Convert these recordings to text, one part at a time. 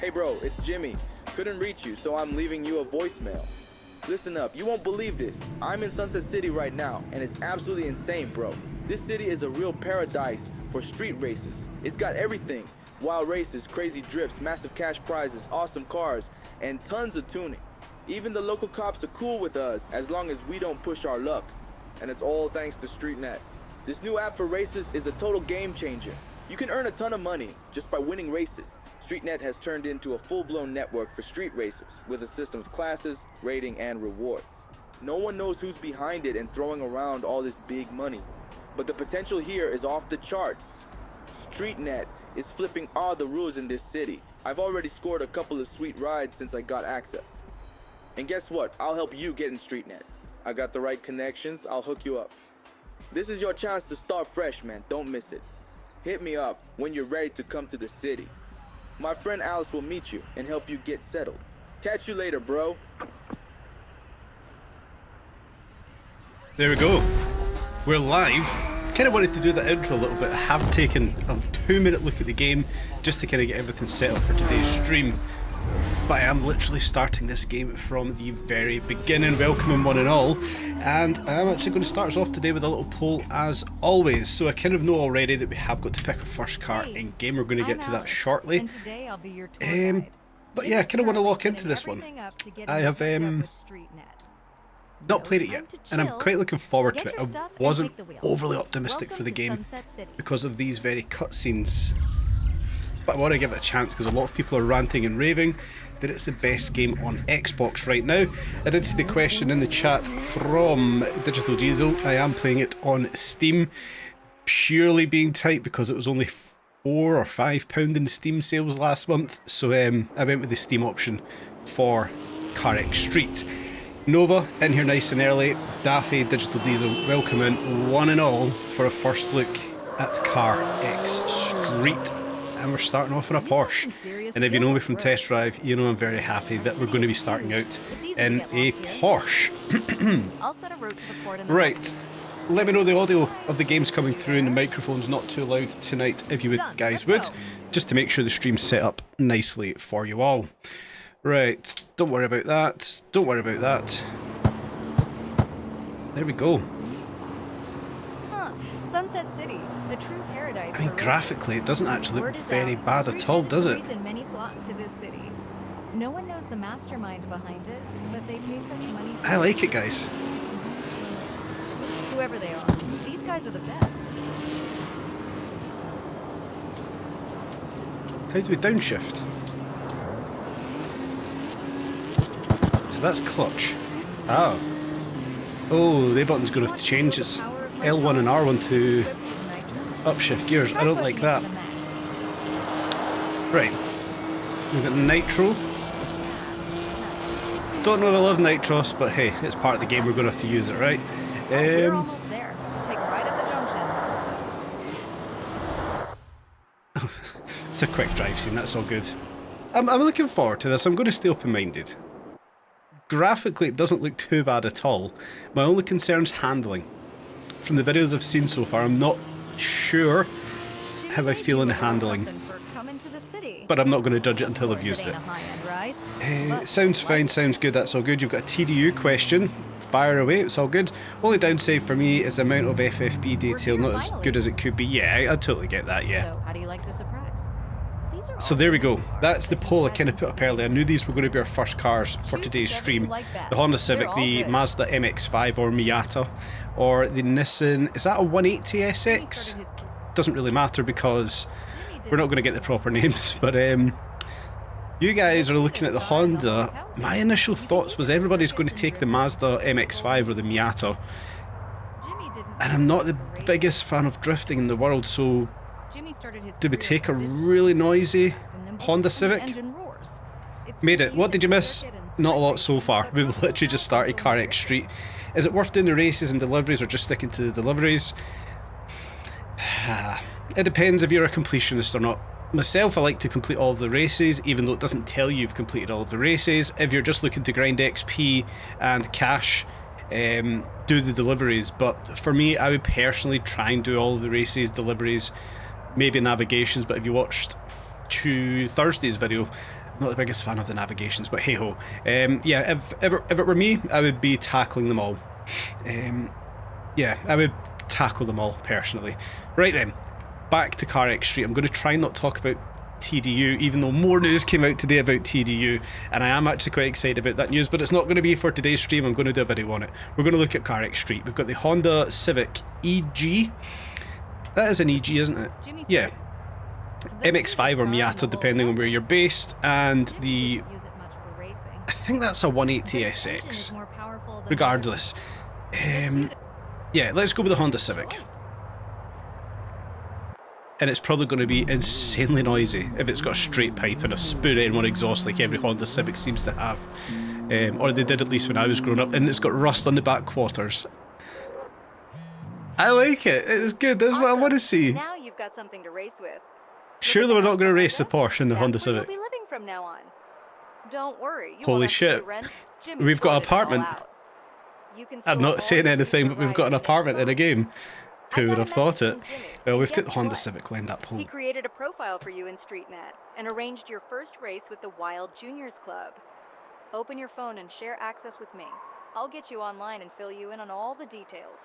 Hey bro, it's Jimmy. Couldn't reach you, so I'm leaving you a voicemail. Listen up, you won't believe this. I'm in Sunset City right now, and it's absolutely insane, bro. This city is a real paradise for street races. It's got everything. Wild races, crazy drifts, massive cash prizes, awesome cars, and tons of tuning. Even the local cops are cool with us as long as we don't push our luck. And it's all thanks to StreetNet. This new app for races is a total game changer. You can earn a ton of money just by winning races. StreetNet has turned into a full-blown network for street racers with a system of classes, rating, and rewards. No one knows who's behind it and throwing around all this big money. But the potential here is off the charts. StreetNet is flipping all the rules in this city. I've already scored a couple of sweet rides since I got access. And guess what? I'll help you get in StreetNet. I got the right connections, I'll hook you up. This is your chance to start fresh, man. Don't miss it. Hit me up when you're ready to come to the city. My friend Alice will meet you and help you get settled. Catch you later, bro. There we go. We're live. Kind of wanted to do the intro a little bit. I have taken a 2-minute look at the game just to kind of get everything set up for today's stream. But I am literally starting this game from the very beginning. Welcome one and all. And I am actually going to start us off today with a little poll as always. So I kind of know already that we have got to pick a first car in game. We're going to get to that shortly. And today I'll be your tour guide. But yeah, I kind of want to lock into this one. I have not played it yet, and I'm quite looking forward to it. I wasn't overly optimistic for the game because of these very cutscenes, but I want to give it a chance because a lot of people are ranting and raving that it's the best game on Xbox right now. I did see the question in the chat from Digital Diesel. I am playing it on Steam, purely being tight because it was only £4 or £5 in Steam sales last month, so I went with the Steam option for CarX Street. Nova in here nice and early. Daffy, Digital Diesel, welcome in one and all for a first look at CarX Street. And we're starting off in a Porsche. And if you know me from Test Drive, you know I'm very happy that we're going to be starting out in a Porsche. Right, let me know the audio of the game's coming through and the microphone's not too loud tonight, if you guys would, just to make sure the stream's set up nicely for you all. Right, don't worry about that, don't worry about that. There we go. Sunset City, the true paradise. I mean, graphically, it doesn't actually look very bad at all, does it? Many flock to this city. No one knows the mastermind behind it, but they pay such money for I like it, guys. It's whoever they are, these guys are the best. How do we downshift? So that's clutch. Oh. Oh, the button's going to have to change. It's L1 and R1 to upshift gears. I don't like that. Right. We've got nitro. Don't know if I love nitros, but hey, it's part of the game. We're going to have to use it, right? We're almost there. Take a ride at the junction. It's a quick drive scene. That's all good. I'm looking forward to this. I'm going to stay open-minded. Graphically, it doesn't look too bad at all. My only concern is handling. From the videos I've seen so far, I'm not sure how I feel in handling. But I'm not going to judge it until I've used it. Sounds fine, sounds good, that's all good. You've got a TDU question. Fire away, it's all good. Only downside for me is the amount of FFB detail, not as good as it could be. Yeah, I totally get that, yeah. So, how do you like the surprise? So there we go. That's the poll I kind of put up earlier. I knew these were going to be our first cars for today's stream. The Honda Civic, the Mazda MX-5 or Miata, or the Nissan, is that a 180SX? Doesn't really matter because we're not going to get the proper names, but you guys are looking at the Honda. My initial thoughts was everybody's going to take the Mazda MX-5 or the Miata, and I'm not the biggest fan of drifting in the world, so do we take a really noisy Honda Civic? Made it. What did you miss? Not a lot so far. We've literally just started CarX Street. Is it worth doing the races and deliveries or just sticking to the deliveries? It depends if you're a completionist or not. Myself, I like to complete all of the races, even though it doesn't tell you you've completed all of the races. If you're just looking to grind XP and cash, do the deliveries. But for me, I would personally try and do all of the races, deliveries, maybe navigations. But if you watched Thursday's video, Not the biggest fan of the navigations, but hey ho. Yeah, if it were me, I would be tackling them all. Yeah, I would tackle them all personally. Right then, back to CarX Street. I'm going to try and not talk about TDU, even though more news came out today about TDU, and I am actually quite excited about that news, but it's not going to be for today's stream. I'm going to do a video on it. We're going to look at CarX Street. We've got the Honda Civic EG. That is an EG, isn't it? Yeah. MX-5 or Miata, depending on where you're based, and the... I think that's a 180SX. Regardless. Yeah, let's go with the Honda Civic. And it's probably going to be insanely noisy if it's got a straight pipe and a spoon in one exhaust like every Honda Civic seems to have. Or they did at least when I was growing up. And it's got rust on the back quarters. I like it. It's good. That's what I want to see. Now you've got something to race with. Surely we're not going to race the Porsche in the Honda Civic. We'll be living from now on. Don't worry. Holy shit. We've got an apartment. I'm not saying anything, but we've got an apartment in a game. Who would have thought it? Well, we've took the Honda Civic, lined up home. He created a profile for you in StreetNet and arranged your first race with the Wild Juniors Club. Open your phone and share access with me. I'll get you online and fill you in on all the details.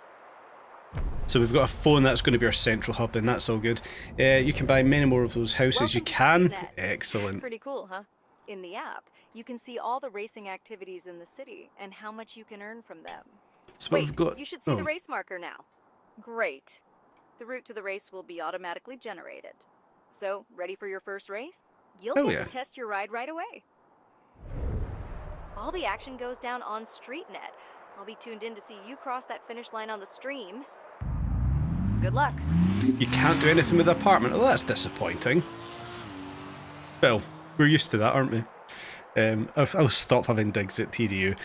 So we've got a phone that's going to be our central hub, and that's all good. You can buy many more of those houses. You can. Excellent. Pretty cool, huh? In the app, you can see all the racing activities in the city and how much you can earn from them. So what we've got... You should see the race marker now. Great. The route to the race will be automatically generated. So, ready for your first race? You'll get to test your ride right away. All the action goes down on StreetNet. I'll be tuned in to see you cross that finish line on the stream. Good luck. You can't do anything with the apartment. Oh, that's disappointing. Well, we're used to that, aren't we? I'll stop having digs at TDU.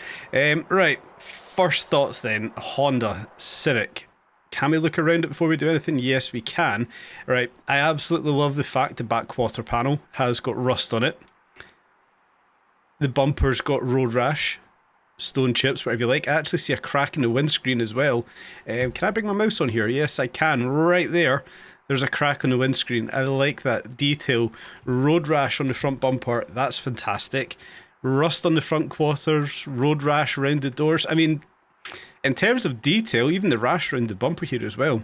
Right, first thoughts then. Honda Civic. Can we look around it before we do anything? Yes, we can. Right, I absolutely love the fact the back quarter panel has got rust on it. The bumper's got road rash, stone chips, whatever you like. I actually see a crack in the windscreen as well. Can I bring my mouse on here? Yes, I can. Right there. There's a crack on the windscreen. I like that detail. Road rash on the front bumper. That's fantastic. Rust on the front quarters. Road rash around the doors. I mean... in terms of detail, even the rash around the bumper here as well.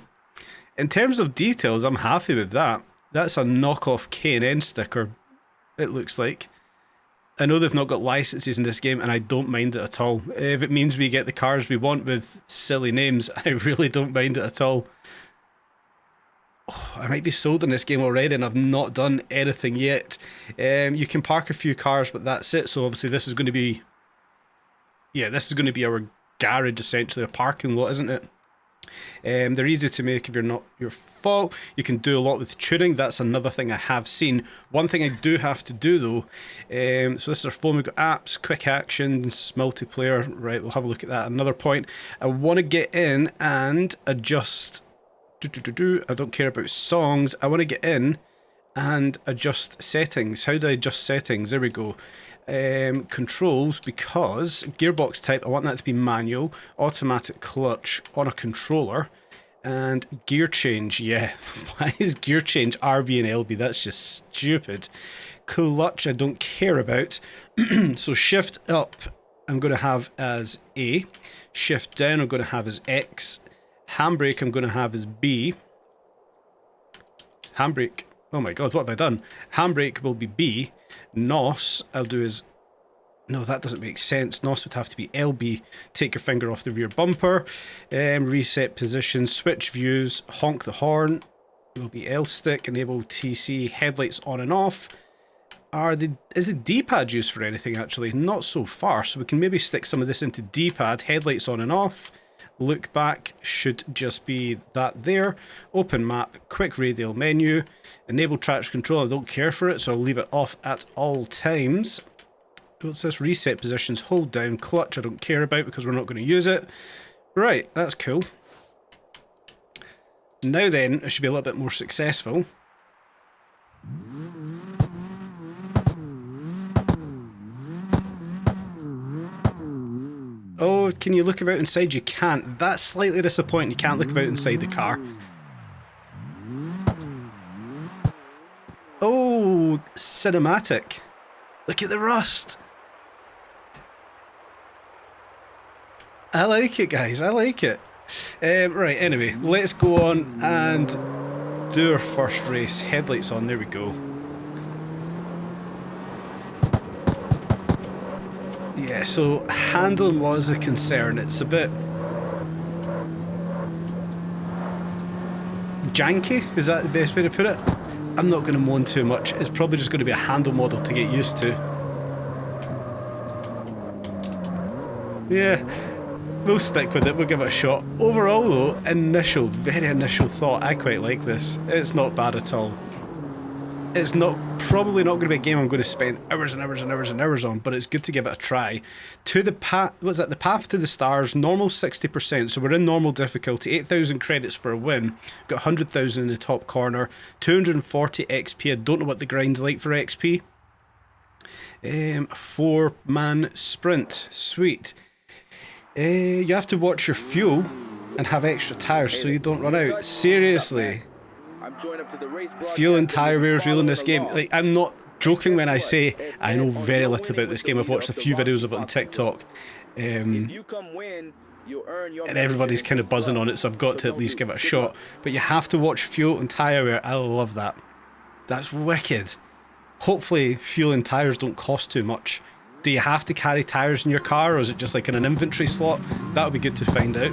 In terms of details, I'm happy with that. That's a knockoff K&N sticker, it looks like. I know they've not got licenses in this game, and I don't mind it at all. If it means we get the cars we want with silly names, I really don't mind it at all. Oh, I might be sold in this game already, and I've not done anything yet. You can park a few cars, but that's it. So obviously this is going to be... yeah, this is going to be our... garage, essentially, a parking lot, isn't it? They're easy to make if you're not your fault. You can do a lot with tuning. That's another thing I have seen. One thing I do have to do though, so this is our phone. We've got apps, quick actions, multiplayer. Right, we'll have a look at that. Another point, I want to get in and adjust. I don't care about songs. I want to get in and adjust settings. How do I adjust settings? There we go. Controls, because gearbox type, I want that to be manual, automatic clutch on a controller, and gear change. Yeah, why is gear change RB and LB? That's just stupid. Clutch I don't care about. So shift up I'm going to have as A, shift down I'm going to have as X, handbrake I'm going to have as B, handbrake, oh my god, what have I done? Handbrake will be B. NOS I'll do as... no, that doesn't make sense. NOS would have to be LB. Take your finger off the rear bumper. Reset position. Switch views. Honk the horn. It will be L stick. Enable TC. Headlights on and off. Is the D-pad used for anything actually? Not so far. So we can maybe stick some of this into D-pad. Headlights on and off. Look back should just be that there. Open map. Quick radial menu. Enable traction control. I don't care for it, so I'll leave it off at all times. What's this? Reset positions. Hold down. Clutch I don't care about because we're not going to use it. Right, that's cool. Now then, I should be a little bit more successful. Oh, can you look about inside? You can't. That's slightly disappointing. You can't look about inside the car. Oh, cinematic. Look at the rust. I like it, guys. I like it. Right, anyway, let's go on and do our first race. Headlights on, there we go. Yeah, so handling was the concern. It's a bit janky, is that the best way to put it? I'm not going to moan too much. It's probably just going to be a handle model to get used to. Yeah, we'll stick with it, we'll give it a shot. Overall though, very initial thought, I quite like this. It's not bad at all. It's probably not going to be a game I'm going to spend hours and hours and hours and hours on, but it's good to give it a try. To the path, what's that? The Path to the Stars, normal 60%, so we're in normal difficulty. 8,000 credits for a win. Got 100,000 in the top corner. 240 XP. I don't know what the grind's like for XP. 4-man sprint. Sweet. You have to watch your fuel and have extra tires so you don't run out. Seriously. Fuel and tyre wear is real in this game. Like, I'm not joking when I say I know very little about this game. I've watched a few videos of it on TikTok. And everybody's kind of buzzing on it, so I've got to at least give it a shot. But you have to watch fuel and tyre wear. I love that. That's wicked. Hopefully fuel and tyres don't cost too much. Do you have to carry tyres in your car, or is it just like in an inventory slot? That would be good to find out.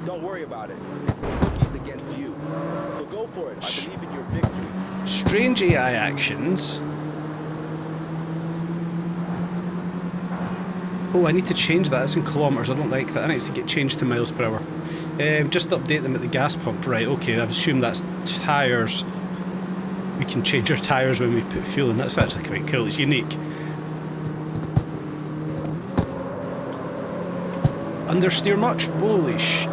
Don't worry about it. It's against you. So go for it. I believe in your victory. Strange AI actions. Oh, I need to change that. It's in kilometres. I don't like that. That needs to get changed to miles per hour. Just update them at the gas pump. Right, okay. I assume that's tyres. We can change our tyres when we put fuel in. That's actually quite cool. It's unique. Understeer much? Holy sh...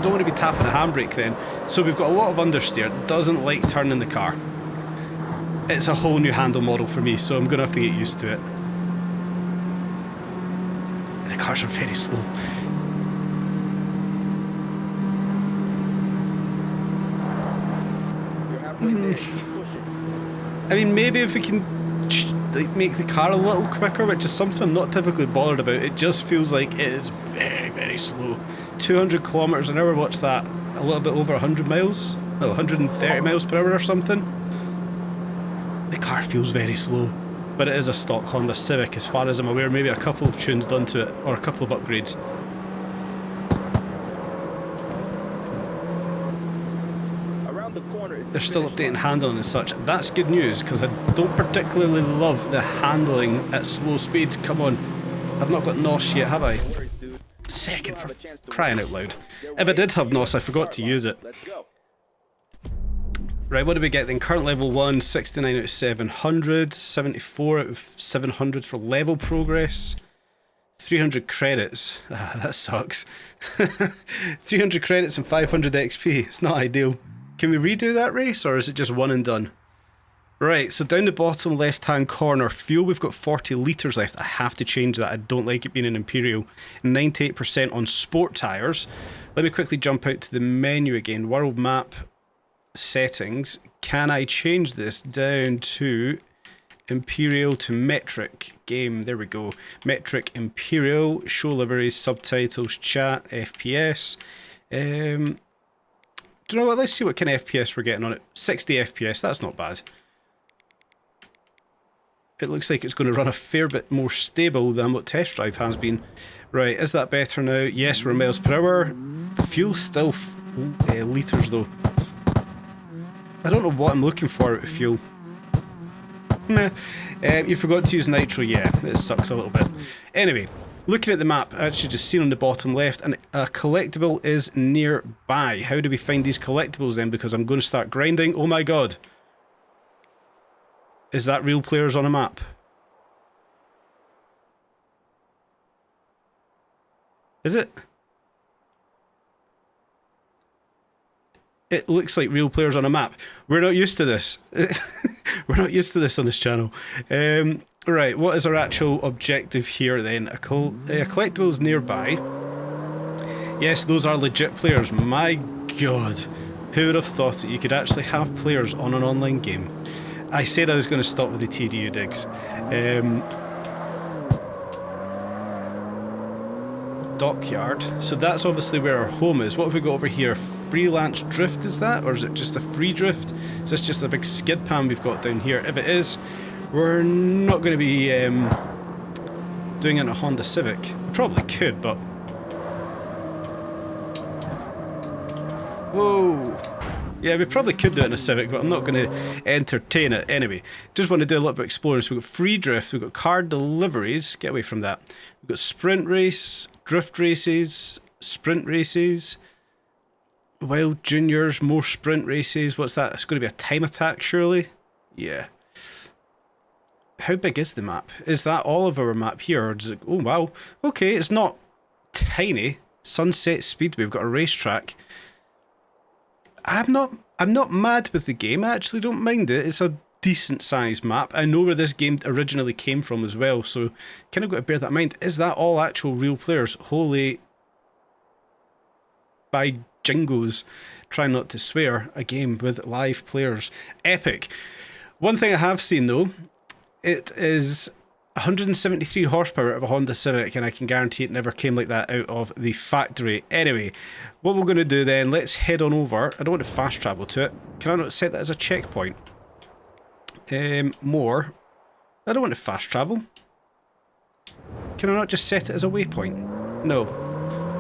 Don't want to be tapping a handbrake then. So we've got a lot of understeer. Doesn't like turning the car. It's a whole new handle model for me, so I'm going to have to get used to it. The cars are very slow. You're halfway there. Keep pushing. I mean, maybe if we can like make the car a little quicker, which is something I'm not typically bothered about. It just feels like it is very, very slow. 200 kilometers an hour, what's that? A little bit over 100 miles? Oh, 130 miles per hour or something? The car feels very slow, but it is a stock Honda Civic as far as I'm aware. Maybe a couple of tunes done to it, or a couple of upgrades. Around the corner They're still updating handling and such. That's good news, because I don't particularly love the handling at slow speeds. Come on, I've not got NOS yet, have I? Second, for crying out loud. If I did have NOS, I forgot to use it. Right, what do we get then? Current level 1, 69 out of 700, 74 out of 700 for level progress, 300 credits. Ah, that sucks. 300 credits and 500 XP. It's not ideal. Can we redo that race, or is it just one and done? Right, so down the bottom left-hand corner, fuel, we've got 40 litres left. I have to change that. I don't like it being an Imperial. 98% on sport tyres. Let me quickly jump out to the menu again. World map settings. Can I change this down to Imperial to metric game? There we go. Metric Imperial. Show liveries, subtitles, chat, FPS. Do you know what? Let's see what kind of FPS we're getting on it. 60 FPS, that's not bad. It looks like it's going to run a fair bit more stable than what test drive has been. Right, is that better now? Yes, we're miles per hour. Fuel still litres though. I don't know what I'm looking for out of fuel. Meh. You forgot to use nitro. Yeah, it sucks a little bit. Anyway, looking at the map, actually just seen on the bottom left, and a collectible is nearby. How do we find these collectibles then? Because I'm going to start grinding. Oh my god. Is that real players on a map? Is it? It looks like real players on a map. We're not used to this. We're not used to this on this channel. Right, what is our actual objective here then? A collectible is nearby. Yes, those are legit players. My god. Who would have thought that you could actually have players on an online game? I said I was going to stop with the TDU digs. Dockyard. So that's obviously where our home is. What have we got over here? Freelance drift, is that? Or is it just a free drift? Is this just a big skid pan we've got down here? If it is, we're not going to be doing it in a Honda Civic. We probably could, but... Whoa! Yeah, we probably could do it in a Civic, but I'm not going to entertain it. Anyway, just want to do a little bit of exploring. So we've got free drift, we've got car deliveries, get away from that. We've got sprint race, drift races, sprint races, wild juniors, more sprint races. What's that? It's going to be a time attack, surely? Yeah. How big is the map? Is that all of our map here? Or does it... Oh, wow. Okay, it's not tiny. Sunset Speedway, we've got a racetrack. I'm not mad with the game. I actually don't mind it. It's a decent sized map. I know where this game originally came from as well, so kind of got to bear that in mind. Is that all actual real players? Holy by jingles, try not to swear, a game with live players. Epic. One thing I have seen though, it is 173 horsepower of a Honda Civic, and I can guarantee it never came like that out of the factory. Anyway, what we're going to do then, let's head on over. I don't want to fast travel to it. Can I not set that as a checkpoint? More. I don't want to fast travel. Can I not just set it as a waypoint? No.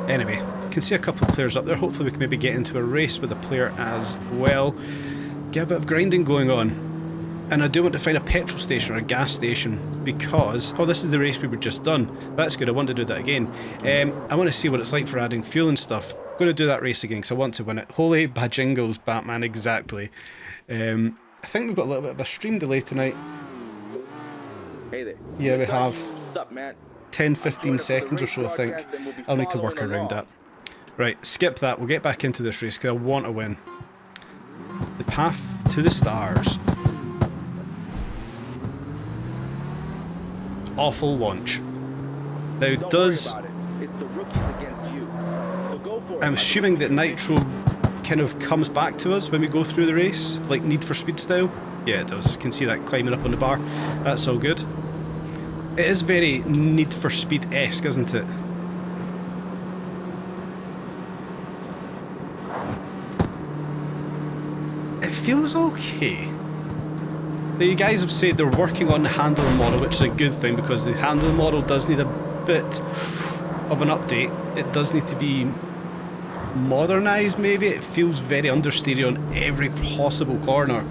Anyway, you can see a couple of players up there. Hopefully we can maybe get into a race with a player as well. Get a bit of grinding going on. And I do want to find a petrol station or a gas station because... Oh, this is the race we were just done. That's good. I want to do that again. I want to see what it's like for adding fuel and stuff. I'm going to do that race again because I want to win it. Holy bajingles, Batman, exactly. I think we've got a little bit of a stream delay tonight. Hey there. Yeah, we have. What's up, man? 10-15 seconds or so, I think. I'll need to work around that. Right, skip that. We'll get back into this race because I want to win. The path to the stars. Awful launch. Now, does... I'm assuming that Nitro kind of comes back to us when we go through the race, like Need for Speed style. Yeah, it does. You can see that climbing up on the bar. That's all good. It is very Need for Speed-esque, isn't it? It feels okay. Now, you guys have said they're working on the handling model, which is a good thing because the handling model does need a bit of an update. It does need to be modernised, maybe. It feels very understeery on every possible corner.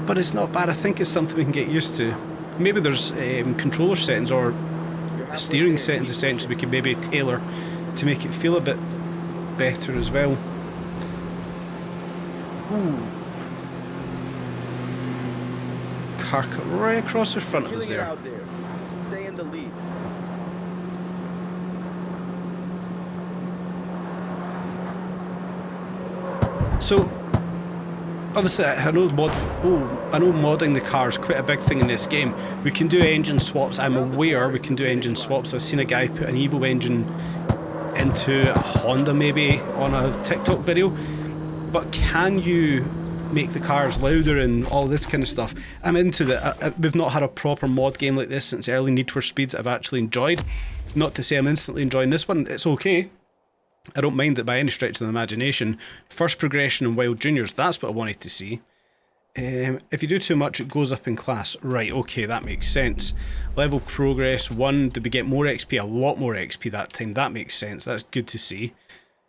But it's not bad. I think it's something we can get used to. Maybe there's controller settings or steering settings essentially we can maybe tailor to make it feel a bit better as well. Ooh. Car cut right across the front of us there. Stay in the lead. So obviously I know modding the car is quite a big thing in this game. We can do engine swaps. I'm aware we can do engine swaps. I've seen a guy put an Evo engine into a Honda maybe on a TikTok video. But can you make the cars louder and all this kind of stuff? I'm into that. We've not had a proper mod game like this since early Need for Speeds I've actually enjoyed. Not to say I'm instantly enjoying this one. It's okay. I don't mind it by any stretch of the imagination. First progression in Wild Juniors, that's what I wanted to see. If you do too much, it goes up in class. Right, okay, that makes sense. Level progress 1, did we get more XP? A lot more XP that time. That makes sense. That's good to see.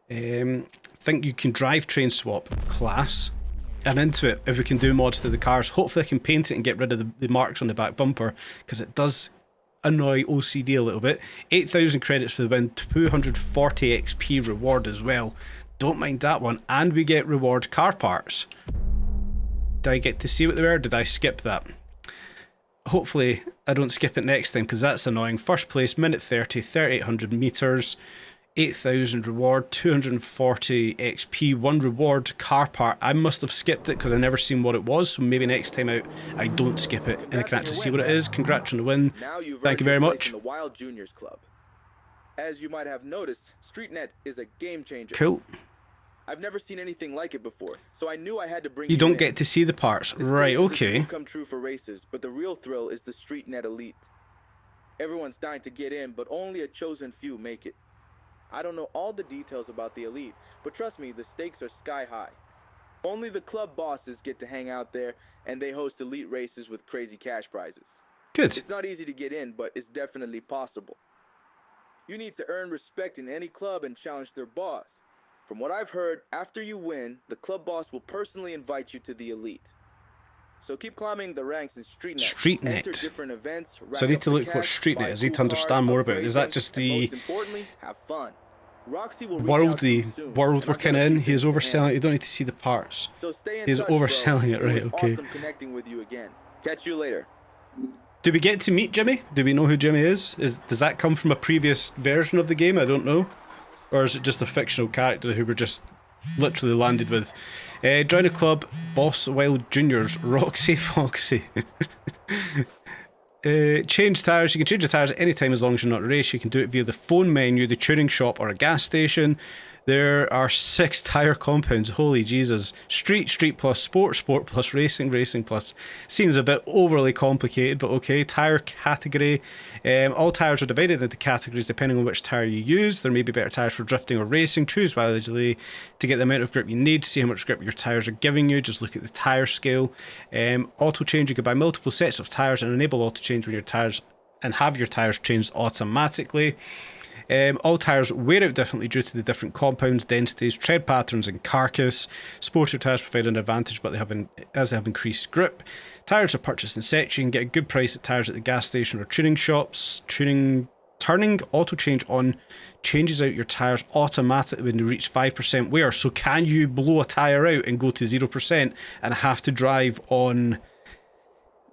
Think you can drivetrain swap class. I'm into it if we can do mods to the cars. Hopefully I can paint it and get rid of the marks on the back bumper because it does annoy OCD a little bit. 8,000 credits for the win, 240 XP reward as well. Don't mind that one. And we get reward car parts. Did I get to see what they were? Did I skip that? Hopefully I don't skip it next time because that's annoying. First place, minute 30, 3,800 meters, 8,000 reward, 240 XP, 1 reward car part. I must have skipped it because I never seen what it was, so maybe next time out I don't skip it and I can actually see what it is. Congrats on the win. Thank you very much. The Wild Juniors Club. As you might have noticed, StreetNet is a game changer. Cool. I've never seen anything like it before, so I knew I had to bring You don't in. get to see the parts. Right, okay. Come true for racers, but the real thrill is the StreetNet elite. Everyone's dying to get in, but only a chosen few make it. I don't know all the details about the elite, but trust me, the stakes are sky high. Only the club bosses get to hang out there, and they host elite races with crazy cash prizes. Good. It's not easy to get in, but it's definitely possible. You need to earn respect in any club and challenge their boss. From what I've heard, after you win, the club boss will personally invite you to the elite. So keep climbing the ranks in StreetNet. StreetNet. Enter different events, So I need to look what StreetNet is. I need to understand more about it. Is that just the most importantly, have fun. Roxy will world we're kind of in? He is overselling it. You don't need to see the parts. So stay in He's touch, overselling bro. it, right? Okay. Awesome connecting with you again. Catch you later. Do we get to meet Jimmy? Do we know who Jimmy is? Does that come from a previous version of the game? I don't know. Or is it just a fictional character who we're just literally landed with? Join a club, Boss Wild Juniors, Roxy Foxy. Change tires. You can change your tires at any time as long as you're not a race. You can do it via the phone menu, the tuning shop, or a gas station. There are 6 tire compounds. Holy Jesus. Street, Street plus Sport, Sport plus Racing, Racing plus. Seems a bit overly complicated, but okay. Tire category. All tires are divided into categories depending on which tire you use. There may be better tires for drifting or racing. Choose wisely to get the amount of grip you need. To see how much grip your tires are giving you, just look at the tire scale. Auto change. You can buy multiple sets of tires and enable auto change when your tires and have your tires changed automatically. All tires wear out differently due to the different compounds, densities, tread patterns and carcass. Sportier tires provide an advantage, but they have increased grip. Tires are purchased in sets. You can get a good price at tires at the gas station or tuning shops. Turning auto change on changes out your tires automatically when they reach 5% wear. So can you blow a tire out and go to 0% and have to drive on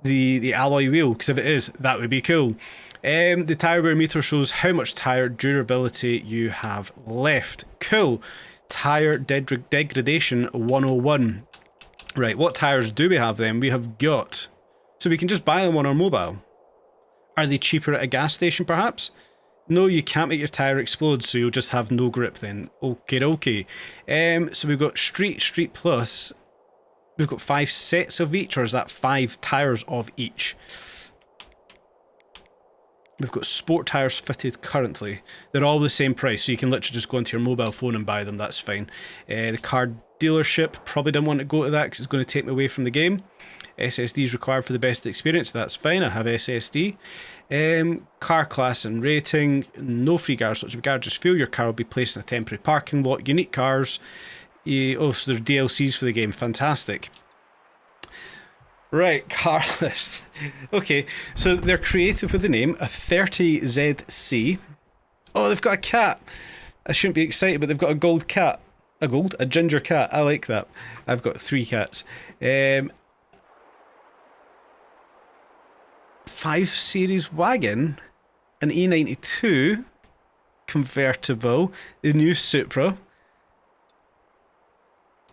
the alloy wheel? Because if it is, that would be cool. The tire wear meter shows how much tire durability you have left. Cool. Tire degradation 101. Right, what tires do we have then? We have got... So we can just buy them on our mobile. Are they cheaper at a gas station perhaps? No, you can't make your tire explode, so you'll just have no grip then. Okay. So we've got Street Plus. We've got 5 sets of each, or is that 5 tires of each? We've got sport tires fitted currently. They're all the same price, so you can literally just go into your mobile phone and buy them, that's fine. The car dealership, probably didn't want to go to that because it's going to take me away from the game. SSD is required for the best experience, that's fine, I have SSD. Car class and rating, no free garage slots. Just fuel your car will be placed in a temporary parking lot. Unique cars. Oh, so there's DLCs for the game, fantastic. Right, car list. Okay, so they're creative with the name, a 30ZC. Oh, they've got a cat. I shouldn't be excited, but they've got a gold cat. A ginger cat. I like that. I've got 3 cats. 5 Series wagon, an E92 convertible, the new Supra,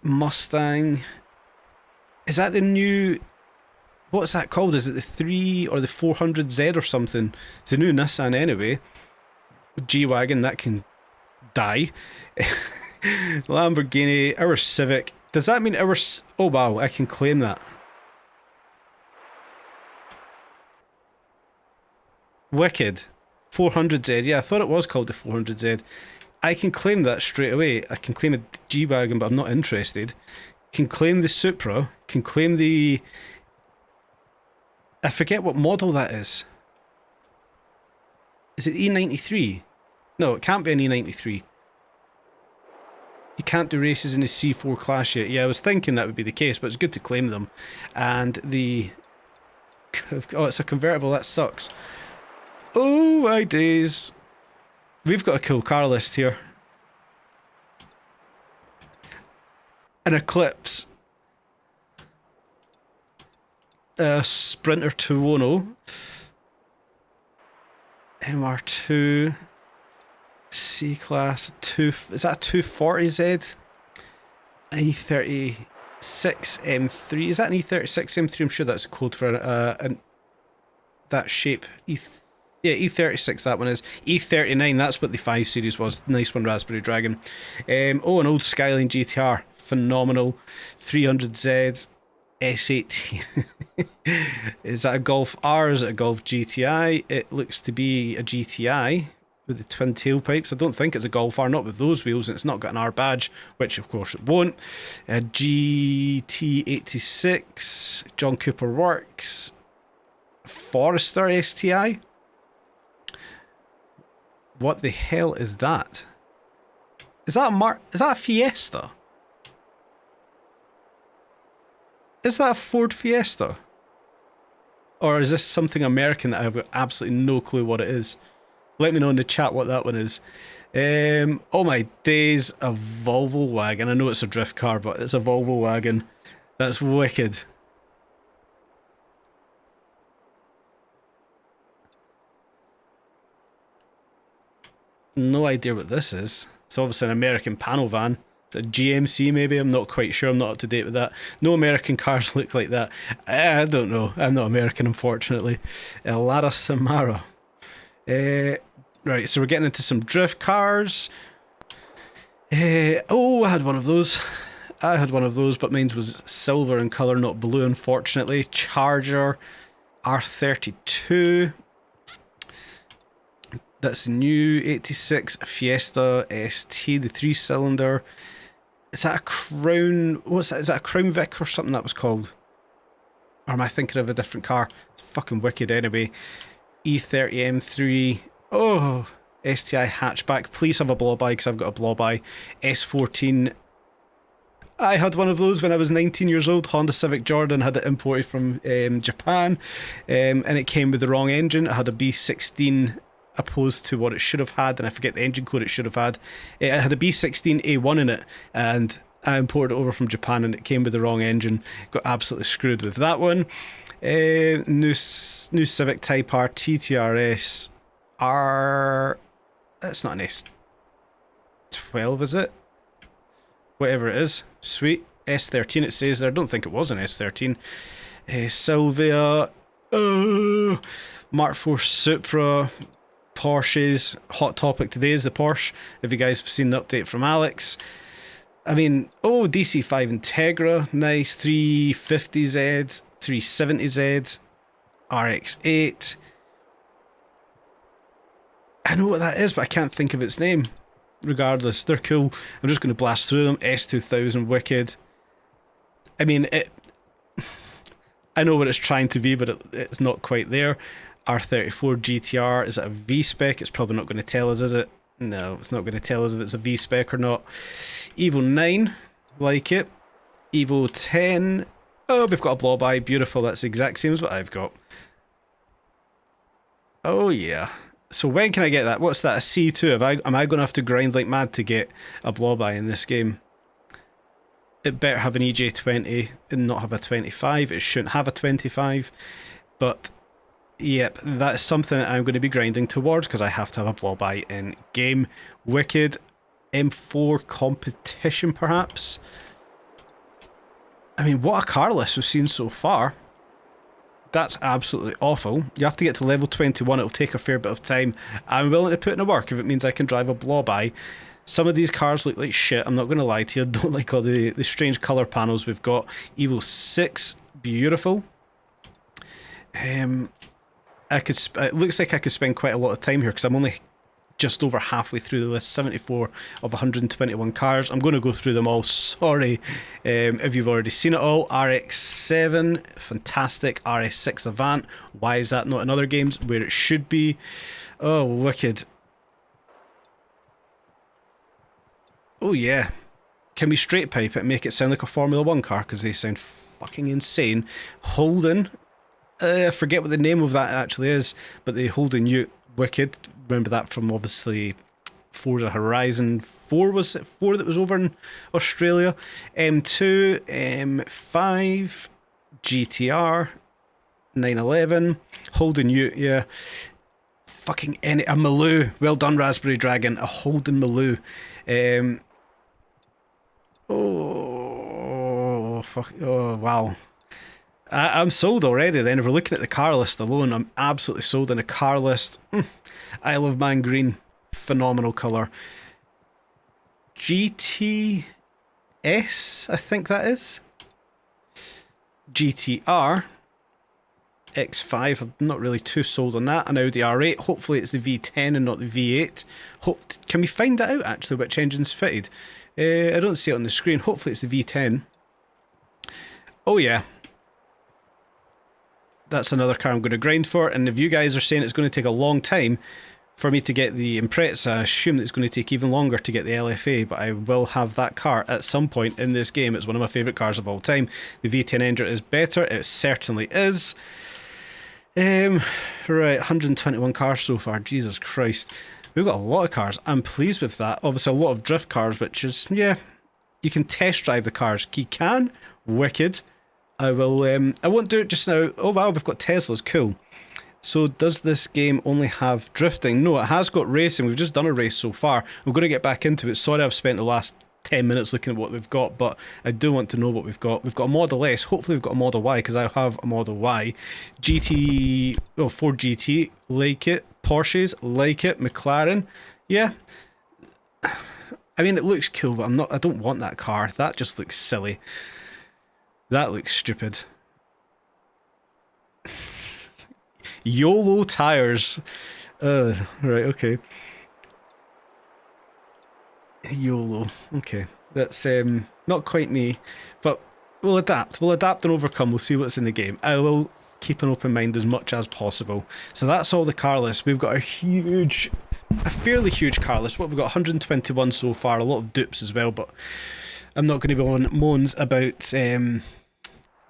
Mustang. Is that the new... What's that called? Is it the 3 or the 400Z or something? It's a new Nissan anyway. G-Wagon, that can die. Lamborghini, our Civic. Does that mean our... Oh wow, I can claim that. Wicked. 400Z, yeah, I thought it was called the 400Z. I can claim that straight away. I can claim a G-Wagon, but I'm not interested. Can claim the Supra. Can claim the... I forget what model that is. Is it E93? No, it can't be an E93. You can't do races in the C4 class yet. Yeah, I was thinking that would be the case, but it's good to claim them. And the... Oh, it's a convertible. That sucks. Oh, my days. We've got a cool car list here. An Eclipse. Sprinter 210, MR2, C-Class, is that a 240Z? E36 M3, is that an E36 M3? I'm sure that's a code for that shape. Yeah, E36 that one is. E39, that's what the 5 Series was. Nice one, Raspberry Dragon. Oh, an old Skyline GTR. Phenomenal. 300Z S18. Is that a Golf R? Is it a Golf GTI? It looks to be a GTI with the twin tailpipes. I don't think it's a Golf R, not with those wheels, and it's not got an R badge, which of course it won't. A GT86, John Cooper Works, Forester STI. What the hell is that? Is that a Fiesta? Is that a Ford Fiesta? Or is this something American that I've got absolutely no clue what it is? Let me know in the chat what that one is. Oh my days, a Volvo wagon. I know it's a drift car, but it's a Volvo wagon. That's wicked. No idea what this is. It's obviously an American panel van. It's a GMC maybe, I'm not quite sure, I'm not up to date with that. No American cars look like that. I don't know, I'm not American unfortunately. Lara Samara. Right, so we're getting into some drift cars. Oh, I had one of those. But mine was silver in colour, not blue unfortunately. Charger R32. That's the new 86 Fiesta ST, the 3-cylinder. Is that a Crown? What's that? Is that a Crown Vic or something that was called? Or am I thinking of a different car? It's fucking wicked anyway. E30 M3. Oh, STI hatchback. Please have a blow-by because I've got a blow-by. S14. I had one of those when I was 19 years old. Honda Civic Jordan, had it imported from Japan. And it came with the wrong engine. It had a B16 opposed to what it should have had, and I forget the engine code it should have had. It had a B16A1 in it, and I imported it over from Japan and it came with the wrong engine. Got absolutely screwed with that one. New Civic Type R TTRS R. It's not an S12, is it? Whatever it is. Sweet. S13 it says there. I don't think it was an S13. Sylvia. Mark IV Supra. Porsches. Hot topic today is the Porsche. If you guys have seen the update from Alex. I mean, oh, DC5 Integra. Nice. 350Z. 370Z. RX8. I know what that is, but I can't think of its name. Regardless, they're cool. I'm just going to blast through them. S2000, wicked. I mean, I know what it's trying to be, but it's not quite there. R34 GTR, is it a V-spec? It's probably not going to tell us, is it? No, it's not going to tell us if it's a V-spec or not. Evo 9, like it. Evo 10. Oh, we've got a blow-by, beautiful. That's the exact same as what I've got. Oh yeah. So when can I get that? What's that, a C2? Am I going to have to grind like mad to get a blow-by in this game? It better have an EJ20 and not have a 25. It shouldn't have a 25. But, yep, that's something that I'm going to be grinding towards because I have to have a blow-by in game. Wicked. M4 competition, perhaps? I mean, what a car list we've seen so far. That's absolutely awful. You have to get to level 21. It'll take a fair bit of time. I'm willing to put in the work if it means I can drive a blow-by. Some of these cars look like shit. I'm not going to lie to you. I don't like all the strange colour panels we've got. Evo 6, beautiful. It looks like I could spend quite a lot of time here because I'm only just over halfway through the list. 74 of 121 cars. I'm going to go through them all. Sorry if you've already seen it all. RX-7, fantastic. RS6 Avant. Why is that not in other games where it should be? Oh, wicked. Oh yeah. Can we straight pipe it and make it sound like a Formula 1 car? Because they sound fucking insane. Holden. I forget what the name of that actually is, but the Holden Ute. Wicked. Remember that from obviously Forza Horizon 4, was it 4 that was over in Australia? M2, M5, GTR, 911, Holden Ute, yeah. Fucking a Maloo. Well done, Raspberry Dragon. A Holden Maloo. Oh, fuck. Oh, wow. I'm sold already then. If we're looking at the car list alone, I'm absolutely sold on a car list. Isle of Man green. Phenomenal colour. GTS, I think that is. GTR. X5, I'm not really too sold on that. An Audi R8, hopefully it's the V10 and not the V8. Can we find that out actually, which engine's fitted? I don't see it on the screen. Hopefully it's the V10. Oh yeah. That's another car I'm going to grind for, and if you guys are saying it's going to take a long time for me to get the Impreza, I assume that it's going to take even longer to get the LFA, but I will have that car at some point in this game. It's one of my favourite cars of all time. The V10 engine is better, it certainly is. Right, 121 cars so far, Jesus Christ. We've got a lot of cars, I'm pleased with that. Obviously a lot of drift cars, which is, yeah, you can test drive the cars. You can, wicked. I won't do it just now. Oh wow, we've got Teslas, cool. So does this game only have drifting? No, it has got racing. We've just done a race so far. We're going to get back into it. Sorry I've spent the last 10 minutes looking at what we've got, but I do want to know what we've got. We've got a Model S. Hopefully we've got a Model Y, because I have a Model Y. Ford GT, like it. Porsches, like it. McLaren, yeah. I mean, it looks cool, but I don't want that car. That just looks silly. That looks stupid. YOLO tires. Right, okay. YOLO. Okay. That's not quite me. But we'll adapt. We'll adapt and overcome. We'll see what's in the game. I will keep an open mind as much as possible. So that's all the car list. We've got a fairly huge car list. What we've got 121 so far, a lot of dupes as well, but I'm not going to be on moans about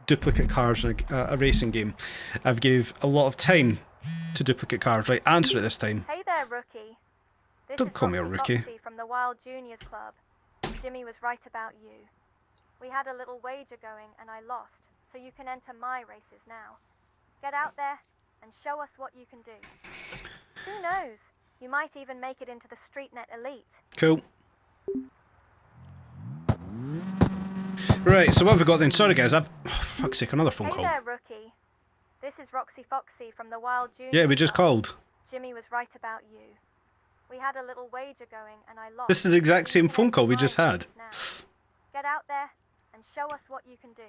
duplicate cars in a racing game. I've gave a lot of time to duplicate cars. Right, answer it this time. Hey there, rookie. Don't call me a rookie. Foxy from the Wild Juniors Club. Jimmy was right about you. We had a little wager going and I lost, so you can enter my races now. Get out there and show us what you can do. Who knows? You might even make it into the StreetNet Elite. Cool. Right, so what have we got then? Sorry guys, fuck's sake, another phone call. Hey there, rookie. This is Roxy Foxy from the Wild Juniors. Yeah, we just called. Jimmy was right about you. We had a little wager going and I lost. This is the exact same phone call we just had. Now. Get out there and show us what you can do.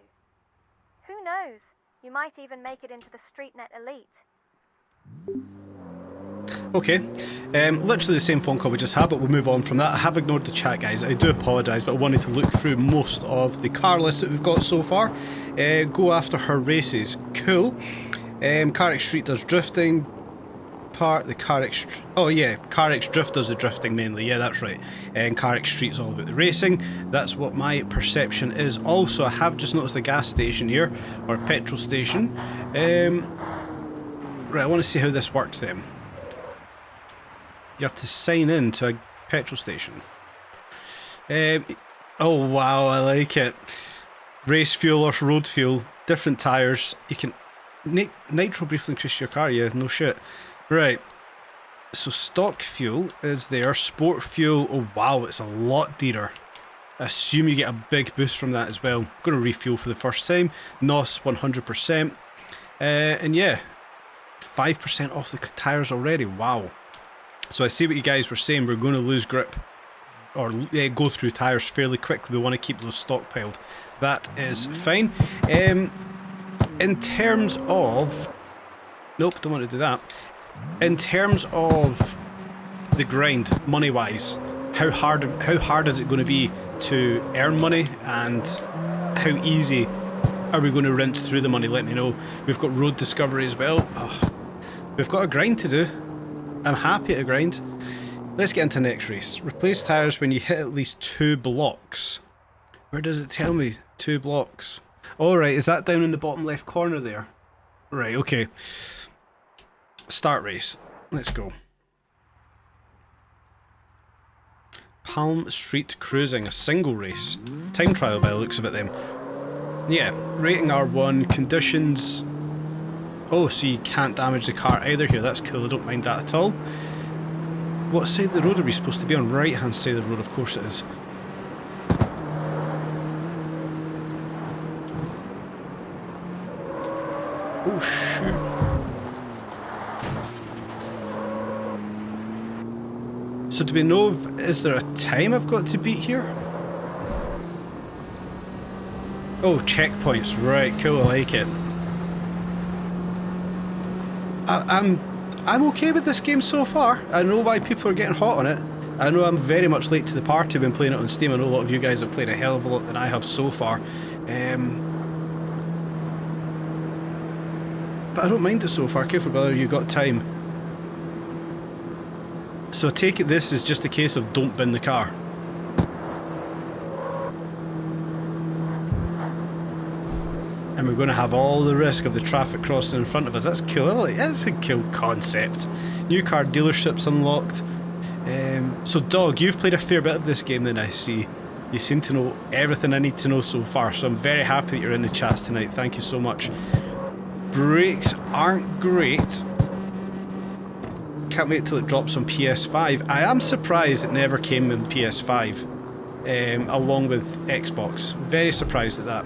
Who knows? You might even make it into the StreetNet Elite. Okay, literally the same phone call we just had, but we'll move on from that. I have ignored the chat, guys. I do apologise, but I wanted to look through most of the car list that we've got so far. Go after her races. Cool. CarX Street does drifting. The CarX... Oh yeah, CarX Drift does the drifting mainly. Yeah, that's right. And CarX Street's all about the racing. That's what my perception is. Also, I have just noticed a gas station here, or a petrol station. Right, I want to see how this works then. You have to sign in to a petrol station. Oh wow, I like it. Race fuel or road fuel, different tyres. You can nitro briefly increase your car. Yeah, no shit. Right. So stock fuel is there. Sport fuel. Oh wow, it's a lot dearer. I assume you get a big boost from that as well. I'm going to refuel for the first time. NOS 100%. And yeah, 5% off the tyres already. Wow. So I see what you guys were saying, we're going to lose grip or go through tyres fairly quickly. We want to keep those stockpiled. That is fine. In terms of... Nope, don't want to do that. In terms of the grind, money-wise, how hard is it going to be to earn money, and how easy are we going to rinse through the money? Let me know. We've got road discovery as well. Oh, we've got a grind to do. I'm happy to grind. Let's get into the next race. Replace tyres when you hit at least 2 blocks. Where does it tell me? 2 blocks. Alright, is that down in the bottom left corner there? Right, okay. Start race. Let's go. Palm Street Cruising, a single race. Time trial by the looks of it then. Yeah, rating R1, conditions... Oh, so you can't damage the car either here. That's cool, I don't mind that at all. What side of the road are we supposed to be on? Right hand side of the road, of course it is. Oh shoot. So do we know, is there a time I've got to beat here? Oh, checkpoints, right, cool, I like it. I'm okay with this game so far. I know why people are getting hot on it. I know I'm very much late to the party when playing it on Steam. I know a lot of you guys have played a hell of a lot than I have so far. But I don't mind it so far. Careful, brother, you got time. So I take it this is just a case of don't bin the car. And we're going to have all the risk of the traffic crossing in front of us. That's cool. That's a cool concept. New car dealerships unlocked. So Dog, you've played a fair bit of this game then I see. You seem to know everything I need to know so far, so I'm very happy that you're in the chats tonight. Thank you so much. Brakes aren't great. Can't wait till it drops on PS5. I am surprised it never came in PS5 along with Xbox. Very surprised at that.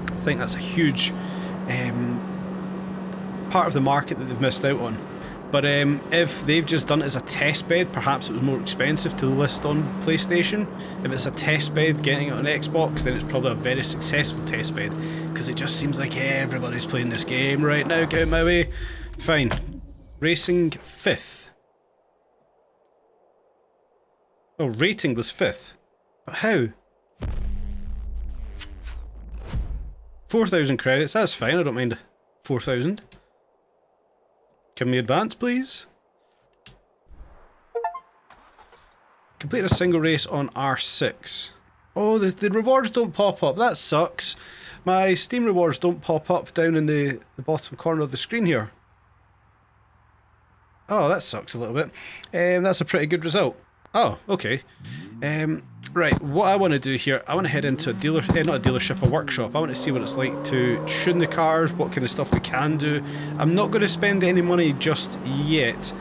I think that's a huge part of the market that they've missed out on. But if they've just done it as a test bed, perhaps it was more expensive to list on PlayStation. If it's a test bed getting it on Xbox, then it's probably a very successful test bed, because it just seems like everybody's playing this game right now. Get out of my way. Fine. Racing 5th. Oh, rating was 5th. But how? 4,000 credits, that's fine, I don't mind 4,000. Can we advance, please? Complete a single race on R6. Oh, the rewards don't pop up, that sucks. My Steam rewards don't pop up down in the bottom corner of the screen here. Oh, that sucks a little bit. That's a pretty good result. Oh, okay. Right, what I want to do here, I want to head into a not a dealership, a workshop. I want to see what it's like to tune the cars, what kind of stuff we can do. I'm not going to spend any money just yet,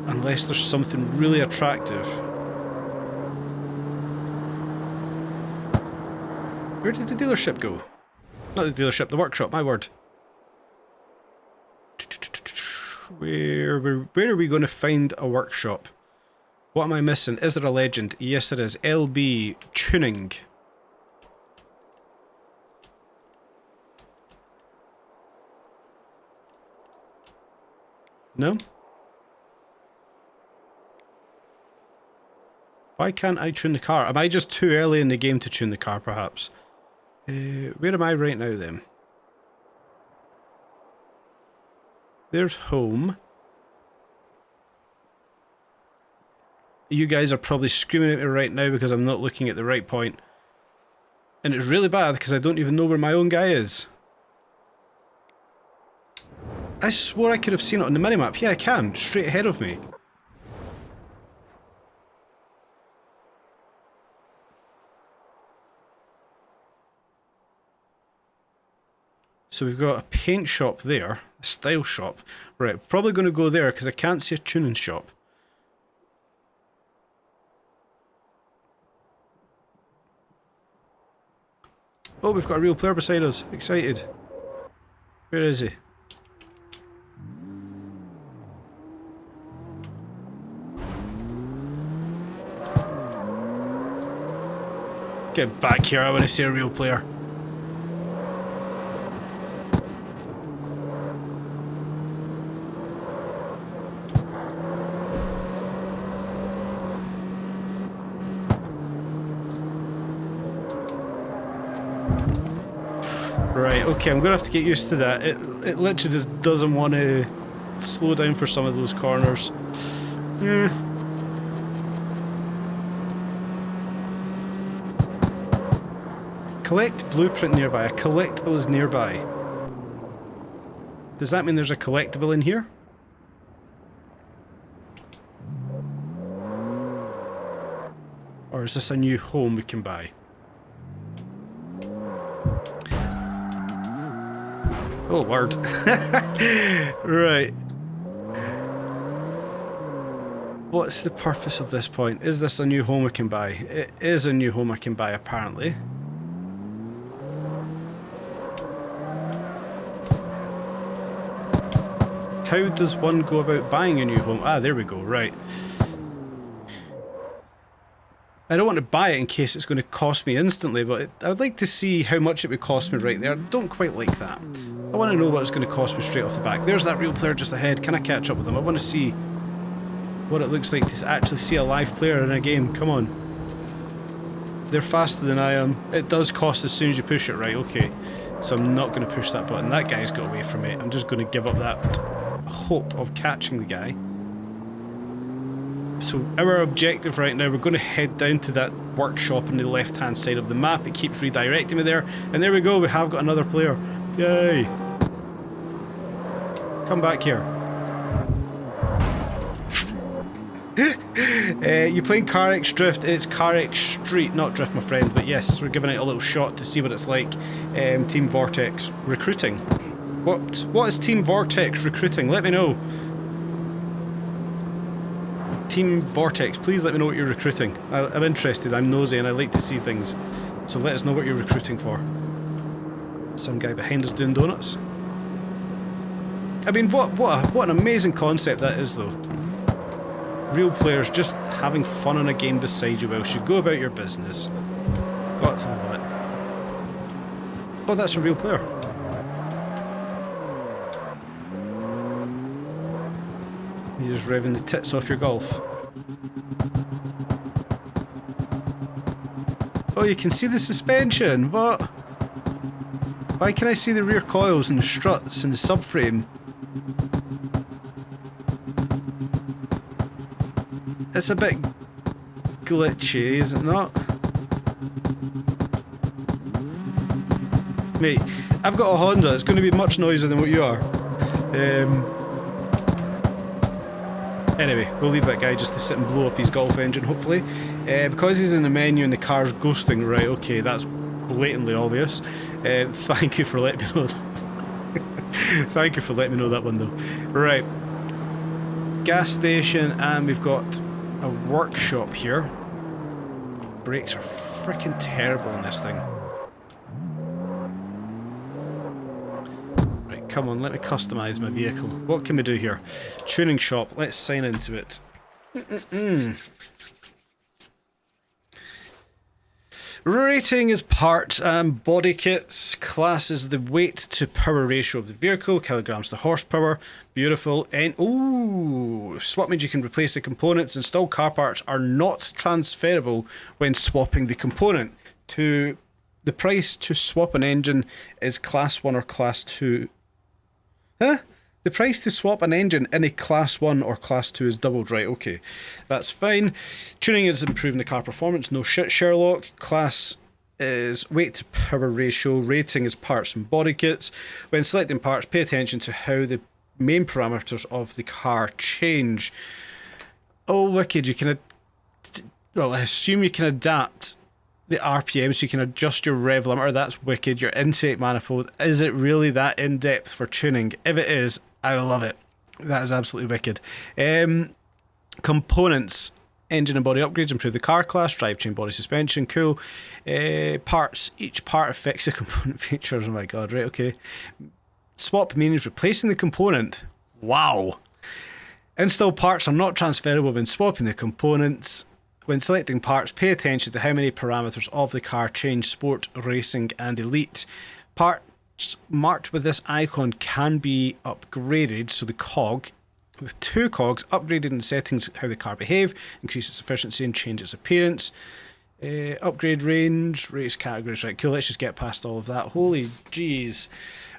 unless there's something really attractive. Where did the dealership go? Not the dealership, the workshop, my word. Where are we going to find a workshop? What am I missing? Is there a legend? Yes, there is. LB Tuning. No? Why can't I tune the car? Am I just too early in the game to tune the car, perhaps? Where am I right now, then? There's home. You guys are probably screaming at me right now because I'm not looking at the right point. And it's really bad because I don't even know where my own guy is. I swore I could have seen it on the minimap. Yeah, I can. Straight ahead of me. So we've got a paint shop there. A style shop. Right, probably going to go there because I can't see a tuning shop. Oh, we've got a real player beside us. Excited. Where is he? Get back here, I want to see a real player. Right, okay, I'm going to have to get used to that. It literally just doesn't want to slow down for some of those corners. Collect blueprint nearby. A collectible is nearby. Does that mean there's a collectible in here? Or is this a new home we can buy? Oh, word. Right. What's the purpose of this point? Is this a new home I can buy? It is a new home I can buy, apparently. How does one go about buying a new home? Ah, there we go, right. I don't want to buy it in case it's going to cost me instantly, but I would like to see how much it would cost me right there. I don't quite like that. I want to know what it's going to cost me straight off the back. There's that real player just ahead. Can I catch up with them? I want to see what it looks like to actually see a live player in a game. Come on. They're faster than I am. It does cost as soon as you push it, right? Okay. So I'm not going to push that button. That guy's got away from it. I'm just going to give up that hope of catching the guy. So our objective right now, we're going to head down to that workshop on the left hand side of the map. It keeps redirecting me there. And there we go, we have got another player. Yay! Come back here. You're playing CarX Drift. It's CarX Street, not Drift, my friend. But yes, we're giving it a little shot to see what it's like. Team Vortex recruiting. What is Team Vortex recruiting? Let me know. Team Vortex, please let me know what you're recruiting. I'm interested, I'm nosy, and I like to see things. So let us know what you're recruiting for. Some guy behind us doing donuts. I mean, what an amazing concept that is, though. Real players just having fun on a game beside you whilst you go about your business. Got to love it. Oh, that's a real player. You're just revving the tits off your Golf. Oh, you can see the suspension. What? Why can I see the rear coils and the struts and the subframe? It's a bit glitchy, is it not? Mate, I've got a Honda. It's going to be much noisier than what you are. Anyway, we'll leave that guy just to sit and blow up his Golf engine, hopefully. Because he's in the menu and the car's ghosting, right, okay, that's blatantly obvious. Thank you for letting me know that. Thank you for letting me know that one, though. Right. Gas station, and we've got a workshop here. Brakes are freaking terrible on this thing. Come on, let me customise my vehicle. What can we do here? Tuning shop, let's sign into it. Rating is parts and body kits. Class is the weight to power ratio of the vehicle, kilograms to horsepower. Beautiful. And ooh, swap means you can replace the components. Installed car parts are not transferable when swapping the component. The price to swap an engine is class 1 or class 2. Huh? The price to swap an engine in a class 1 or class 2 is doubled, right? Okay, that's fine. Tuning is improving the car performance. No shit, Sherlock. Class is weight to power ratio. Rating is parts and body kits. When selecting parts, pay attention to how the main parameters of the car change. Oh, wicked. You can... Well, I assume you can adapt the RPM so you can adjust your rev limiter. That's wicked. Your intake manifold. Is it really that in-depth for tuning? If it is, I love it. That is absolutely wicked. Components. Engine and body upgrades improve the car class. Drivetrain, body, suspension. Cool. Parts. Each part affects the component features. Oh my god, right, okay. Swap means replacing the component. Wow. Install parts are not transferable when swapping the components. When selecting parts, pay attention to how many parameters of the car change: sport, racing, and elite. Parts marked with this icon can be upgraded, so the cog, with 2 cogs, upgraded in settings how the car behave, increase its efficiency and change its appearance. Upgrade range, race categories, right, cool, let's just get past all of that. Holy jeez.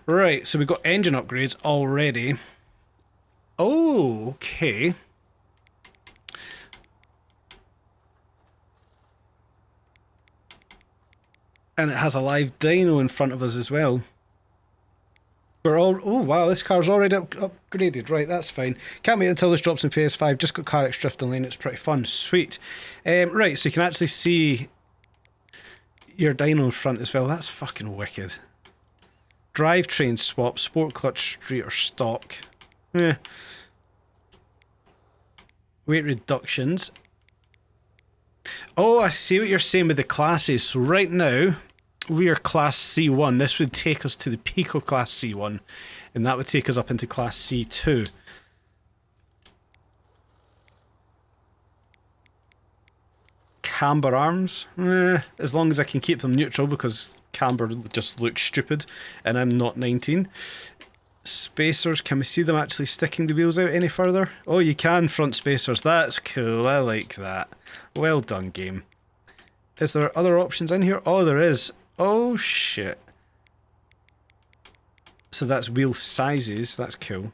Right, so we've got engine upgrades already. Oh, okay. And it has a live dyno in front of us as well. We're all... Oh, wow, this car's already upgraded. Right, that's fine. Can't wait until this drops in PS5. Just got CarX Drift Online. It's pretty fun. Sweet. Right, so you can actually see your dyno in front as well. That's fucking wicked. Drivetrain swap. Sport, clutch, street, or stock. Weight reductions. Oh, I see what you're saying with the classes. So right now... we are Class C1. This would take us to the peak of Class C1, and that would take us up into Class C2. Camber arms? As long as I can keep them neutral, because camber just looks stupid, and I'm not 19. Spacers, can we see them actually sticking the wheels out any further? Oh, you can, front spacers. That's cool, I like that. Well done, game. Is there other options in here? Oh, there is. Oh, shit. So that's wheel sizes, that's cool.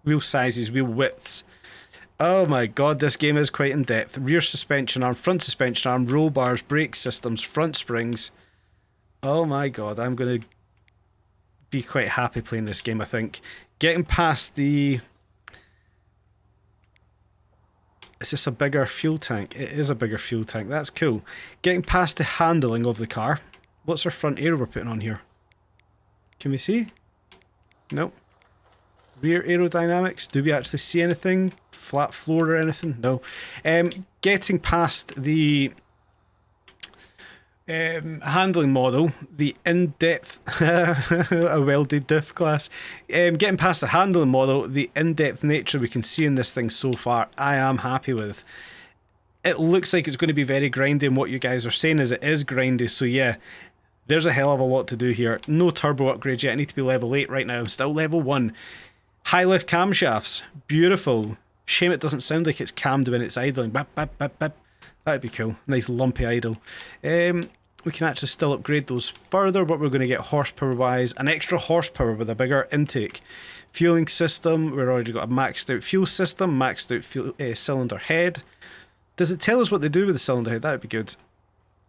Wheel sizes, wheel widths. Oh my god, this game is quite in depth. Rear suspension arm, front suspension arm, roll bars, brake systems, front springs. Oh my god, I'm going to be quite happy playing this game, I think. Getting past the... Is this a bigger fuel tank? It is a bigger fuel tank, that's cool. Getting past the handling of the car. What's our front aero we're putting on here? Can we see? Nope. Rear aerodynamics, do we actually see anything? Flat floor or anything? No. Getting past the handling model, the in-depth, a welded diff class. Getting past the handling model, the in-depth nature we can see in this thing so far, I am happy with. It looks like it's going to be very grindy, and what you guys are saying is it is grindy, so yeah, there's a hell of a lot to do here. No turbo upgrades yet, I need to be level 8 right now, I'm still level 1. High lift camshafts, beautiful. Shame it doesn't sound like it's cammed when it's idling. Bap, bap, bap, bap. That'd be cool. Nice lumpy idle. We can actually still upgrade those further, but we're going to get horsepower wise an extra horsepower with a bigger intake. Fueling system, we've already got a maxed out fuel system, maxed out fuel, cylinder head. Does it tell us what they do with the cylinder head? That'd be good.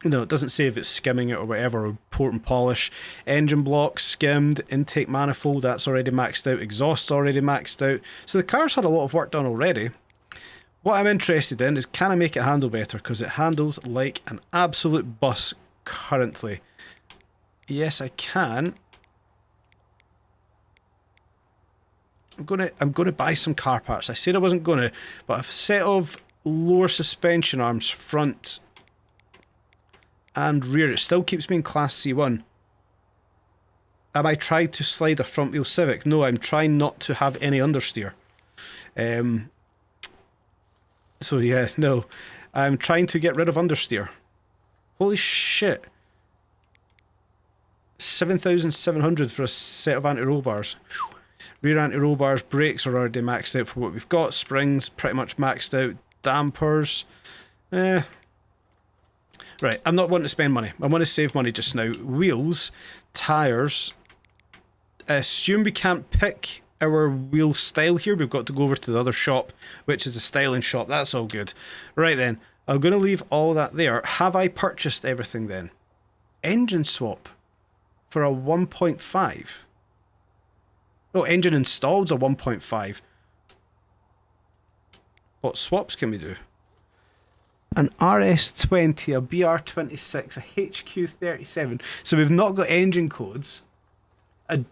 No, it doesn't say if it's skimming it or whatever, or port and polish. Engine block, skimmed, intake manifold, that's already maxed out, exhaust's already maxed out. So the car's had a lot of work done already. What I'm interested in is, can I make it handle better? Because it handles like an absolute bus currently. Yes, I can. I'm gonna buy some car parts. I said I wasn't gonna, but a set of lower suspension arms, front and rear. It still keeps me in Class C1. Am I trying to slide a front wheel Civic? No, I'm trying not to have any understeer. So yeah, no. I'm trying to get rid of understeer. Holy shit. 7,700 for a set of anti-roll bars. Rear anti-roll bars, brakes are already maxed out for what we've got. Springs, pretty much maxed out. Dampers. Right, I'm not wanting to spend money. I want to save money just now. Wheels, tyres. I assume we can't pick our wheel style here. We've got to go over to the other shop, which is the styling shop. That's all good. Right then, I'm going to leave all that there. Have I purchased everything then? Engine swap for a 1.5. Oh, engine installed a 1.5. What swaps can we do? An RS20, a BR26, a HQ37. So we've not got engine codes. A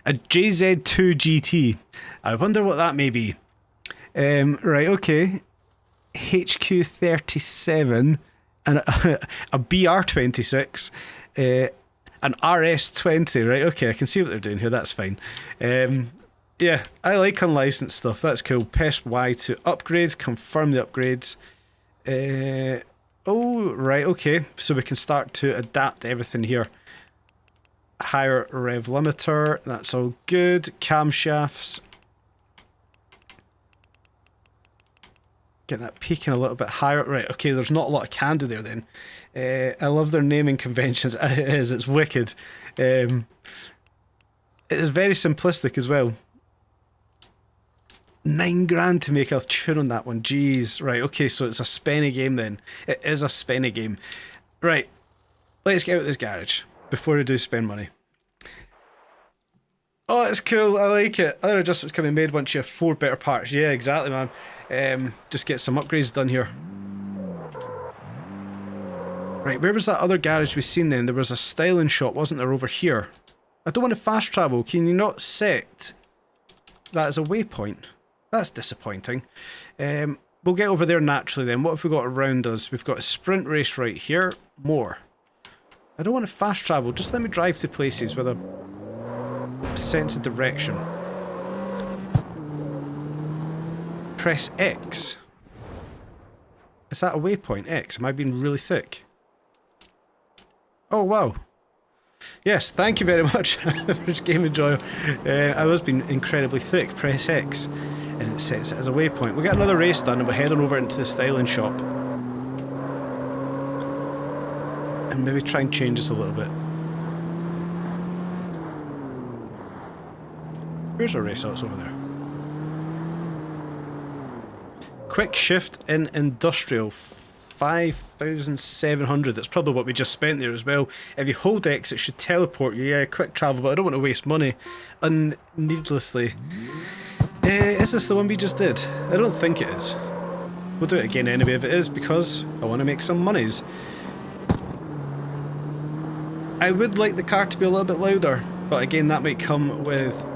JZ2 GT. I wonder what that may be. Right, okay. HQ37 and a BR26. An RS20. Right, okay, I can see what they're doing here. That's fine. Yeah, I like unlicensed stuff. That's cool. Press Y to upgrade. Confirm the upgrades. Oh, right, okay. So we can start to adapt everything here. Higher rev limiter, that's all good. Camshafts. Get that peaking a little bit higher. Right, okay, there's not a lot I can do there then. I love their naming conventions. It is, it's wicked. It is very simplistic as well. $9,000 to make a tune on that one. Jeez. Right, okay, so it's a spenny game then. It is a spenny game. Right, let's get out of this garage before we do spend money. Oh, it's cool. I like it. Other adjustments can be made once you have 4 better parts. Yeah, exactly, man. Just get some upgrades done here. Right, where was that other garage we seen then? There was a styling shop, wasn't there, over here? I don't want to fast travel. Can you not set that as a waypoint? That's disappointing. We'll get over there naturally then. What have we got around us? We've got a sprint race right here. More. I don't want to fast travel, just let me drive to places with a sense of direction. Press X. Is that a waypoint? X? Am I being really thick? Oh wow. Yes, thank you very much for Game Enjoyer. I was being incredibly thick. Press X and it sets it as a waypoint. We'll get another race done and we're heading over into the styling shop. And maybe try and change this a little bit. Where's our race? Oh, it's over there. Quick shift in industrial. 5,700. That's probably what we just spent there as well. If you hold X, it should teleport you. Yeah, quick travel, but I don't want to waste money needlessly. Is this the one we just did? I don't think it is. We'll do it again anyway if it is, because I want to make some monies. I would like the car to be a little bit louder, but again that might come with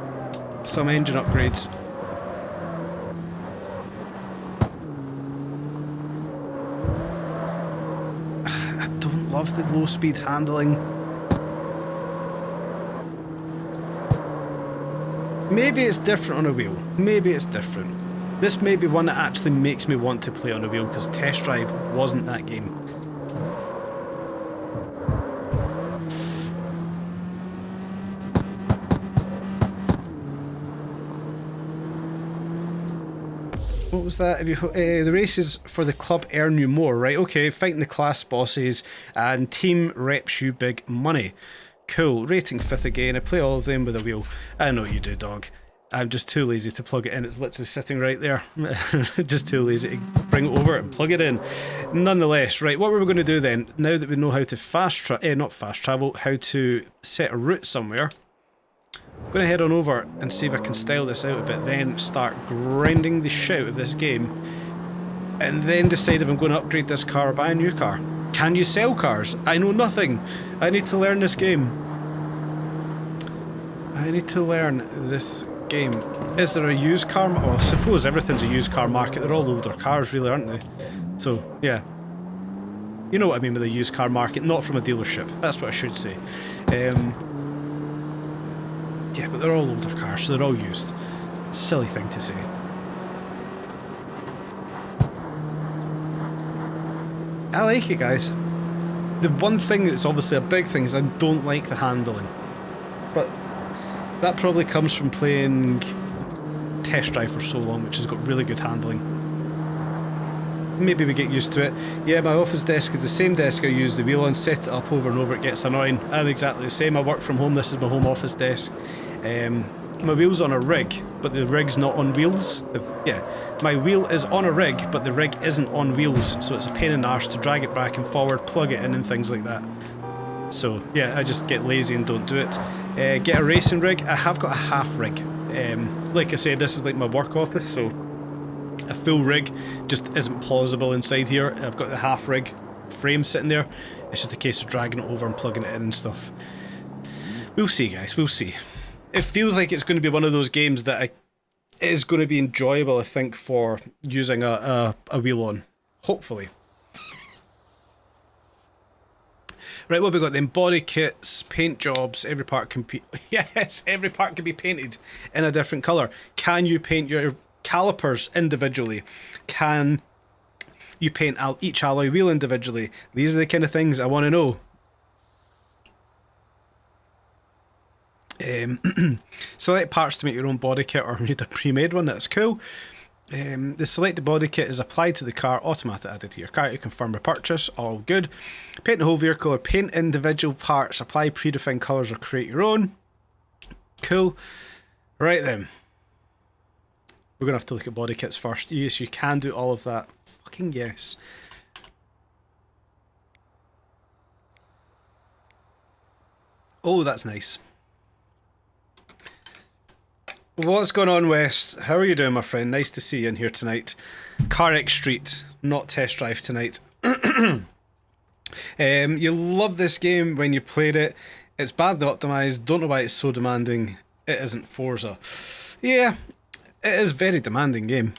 some engine upgrades. I don't love the low speed handling. Maybe it's different on a wheel. Maybe it's different. This may be one that actually makes me want to play on a wheel, because Test Drive wasn't that game. What was that? The races for the club earn you more, right? Okay, fighting the class bosses and team reps you big money. Cool. Rating 5th again. I play all of them with a wheel. I know you do, dog. I'm just too lazy to plug it in. It's literally sitting right there. Just too lazy to bring it over and plug it in. Nonetheless, right, what we're going to do then, now that we know how to not fast travel, how to set a route somewhere, I'm going to head on over and see if I can style this out a bit, then start grinding the shit out of this game, and then decide if I'm going to upgrade this car or buy a new car. Can you sell cars? I know nothing. I need to learn this game. I need to learn this game. Is there a used car market? Well, I suppose everything's a used car market. They're all older cars, really, aren't they? So, yeah. You know what I mean with a used car market, not from a dealership. That's what I should say. Yeah, but they're all older cars, so they're all used. Silly thing to say. I like it, guys. The one thing that's obviously a big thing is I don't like the handling. But that probably comes from playing Test Drive for so long, which has got really good handling. Maybe we get used to it. Yeah, my office desk is the same desk I use the wheel on. Set it up over and over, it gets annoying. I'm exactly the same. I work from home, this is my home office desk. My wheel's on a rig, but the rig's not on wheels. Yeah, my wheel is on a rig, but the rig isn't on wheels, so it's a pain in the arse to drag it back and forward, plug it in and things like that. So yeah, I just get lazy and don't do it. Get a racing rig. I have got a half rig. Like I said, this is like my work office, so a full rig just isn't plausible inside here. I've got the half rig frame sitting there. It's just a case of dragging it over and plugging it in and stuff. We'll see, guys, we'll see. It feels like it's going to be one of those games that is going to be enjoyable, I think, for using a wheel on. Hopefully. Right, what have we got then? Body kits, paint jobs, every part can be... Yes, every part can be painted in a different colour. Can you paint your calipers individually? Can you paint each alloy wheel individually? These are the kind of things I want to know. Select parts to make your own body kit or need a pre-made one. That's cool. The selected body kit is applied to the car, automatically added to your car to confirm the purchase. All good. Paint the whole vehicle or paint individual parts. Apply predefined colours or create your own. Cool. Right then. We're going to have to look at body kits first. Yes, you can do all of that. Fucking yes. Oh, that's nice. What's going on, West? How are you doing, my friend? Nice to see you in here tonight. CarX Street, not Test Drive tonight. You love this game when you played it. It's badly optimised. Don't know why it's so demanding. It isn't Forza. Yeah, it is a very demanding game.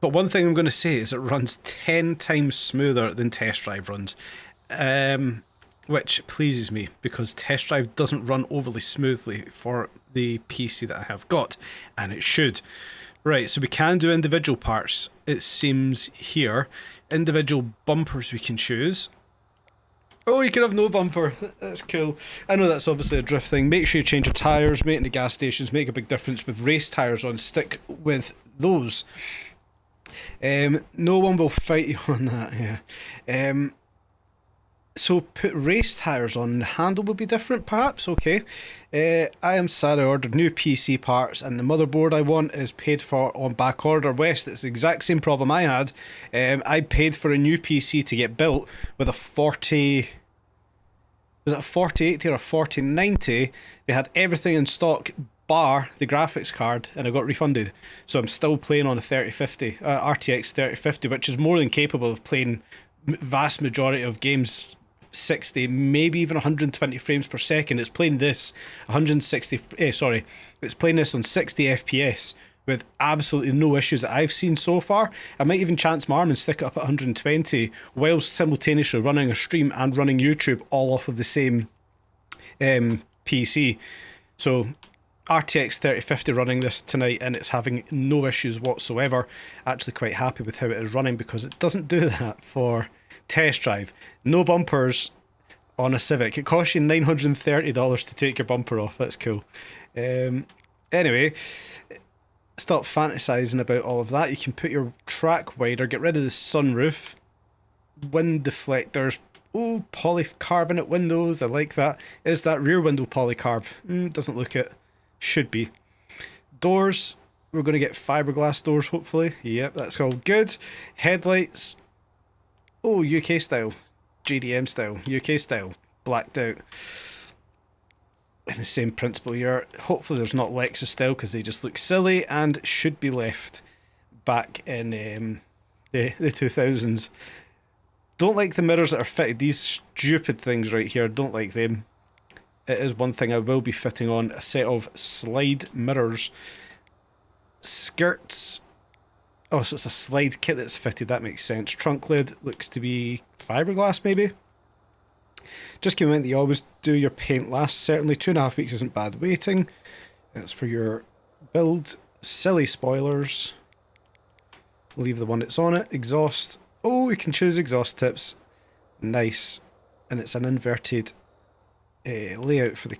But one thing I'm going to say is it runs 10 times smoother than Test Drive runs. which pleases me because test drive doesn't run overly smoothly for the PC that I have got, and it should. Right, so we can do individual parts, it seems here. Individual bumpers we can choose. Oh, you can have no bumper. That's cool. I know that's obviously a drift thing. Make sure you change your tyres, mate, in the gas stations. Make a big difference with race tyres on. Stick with those. No one will fight you on that, yeah. So put race tyres on. The handle will be different, perhaps. Okay. I am sad I ordered new PC parts and the motherboard I want is paid for on back order. West, it's the exact same problem I had. I paid for a new PC to get built with a 40... Was it a 4080 or a 4090? They had everything in stock bar the graphics card and I got refunded. So I'm still playing on a 3050, RTX 3050, which is more than capable of playing vast majority of games 60, maybe even 120 frames per second. It's playing this 160, it's playing this on 60 FPS with absolutely no issues that I've seen so far. I might even chance my arm and stick it up at 120 while simultaneously running a stream and running YouTube all off of the same PC. So RTX 3050 running this tonight and it's having no issues whatsoever. Actually quite happy with how it is running because it doesn't do that for test drive. No bumpers on a Civic. It costs you $930 to take your bumper off. That's cool. Anyway, stop fantasizing about all of that. You can put your track wider, get rid of the sunroof, wind deflectors. Oh, polycarbonate windows. I like that. Is that rear window polycarb? Doesn't look it. Should be. Doors. We're going to get fiberglass doors, hopefully. Yep, that's all good. Headlights. Oh, UK style. JDM style. UK style. Blacked out. In the same principle here. Hopefully there's not Lexus style because they just look silly and should be left back in the 2000s. Don't like the mirrors that are fitted. These stupid things right here. Don't like them. It is one thing I will be fitting on. A set of slide mirrors. Skirts. Oh, so it's a slide kit that's fitted. That makes sense. Trunk lid looks to be fiberglass maybe. Just keep in mind that you always do your paint last. Certainly 2.5 weeks isn't bad waiting. That's for your build. Silly spoilers. Leave the one that's on it. Exhaust. Oh, we can choose exhaust tips. Nice. And it's an inverted layout for the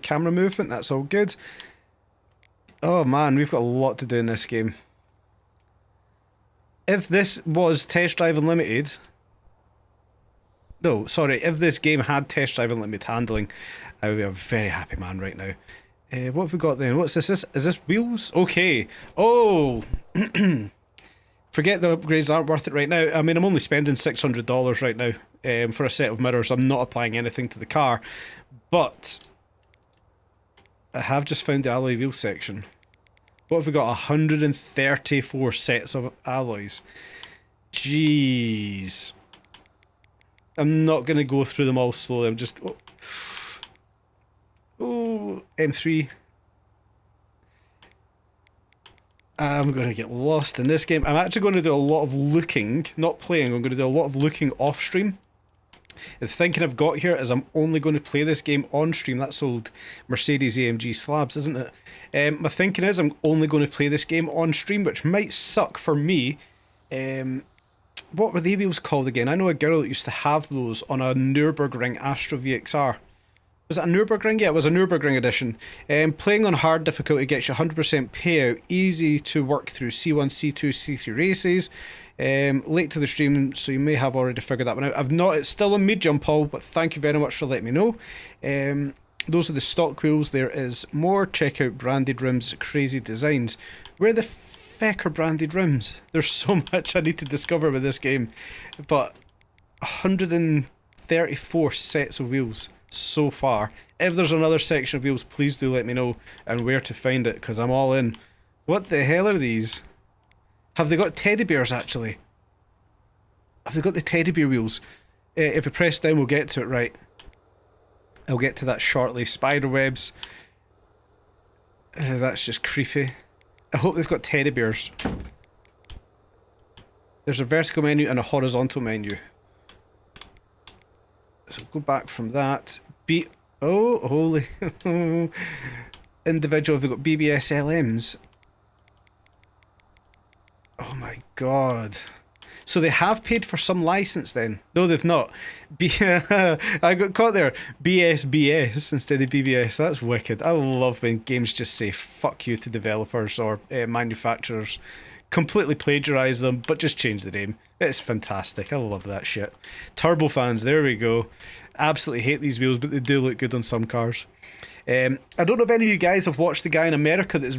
camera movement. That's all good. Oh man, we've got a lot to do in this game. If this was Test Drive Unlimited... No, sorry, if this game had Test Drive Unlimited handling, I would be a very happy man right now. What have we got then? What's this? Is this wheels? Okay. Oh! Forget the upgrades aren't worth it right now. I mean, I'm only spending $600 right now for a set of mirrors. I'm not applying anything to the car. But I have just found the alloy wheel section. What have we got? 134 sets of alloys. Jeez. I'm not going to go through them all slowly. I'm just... Oh, M3. I'm going to get lost in this game. I'm actually going to do a lot of looking, not playing. I'm going to do a lot of looking off stream. The thinking I've got here is I'm only going to play this game on stream. That's old Mercedes AMG slabs, isn't it? My thinking is I'm only going to play this game on stream, which might suck for me. What were the wheels called again? I know a girl that used to have those on a Nürburgring Astro VXR. Was it a Nürburgring? Yeah, it was a Nürburgring edition. Playing on hard difficulty gets you 100% payout. Easy to work through C1, C2, C3 races. Late to the stream, so you may have already figured that one out. I've not. It's still on medium, Paul, but thank you very much for letting me know. Those are the stock wheels. There is more. Check out branded rims, crazy designs. Where the feck are branded rims? There's so much I need to discover with this game. But 134 sets of wheels so far. If there's another section of wheels, please do let me know and where to find it, because I'm all in. What the hell are these? Have they got teddy bears actually? Have they got the teddy bear wheels? If we press down, we'll get to it, right? I'll get to that shortly. Spider webs. That's just creepy. I hope they've got teddy bears. There's a vertical menu and a horizontal menu. So go back from that. Oh, holy. Individual, have they got BBS LMs? Oh my god. So they have paid for some license then? No, they've not. I got caught there. BSBS instead of BBS. That's wicked. I love when games just say fuck you to developers or manufacturers. Completely plagiarise them, but just change the name. It's fantastic. I love that shit. Turbofans, there we go. Absolutely hate these wheels, but they do look good on some cars. I don't know if any of you guys have watched the guy in America that's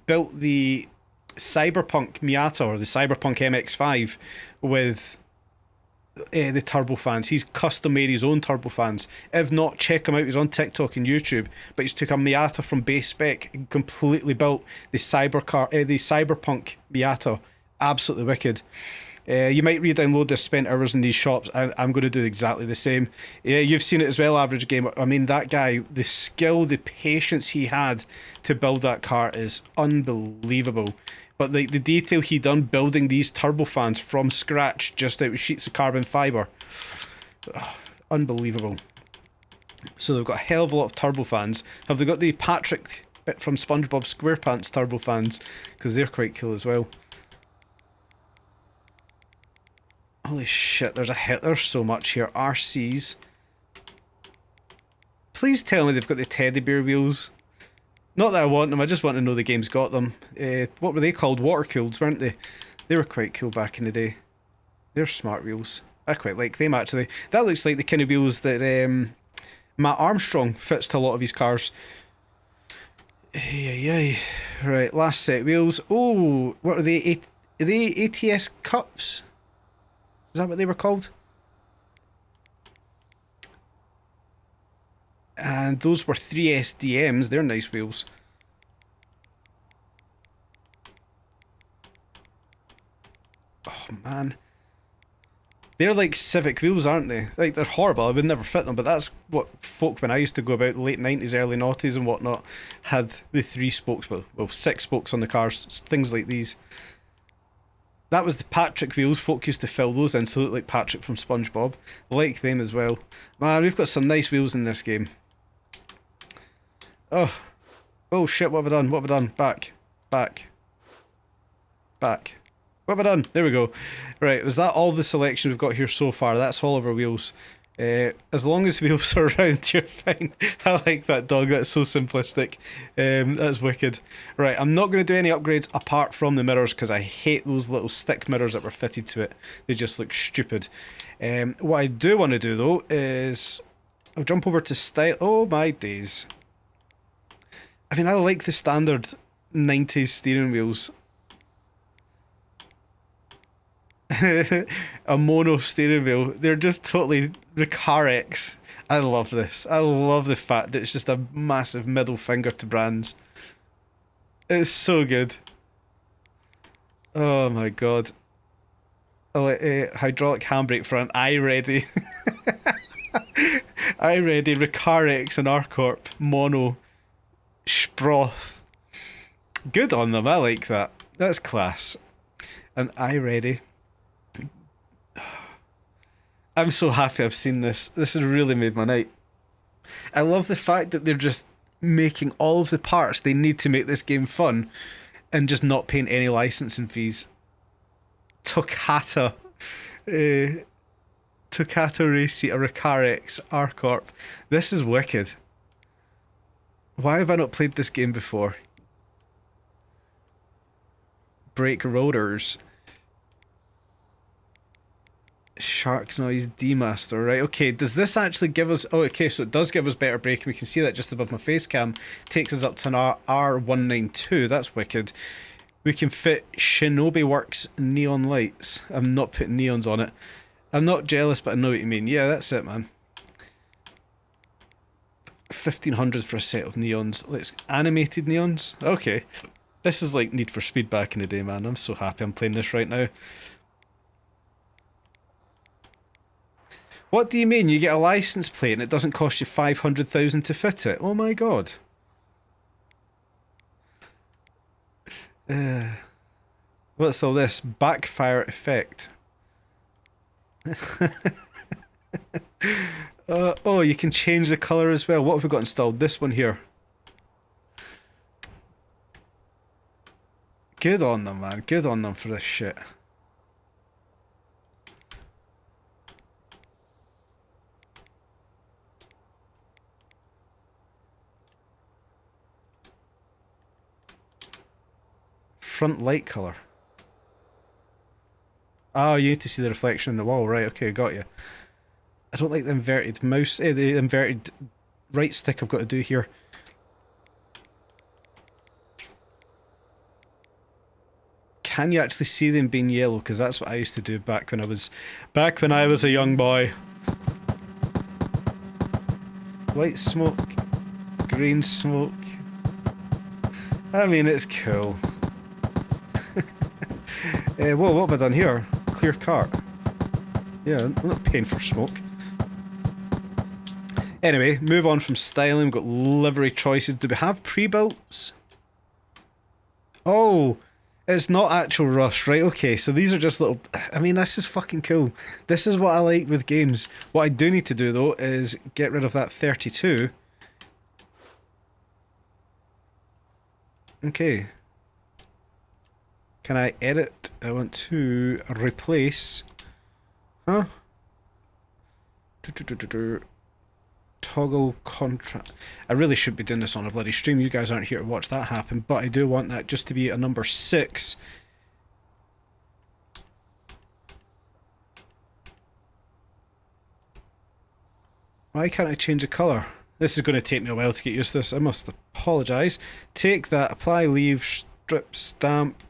built the Cyberpunk Miata or the Cyberpunk MX-5 with the turbofans. He's custom made his own turbofans. If not, check him out. He's on TikTok and YouTube. But he's took a Miata from base spec and completely built the Cyberpunk Miata. Absolutely wicked. You might re-download this, spent hours in these shops. I'm going to do exactly the same. Yeah, you've seen it as well, Average Gamer. I mean, that guy, the skill, the patience he had to build that car is unbelievable. But the detail he done building these turbofans from scratch, just out with sheets of carbon fibre. Unbelievable. So they've got a hell of a lot of turbofans. Have they got the Patrick from SpongeBob SquarePants turbofans? Because they're quite cool as well. Holy shit, there's so much here. RCs. Please tell me they've got the teddy bear wheels. Not that I want them, I just want to know the game's got them. What were they called? Water cooled, weren't they? They were quite cool back in the day. They're smart wheels. I quite like them actually. That looks like the kind of wheels that Matt Armstrong fits to a lot of his cars. Right, last set wheels. Oh, what are they? Are they ATS cups? Is that what they were called? And those were 3SDMs. They're nice wheels. Oh man. They're like Civic wheels, aren't they? Like, they're horrible. I would never fit them, but that's what folk, when I used to go about the late 90s, early noughties and whatnot, had the 3 spokes, well 6 spokes on the cars, things like these. That was the Patrick wheels. Folk used to fill those in so they look like Patrick from SpongeBob. Like them as well. Man, we've got some nice wheels in this game. Oh. Oh shit, what have I done? What have I done? Back. Back. Back. What have I done? There we go. Right, was that all the selection we've got here so far? That's all of our wheels. As long as wheels are around, you're fine. I like that, dog. That's so simplistic. That's wicked. Right, I'm not going to do any upgrades apart from the mirrors because I hate those little stick mirrors that were fitted to it. They just look stupid. What I do want to do though is I'll jump over to style. Oh my days. I mean, I like the standard 90s steering wheels. A mono steering wheel. They're just totally the CarX. I love this. I love the fact that it's just a massive middle finger to brands. It's so good. Oh my god. Oh, hydraulic handbrake for an iReady. iReady, CarX and R-Corp mono Sproth. Good on them. I like that. That's class. And iReady. I'm so happy I've seen this. This has really made my night. I love the fact that they're just making all of the parts they need to make this game fun and just not paying any licensing fees. Toccata. Toccata Race or CarX R-Corp. This is wicked. Why have I not played this game before? Brake rotors. Shark Noise Demaster, right? Okay, does this actually give us... Oh, okay, so it does give us better braking. We can see that just above my face cam. Takes us up to an R192. That's wicked. We can fit Shinobi Works neon lights. I'm not putting neons on it. I'm not jealous, but I know what you mean. Yeah, that's it, man. 1500 for a set of neons. Let's... Animated neons? Okay. This is like Need for Speed back in the day, man. I'm so happy I'm playing this right now. What do you mean? You get a license plate and it doesn't cost you 500,000 to fit it? Oh my god. What's all this? Backfire effect. Oh, you can change the colour as well. What have we got installed? This one here. Good on them, man. Good on them for this shit. Front light colour. Oh, you need to see the reflection in the wall. Right, okay, got you. I don't like the inverted mouse, the inverted right stick I've got to do here. Can you actually see them being yellow? Because that's what I used to do back when I was a young boy. White smoke, green smoke. I mean, it's cool. Whoa, what have I done here? Clear cart. Yeah, I'm not paying for smoke. Anyway, move on from styling. We've got livery choices. Do we have pre-builts? Oh, it's not actual rust, right? Okay, so these are just little... I mean, this is fucking cool. This is what I like with games. What I do need to do, though, is get rid of that 32. Okay. Can I edit? I want to replace... Huh? Toggle contrast. I really should be doing this on a bloody stream. You guys aren't here to watch that happen, but I do want that just to be a number 6. Why can't I change the colour? This is going to take me a while to get used to this. I must apologise. Take that, apply, leave, strip, stamp.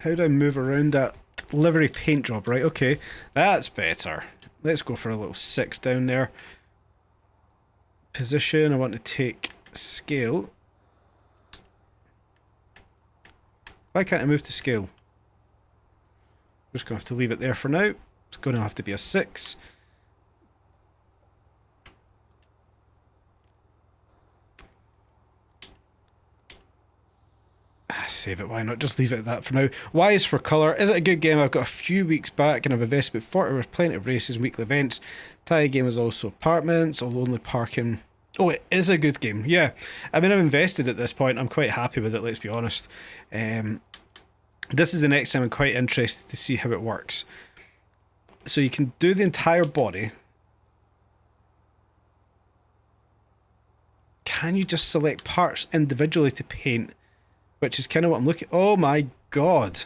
How do I move around that? Livery paint job, right? Okay, that's better. Let's go for a little 6 down there. Position, I want to take scale. Why can't I move to scale? I'm just going to have to leave it there for now. It's going to have to be a 6. Save it, why not? Just leave it at that for now. Y is for colour. Is it a good game? I've got a few weeks back and I've invested about 40 hours, plenty of races and weekly events. Tie game is also apartments, although only parking. Oh, it is a good game. Yeah. I mean, I'm invested at this point. I'm quite happy with it, let's be honest. This is the next time I'm quite interested to see how it works. So you can do the entire body. Can you just select parts individually to paint? Which is kind of what I'm looking... Oh my god.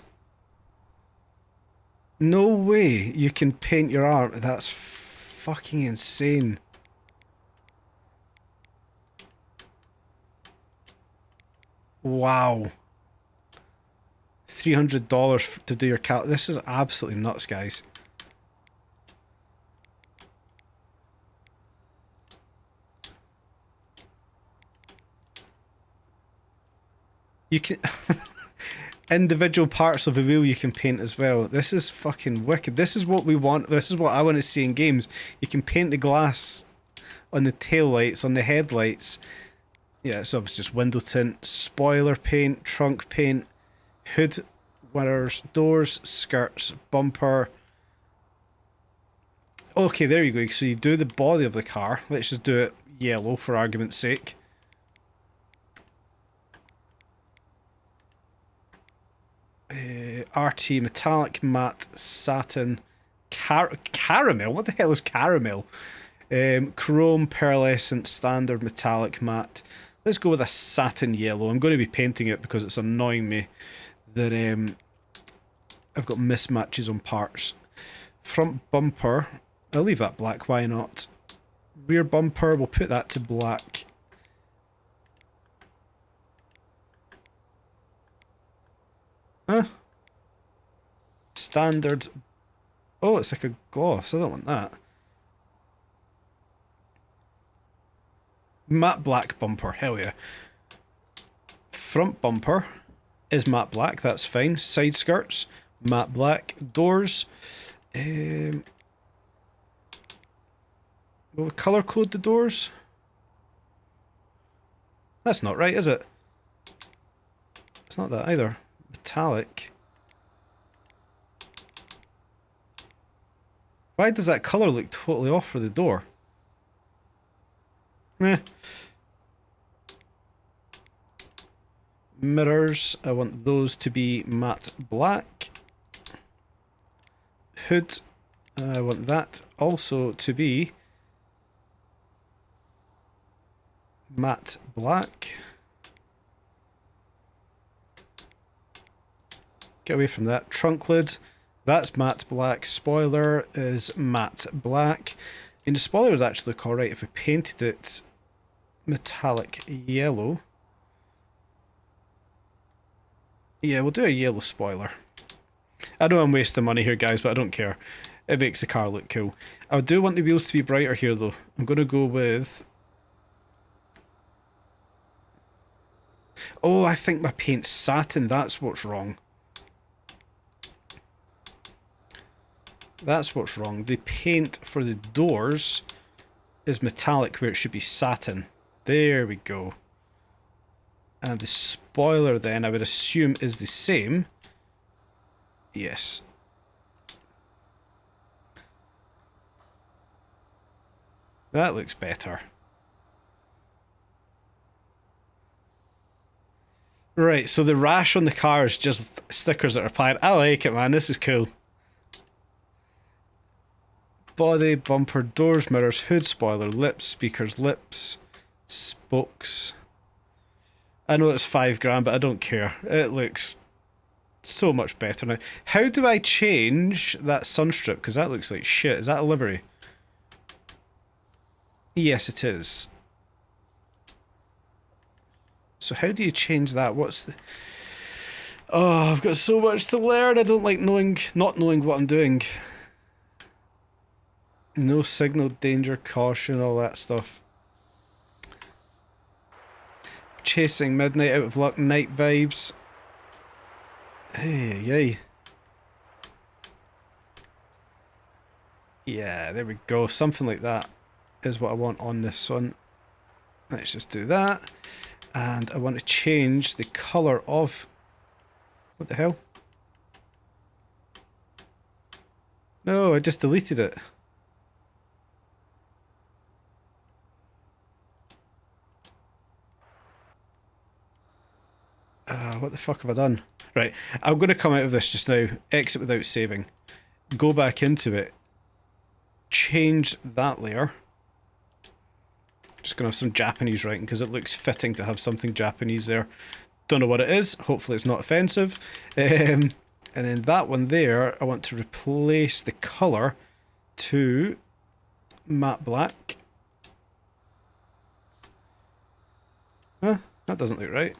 No way you can paint your arm. That's fucking insane. Wow. $300 to do your cal... This is absolutely nuts, guys. You can... Individual parts of the wheel you can paint as well. This is fucking wicked. This is what we want. This is what I want to see in games. You can paint the glass on the tail lights, on the headlights. Yeah, it's obviously just window tint, spoiler paint, trunk paint, hood, mirrors, doors, skirts, bumper. Okay, there you go. So you do the body of the car. Let's just do it yellow for argument's sake. RT, metallic, matte, satin, caramel. What the hell is caramel? Chrome, pearlescent, standard, metallic, matte. Let's go with a satin yellow. I'm going to be painting it because it's annoying me that I've got mismatches on parts. Front bumper, I'll leave that black, why not? Rear bumper, we'll put that to black. Huh? Standard. Oh, it's like a gloss. I don't want that. Matte black bumper. Hell yeah. Front bumper is matte black. That's fine. Side skirts, matte black. Doors. Will we colour code the doors? That's not right, is it? It's not that either. Metallic. Why does that colour look totally off for the door? Meh. Mirrors, I want those to be matte black. Hood, I want that also to be matte black. Get away from that. Trunk lid, that's matte black. Spoiler is matte black. And the spoiler would actually look alright if we painted it metallic yellow. Yeah, we'll do a yellow spoiler. I know I'm wasting money here, guys, but I don't care. It makes the car look cool. I do want the wheels to be brighter here, though. I'm going to go with... Oh, I think my paint's satin. That's what's wrong. That's what's wrong. The paint for the doors is metallic where it should be satin. There we go. And the spoiler then, I would assume, is the same. Yes. That looks better. Right, so the rash on the car is just stickers that are applied. I like it, man. This is cool. Body, bumper, doors, mirrors, hood, spoiler, lips, speakers, lips, spokes. I know it's $5 but I don't care. It looks so much better now. How do I change that sunstrip? Because that looks like shit. Is that a livery? Yes, it is. So how do you change that? What's the... Oh, I've got so much to learn. I don't like not knowing what I'm doing. No signal, danger, caution, all that stuff. Chasing midnight, out of luck, night vibes. Hey, yay. Yeah, there we go. Something like that is what I want on this one. Let's just do that. And I want to change the colour of... What the hell? No, I just deleted it. What the fuck have I done? Right, I'm going to come out of this just now, exit without saving, go back into it, change that layer. Just going to have some Japanese writing because it looks fitting to have something Japanese there. Don't know what it is, hopefully it's not offensive. And then that one there, I want to replace the colour to matte black. Huh? That doesn't look right.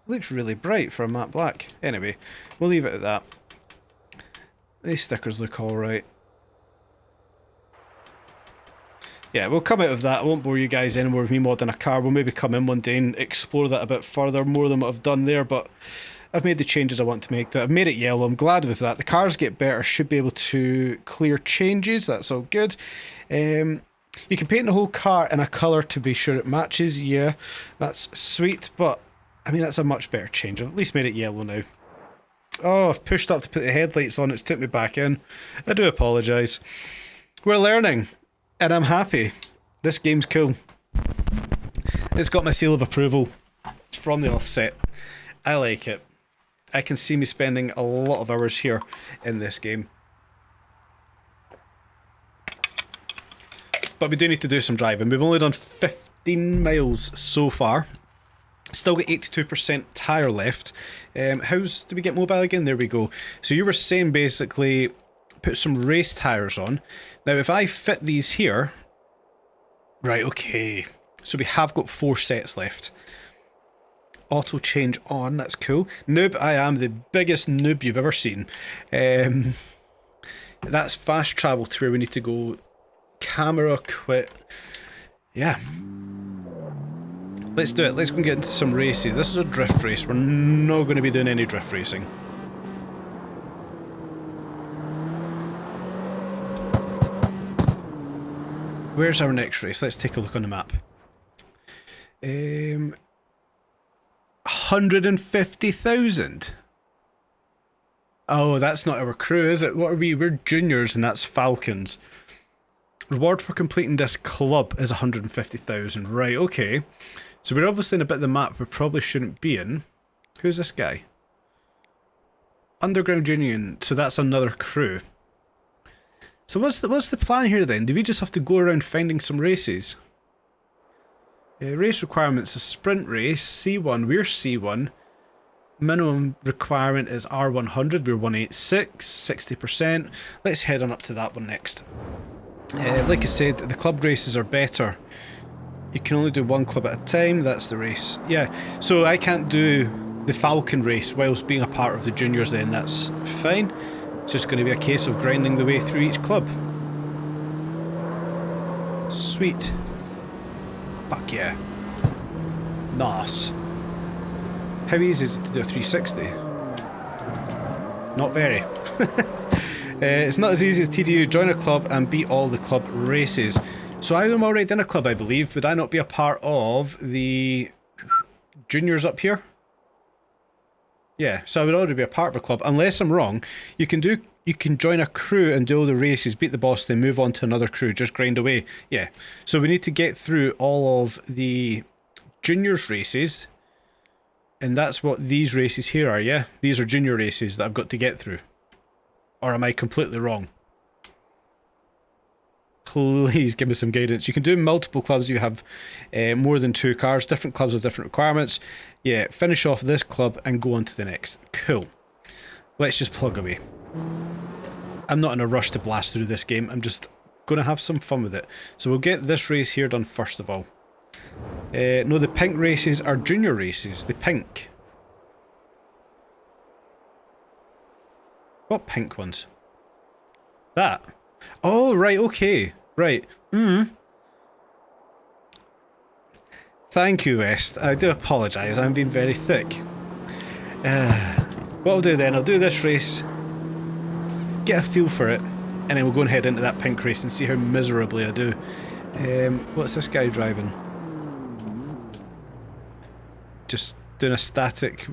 Looks really bright for a matte black. Anyway, we'll leave it at that. These stickers look alright. Yeah, we'll come out of that. I won't bore you guys anymore with me modding a car. We'll maybe come in one day and explore that a bit further, more than what I've done there, but I've made the changes I want to make. I've made it yellow. I'm glad with that. The cars get better. Should be able to clear changes. That's all good. You can paint the whole car in a colour to be sure it matches. Yeah, that's sweet, but I mean, that's a much better change. I've at least made it yellow now. Oh, I've pushed up to put the headlights on. It's took me back in. I do apologise. We're learning, and I'm happy. This game's cool. It's got my seal of approval from the offset. I like it. I can see me spending a lot of hours here in this game. But we do need to do some driving. We've only done 15 miles so far. Still got 82% tyre left. How's do we get mobile again? There we go. So you were saying basically put some race tyres on. Now if I fit these here... Right, okay. So we have got 4 sets left. Auto change on, that's cool. Noob, I am the biggest noob you've ever seen. That's fast travel to where we need to go. Camera quit. Yeah. Let's do it. Let's go and get into some races. This is a drift race. We're not going to be doing any drift racing. Where's our next race? Let's take a look on the map. 150,000. Oh, that's not our crew, is it? What are we? We're juniors and that's Falcons. Reward for completing this club is 150,000. Right, okay. So we're obviously in a bit of the map we probably shouldn't be in. Who's this guy? Underground Union. So that's another crew. So what's the plan here then? Do we just have to go around finding some races? Race requirements, a sprint race, C1, we're C1. Minimum requirement is R100, we're 186, 60%. Let's head on up to that one next. Like I said, the club races are better. You can only do one club at a time, that's the race. Yeah, so I can't do the Falcon race whilst being a part of the juniors then, that's fine. It's just going to be a case of grinding the way through each club. Sweet. Fuck yeah. Nice. How easy is it to do a 360? Not very. It's not as easy as TDU. Join a club and beat all the club races. So I'm already in a club, I believe. Would I not be a part of the juniors up here? Yeah, so I would already be a part of a club. Unless I'm wrong, you can join a crew and do all the races, beat the boss, then move on to another crew, just grind away. Yeah. So we need to get through all of the juniors races. And that's what these races here are, yeah? These are junior races that I've got to get through. Or am I completely wrong? Please give me some guidance. You can do multiple clubs if you have more than 2 cars. Different clubs have different requirements. Yeah, finish off this club and go on to the next. Cool. Let's just plug away. I'm not in a rush to blast through this game. I'm just going to have some fun with it. So we'll get this race here done first of all. No, the pink races are junior races. The pink. What pink ones? That. Oh, right, okay. Right. Thank you, West. I do apologise. I'm being very thick. What I'll do then, I'll do this race, get a feel for it, and then we'll go and head into that pink race and see how miserably I do. What's this guy driving? Just doing a static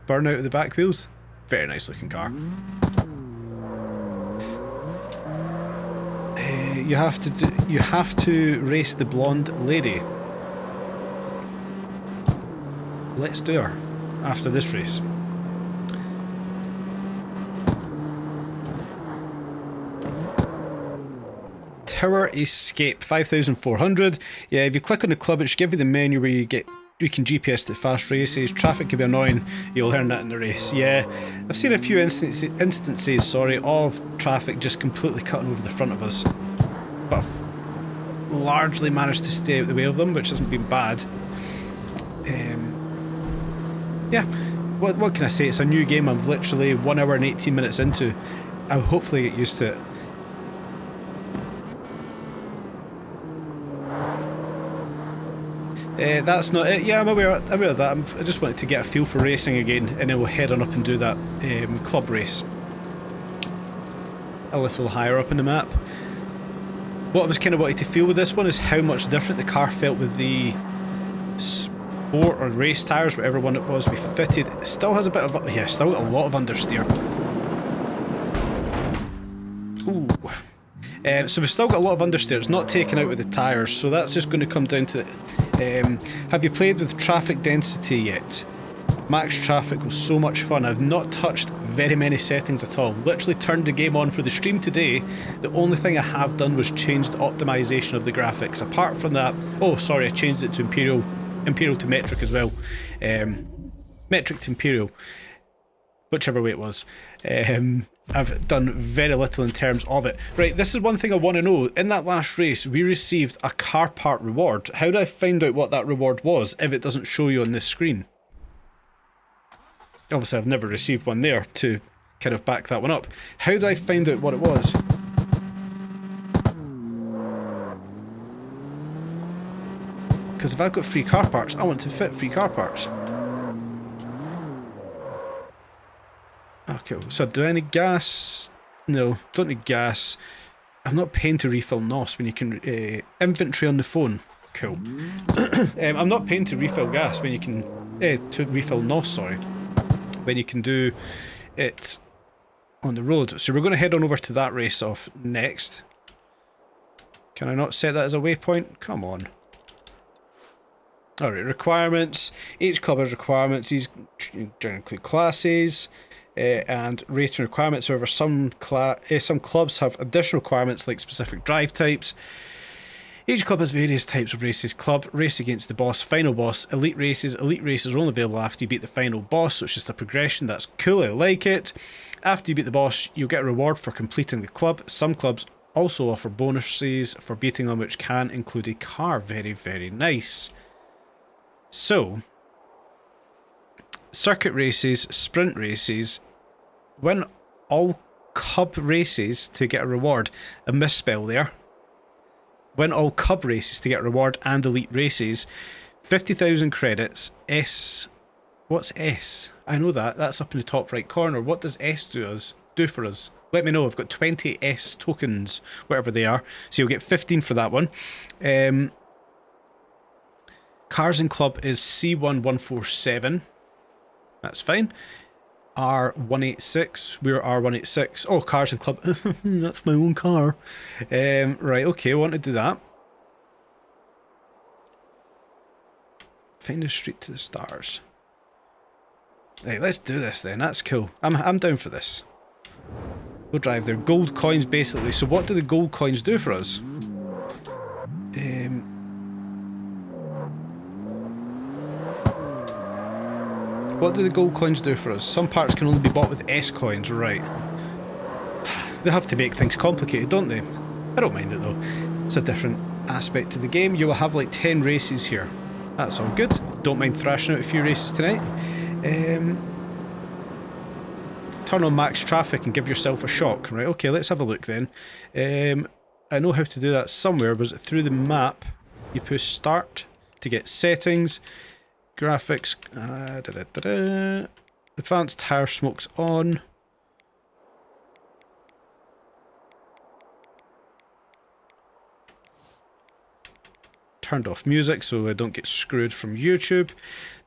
burnout of the back wheels. Very nice looking car. You have to race the blonde lady. Let's do her after this race. Tower Escape 5,400. Yeah, if you click on the club, it should give you the menu where you can GPS to fast races. Traffic can be annoying. You'll learn that in the race. Yeah, I've seen a few instances, of traffic just completely cutting over the front of us, but I've largely managed to stay out of the way of them, which hasn't been bad. Yeah, what can I say? It's a new game. I'm literally 1 hour and 18 minutes into. I'll hopefully get used to it. That's not it. Yeah, I'm aware of that. I just wanted to get a feel for racing again, and then we'll head on up and do that club race a little higher up in the map. What I was kind of wanting to feel with this one is how much different the car felt with the sport or race tyres, whatever one it was we fitted. It still has a bit of, yeah, still got a lot of understeer. Ooh. So we've still got a lot of understeer. It's not taken out with the tyres, so that's just going to come down to have you played with traffic density yet? Max traffic was so much fun. I've not touched very many settings at all. Literally turned the game on for the stream today. The only thing I have done was change the optimization of the graphics. Apart from that, oh sorry, I changed it to Imperial to metric as well. Metric to Imperial, whichever way it was. I've done very little in terms of it. Right, this is one thing I want to know. In that last race, we received a car part reward. How do I find out what that reward was if it doesn't show you on this screen? Obviously, I've never received one there to kind of back that one up. How do I find out what it was? Because if I've got free car parts, I want to fit free car parts. Okay, so do I need gas? No, don't need gas. I'm not paying to refill NOS when you can... inventory on the phone. Cool. I'm not paying to refill gas when you can... to refill NOS, sorry. When you can do it on the road. So we're going to head on over to that race off next. Can I not set that as a waypoint? Come on. Alright, requirements. Each club has requirements. These generally include classes and rating requirements. However, some clubs have additional requirements like specific drive types. Each club has various types of races. Club, race against the boss, final boss, elite races. Elite races are only available after you beat the final boss, so it's just a progression. That's cool, I like it. After you beat the boss, you'll get a reward for completing the club. Some clubs also offer bonuses for beating them, which can include a car. Very, very nice. So, circuit races, sprint races, win all cub races to get a reward. A misspell there. Win all cub races to get a reward and elite races. 50,000 credits. S. What's S? I know that. That's up in the top right corner. What does S do for us? Let me know. I've got 20 S tokens, whatever they are. So you'll get 15 for that one. Cars and Club is C1147. That's fine. R186. We're R186. Oh, Cars and Club. That's my own car. Right, okay, I want to do that. Find a street to the stars. Hey, let's do this then. That's cool. I'm down for this. We'll drive there. Gold coins, basically. So what do the gold coins do for us? What do the gold coins do for us? Some parts can only be bought with S coins, right. They have to make things complicated, don't they? I don't mind it though. It's a different aspect to the game. You will have like 10 races here. That's all good. Don't mind thrashing out a few races tonight. Turn on max traffic and give yourself a shock. Right, okay, let's have a look then. I know how to do that somewhere. Was it through the map? You push start to get settings. Graphics, advanced tire smokes on. Turned off music so I don't get screwed from YouTube.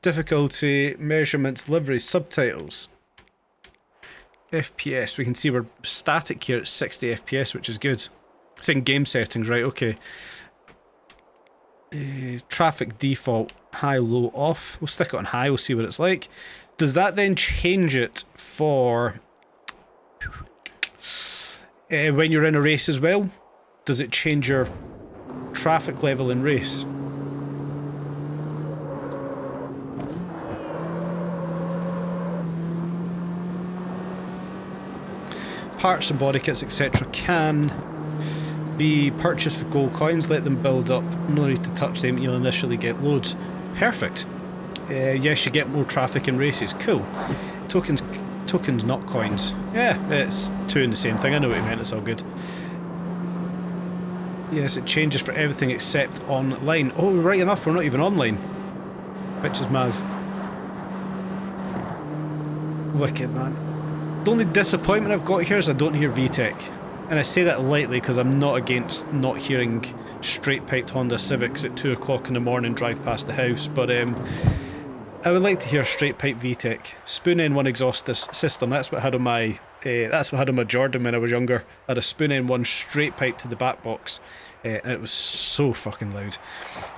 Difficulty, measurements, livery, subtitles. FPS, we can see we're static here at 60 FPS, which is good. It's in game settings, right, okay. Traffic default, high, low, off. We'll stick it on high, we'll see what it's like. Does that then change it for when you're in a race as well? Does it change your traffic level in race? Parts and body kits, etc. can be purchased with gold coins. Let them build up. No need to touch them. You'll initially get loads. Perfect. Yes, you get more traffic in races. Cool. Tokens, not coins. Yeah, it's two in the same thing. I know what you meant. It's all good. Yes, it changes for everything except online. Oh, right enough. We're not even online. Which is mad. Wicked, man. The only disappointment I've got here is I don't hear VTEC. And I say that lightly because I'm not against not hearing straight-piped Honda Civics at 2 o'clock in the morning drive past the house, but I would like to hear straight-pipe VTEC. Spoon end one exhaust system, that's what I had on my Jordan when I was younger. I had a spoon end one straight pipe to the back box, and it was so fucking loud.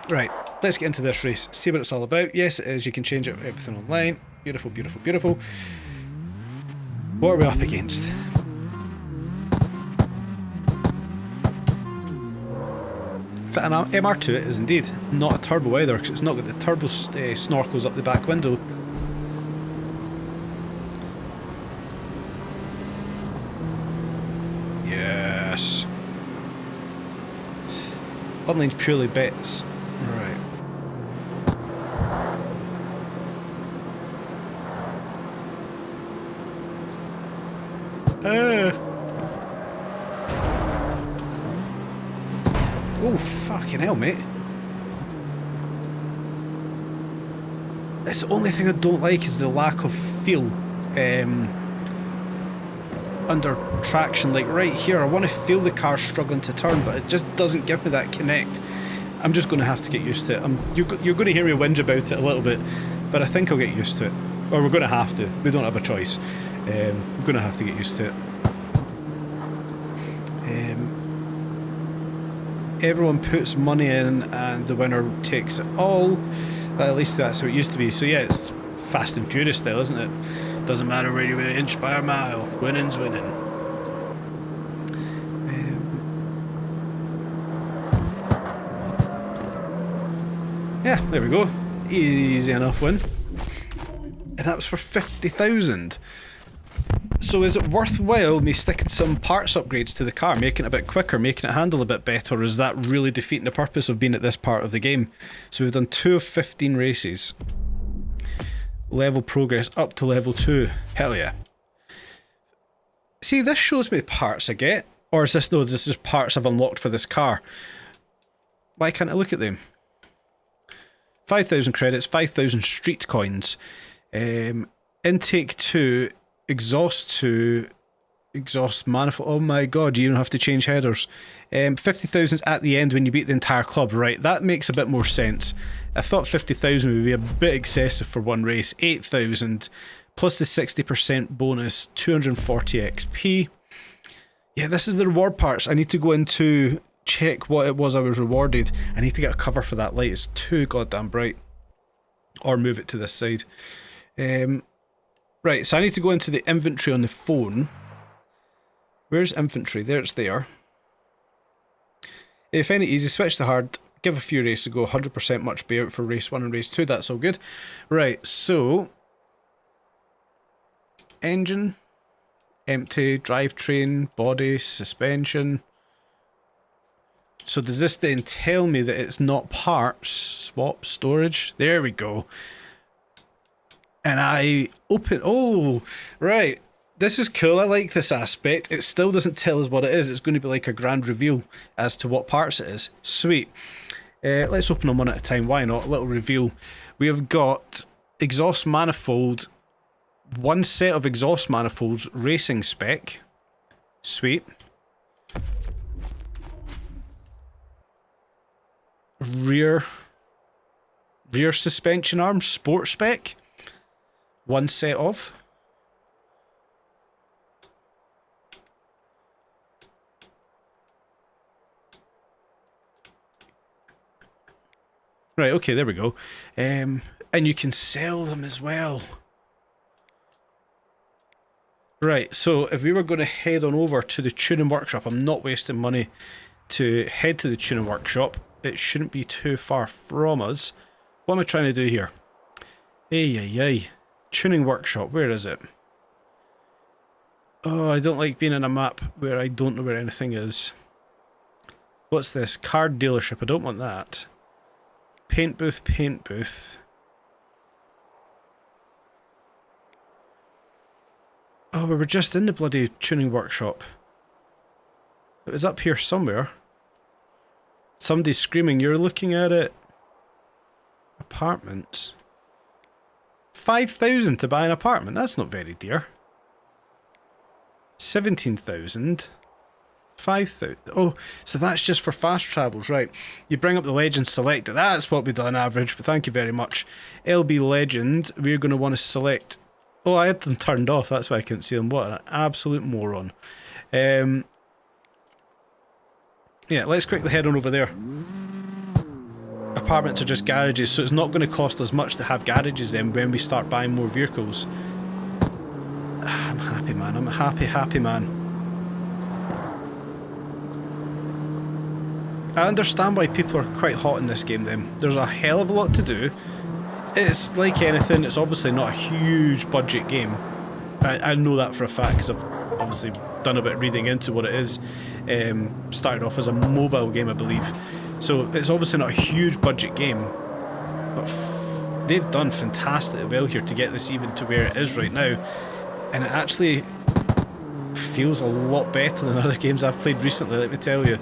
Right, let's get into this race, see what it's all about. Yes, it is, you can change it, everything online. Beautiful, beautiful, beautiful. What are we up against? Is that an MR2? It is indeed. Not a turbo either, because it's not got the turbo snorkels up the back window. Yes. Online's purely bets. Right. Oh, fucking hell, mate. That's the only thing I don't like is the lack of feel under traction. Like right here, I want to feel the car struggling to turn, but it just doesn't give me that connect. I'm just going to have to get used to it. You're going to hear me whinge about it a little bit, but I think I'll get used to it. Or we're going to have to. We don't have a choice. We're going to have to get used to it. everyone puts money in and the winner takes it all. Well, at least that's how it used to be. So yeah, it's Fast and Furious style, isn't it? Doesn't matter where you're inch by a mile, winning's winning. Yeah, there we go. Easy enough win. And that was for 50,000. So is it worthwhile me sticking some parts upgrades to the car, making it a bit quicker, making it handle a bit better, or is that really defeating the purpose of being at this part of the game? So we've done 2 of 15 races. Level progress up to level 2. Hell yeah. See, this shows me the parts I get. Or is this, no, this is parts I've unlocked for this car. Why can't I look at them? 5,000 credits, 5,000 street coins. Intake 2, exhaust 2, exhaust manifold. Oh my god, you don't have to change headers. 50,000 at the end when you beat the entire club. Right, that makes a bit more sense. I thought 50,000 would be a bit excessive for one race. 8,000 plus the 60% bonus, 240 XP. Yeah, this is the reward parts. I need to go into check what it was I was rewarded. I need to get a cover for that light. It's too goddamn bright. Or move it to this side. Right, so I need to go into the inventory on the phone. Where's inventory? There, it's there. If any easy, switch to hard. Give a few races a go. 100% much payout for race 1 and race 2. That's all good. Right, so engine, empty, drivetrain, body, suspension. So does this then tell me that it's not parts? Swap, storage. There we go. And I open... Oh, right. This is cool. I like this aspect. It still doesn't tell us what it is. It's going to be like a grand reveal as to what parts it is. Sweet. Let's open them one at a time. Why not? A little reveal. We have got exhaust manifold. 1 set of exhaust manifolds. Racing spec. Sweet. Rear suspension arms, sport spec. 1 set of. Right, okay, there we go. And you can sell them as well. Right, so if we were going to head on over to the tuning workshop, I'm not wasting money to head to the tuning workshop. It shouldn't be too far from us. What am I trying to do here? Ay. Tuning workshop, where is it? Oh, I don't like being in a map where I don't know where anything is. What's this? Car dealership, I don't want that. Paint booth, paint booth. Oh, we were just in the bloody tuning workshop. It was up here somewhere. Somebody's screaming, you're looking at it. Apartments. 5,000 to buy an apartment, that's not very dear. 17,000. 5,000. Oh, so that's just for fast travels, right. You bring up the legend select it. That's what we do on average, but thank you very much. LB legend, we're going to want to select... Oh, I had them turned off, that's why I couldn't see them. What an absolute moron. Yeah, let's quickly head on over there. Apartments are just garages, so it's not going to cost us much to have garages then when we start buying more vehicles. I'm happy, man. I'm a happy man. I understand why people are quite hot in this game then. There's a hell of a lot to do. It's like anything, it's obviously not a huge budget game. I know that for a fact because I've obviously done a bit of reading into what it is. Started off as a mobile game, I believe. So it's obviously not a huge budget game. But they've done fantastically well here to get this even to where it is right now. And it actually feels a lot better than other games I've played recently, let me tell you.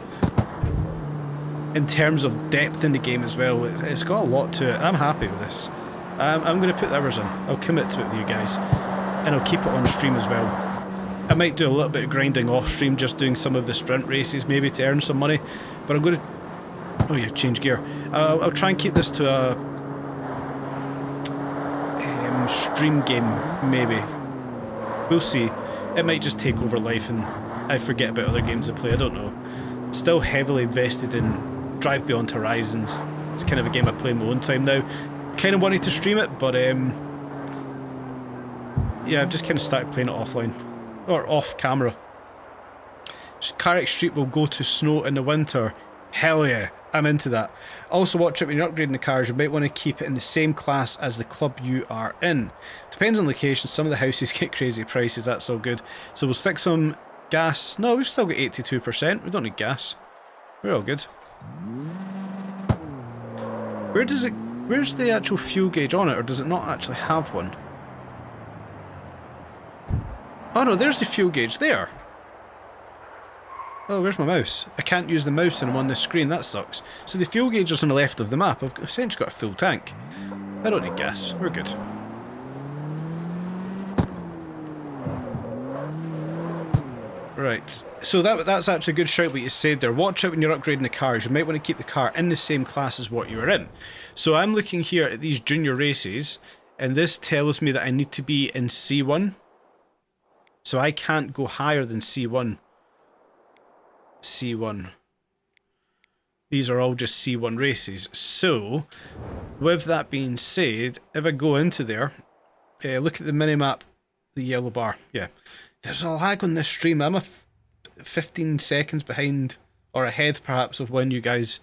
In terms of depth in the game as well, it's got a lot to it. I'm happy with this. I'm going to put the hours in. I'll commit to it with you guys. And I'll keep it on stream as well. I might do a little bit of grinding off stream, just doing some of the sprint races maybe to earn some money. But I'm going to... Oh yeah, change gear. I'll try and keep this to a... stream game, maybe. We'll see. It might just take over life and I forget about other games I play, I don't know. Still heavily invested in Drive Beyond Horizons. It's kind of a game I play in my own time now. Kind of wanted to stream it, but yeah, I've just kind of started playing it offline. Or off camera. CarX Street will go to snow in the winter. Hell yeah, I'm into that. Also watch out when you're upgrading the cars, you might want to keep it in the same class as the club you are in. Depends on location, some of the houses get crazy prices, that's all good. So we'll stick some gas. No, we've still got 82%, we don't need gas. We're all good. Where's the actual fuel gauge on it, or does it not actually have one? Oh no, there's the fuel gauge there. Oh, where's my mouse? I can't use the mouse and I'm on this screen, that sucks. So the fuel gauge is on the left of the map. I've essentially got a full tank. I don't need gas, we're good. Right, so that's actually a good shout what you said there. Watch out when you're upgrading the cars, you might want to keep the car in the same class as what you're in. So I'm looking here at these junior races, and this tells me that I need to be in C1. So I can't go higher than C1. C1. These are all just C1 races. So, with that being said, if I go into there, look at the minimap, the yellow bar. Yeah, there's a lag on this stream. I'm 15 seconds behind, or ahead perhaps, of when you guys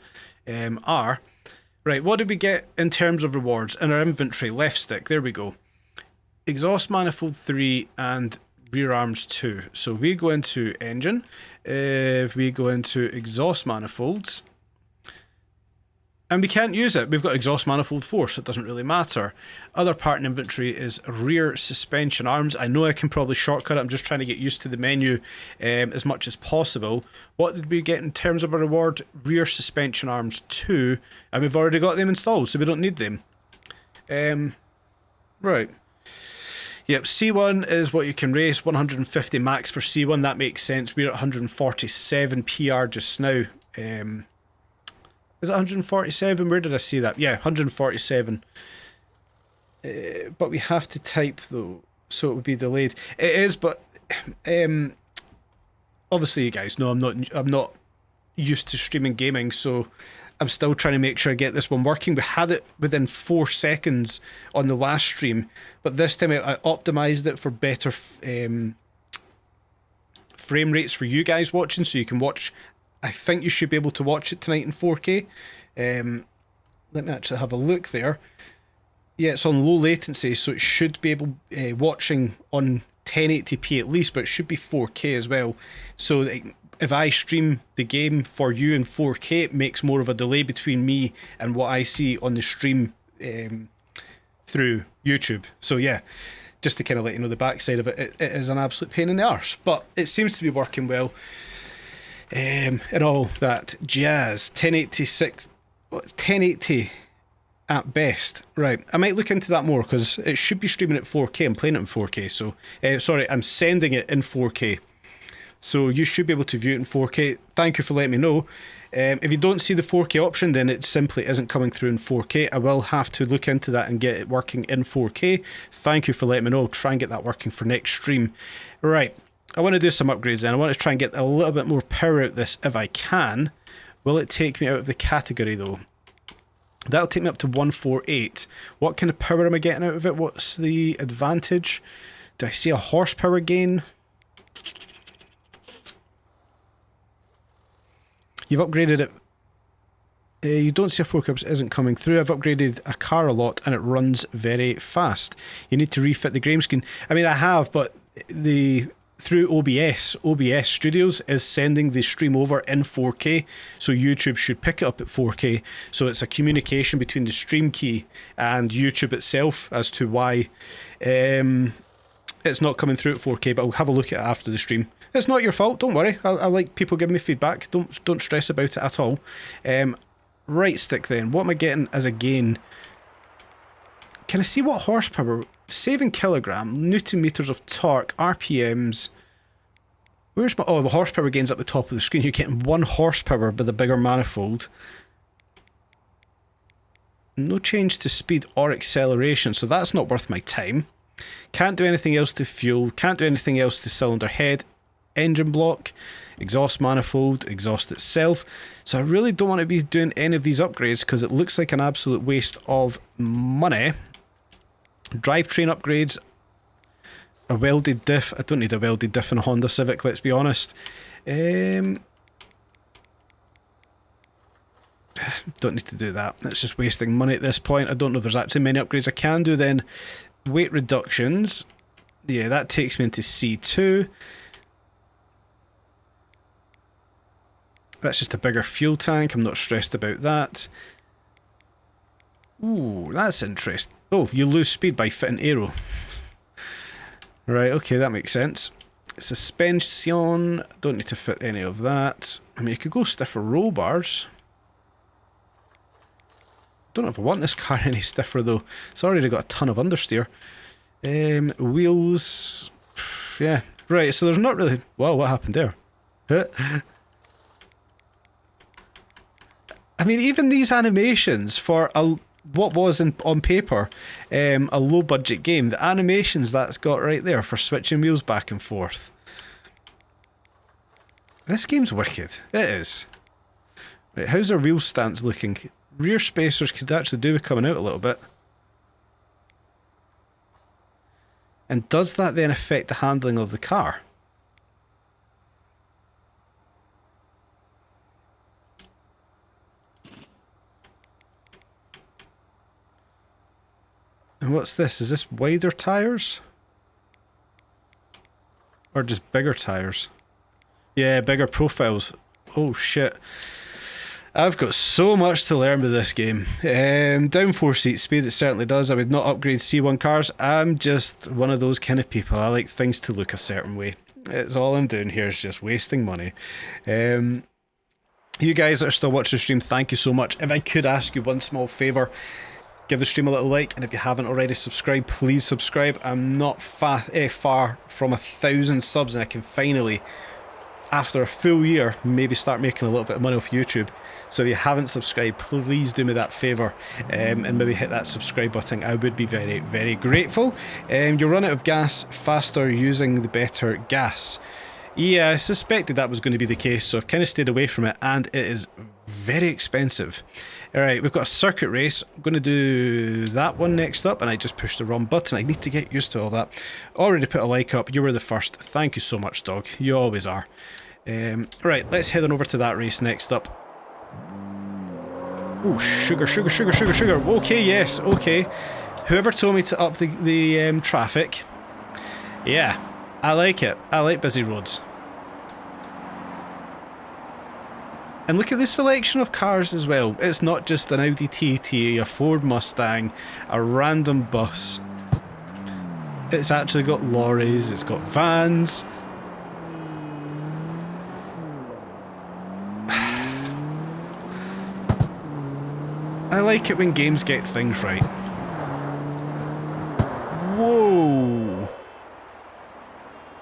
are. Right, what did we get in terms of rewards? In our inventory, left stick, there we go. Exhaust manifold 3 and rear arms 2. So we go into engine, if we go into exhaust manifolds, and we can't use it. We've got exhaust manifold 4, so it doesn't really matter. Other part in inventory is rear suspension arms. I know I can probably shortcut it. I'm just trying to get used to the menu as much as possible. What did we get in terms of a reward? Rear suspension arms 2, and we've already got them installed, so we don't need them. Right. Yep, C1 is what you can race, 150 max for C1, that makes sense. We're at 147 PR just now. Is it 147? Where did I see that? Yeah, 147. But we have to type though, so it would be delayed. It is, but obviously you guys know I'm not used to streaming gaming, so I'm still trying to make sure I get this one working. We had it within 4 seconds on the last stream, but this time I optimized it for better frame rates for you guys watching, so you can watch. I think you should be able to watch it tonight in 4K. Let me actually have a look there. Yeah, it's on low latency, so it should be able watching on 1080p at least, but it should be 4K as well. So if I stream the game for you in 4K, it makes more of a delay between me and what I see on the stream through YouTube. So yeah, just to kind of let you know the backside of it, it is an absolute pain in the arse, but it seems to be working well. And all that jazz. 1080 at best. Right, I might look into that more because it should be streaming at 4K. I'm playing it in 4K, so sorry, I'm sending it in 4K. So you should be able to view it in 4K. Thank you for letting me know. If you don't see the 4K option, then it simply isn't coming through in 4K. I will have to look into that and get it working in 4K. Thank you for letting me know. I'll try and get that working for next stream. Right, I want to do some upgrades then. I want to try and get a little bit more power out of this if I can. Will it take me out of the category though? That'll take me up to 148. What kind of power am I getting out of it? What's the advantage? Do I see a horsepower gain? You've upgraded it. You don't see a 4K because it isn't coming through. I've upgraded a car a lot and it runs very fast. You need to refit the game screen. I mean, I have, but through OBS Studios is sending the stream over in 4K, so YouTube should pick it up at 4K. So it's a communication between the stream key and YouTube itself as to why it's not coming through at 4K, but I'll have a look at it after the stream. It's not your fault, don't worry. I like people giving me feedback. Don't stress about it at all. Right stick then. What am I getting as a gain? Can I see what horsepower? Saving kilogram, Newton meters of torque, RPMs. Where's my... Oh, the horsepower gain's up the top of the screen. You're getting 1 horsepower with a bigger manifold. No change to speed or acceleration, so that's not worth my time. Can't do anything else to fuel. Can't do anything else to cylinder head. Engine block. exhaust manifold, exhaust itself. So I really don't want to be doing any of these upgrades because it looks like an absolute waste of money. Drivetrain upgrades, a welded diff. I don't need a welded diff in a Honda Civic, let's be honest. Don't need to do that. It's just wasting money at this point. I don't know if there's actually many upgrades I can do then. Weight reductions. Yeah, that takes me into C2. That's just a bigger fuel tank. I'm not stressed about that. Ooh, that's interesting. Oh, you lose speed by fitting aero. Right, okay, that makes sense. Suspension. Don't need to fit any of that. I mean, you could go stiffer roll bars. Don't know if I want this car any stiffer though. It's already got a ton of understeer. Wheels. Yeah. Right, so there's not really... Wow, what happened there? I mean, even these animations for what was on paper a low budget game, the animations that's got right there for switching wheels back and forth. This game's wicked. It is. Right, how's our wheel stance looking? Rear spacers could actually do with coming out a little bit. And does that then affect the handling of the car? And what's this? Is this wider tyres? Or just bigger tyres? Yeah, bigger profiles. Oh shit. I've got so much to learn with this game. Down 4 seat speed, it certainly does. I would not upgrade C1 cars. I'm just one of those kind of people. I like things to look a certain way. It's all I'm doing here is just wasting money. You guys that are still watching the stream, thank you so much. If I could ask you one small favour, give the stream a little like, and if you haven't already subscribed, please subscribe. I'm not far from 1,000 subs, and I can finally, after a full year, maybe start making a little bit of money off YouTube. So if you haven't subscribed, please do me that favour, and maybe hit that subscribe button. I would be very, very grateful. You'll run out of gas faster using the better gas. Yeah, I suspected that was going to be the case, so I've kind of stayed away from it, and it is very expensive. Alright, we've got a circuit race. I'm going to do that one next up, and I just pushed the wrong button. I need to get used to all that. Already put a like up. You were the first. Thank you so much, dog. You always are. Right, let's head on over to that race next up. Oh, sugar, sugar, sugar, sugar, sugar. Okay, yes, okay. Whoever told me to up the traffic. Yeah, I like it. I like busy roads. And look at this selection of cars as well. It's not just an Audi TT, a Ford Mustang, a random bus. It's actually got lorries, it's got vans. I like it when games get things right. Whoa!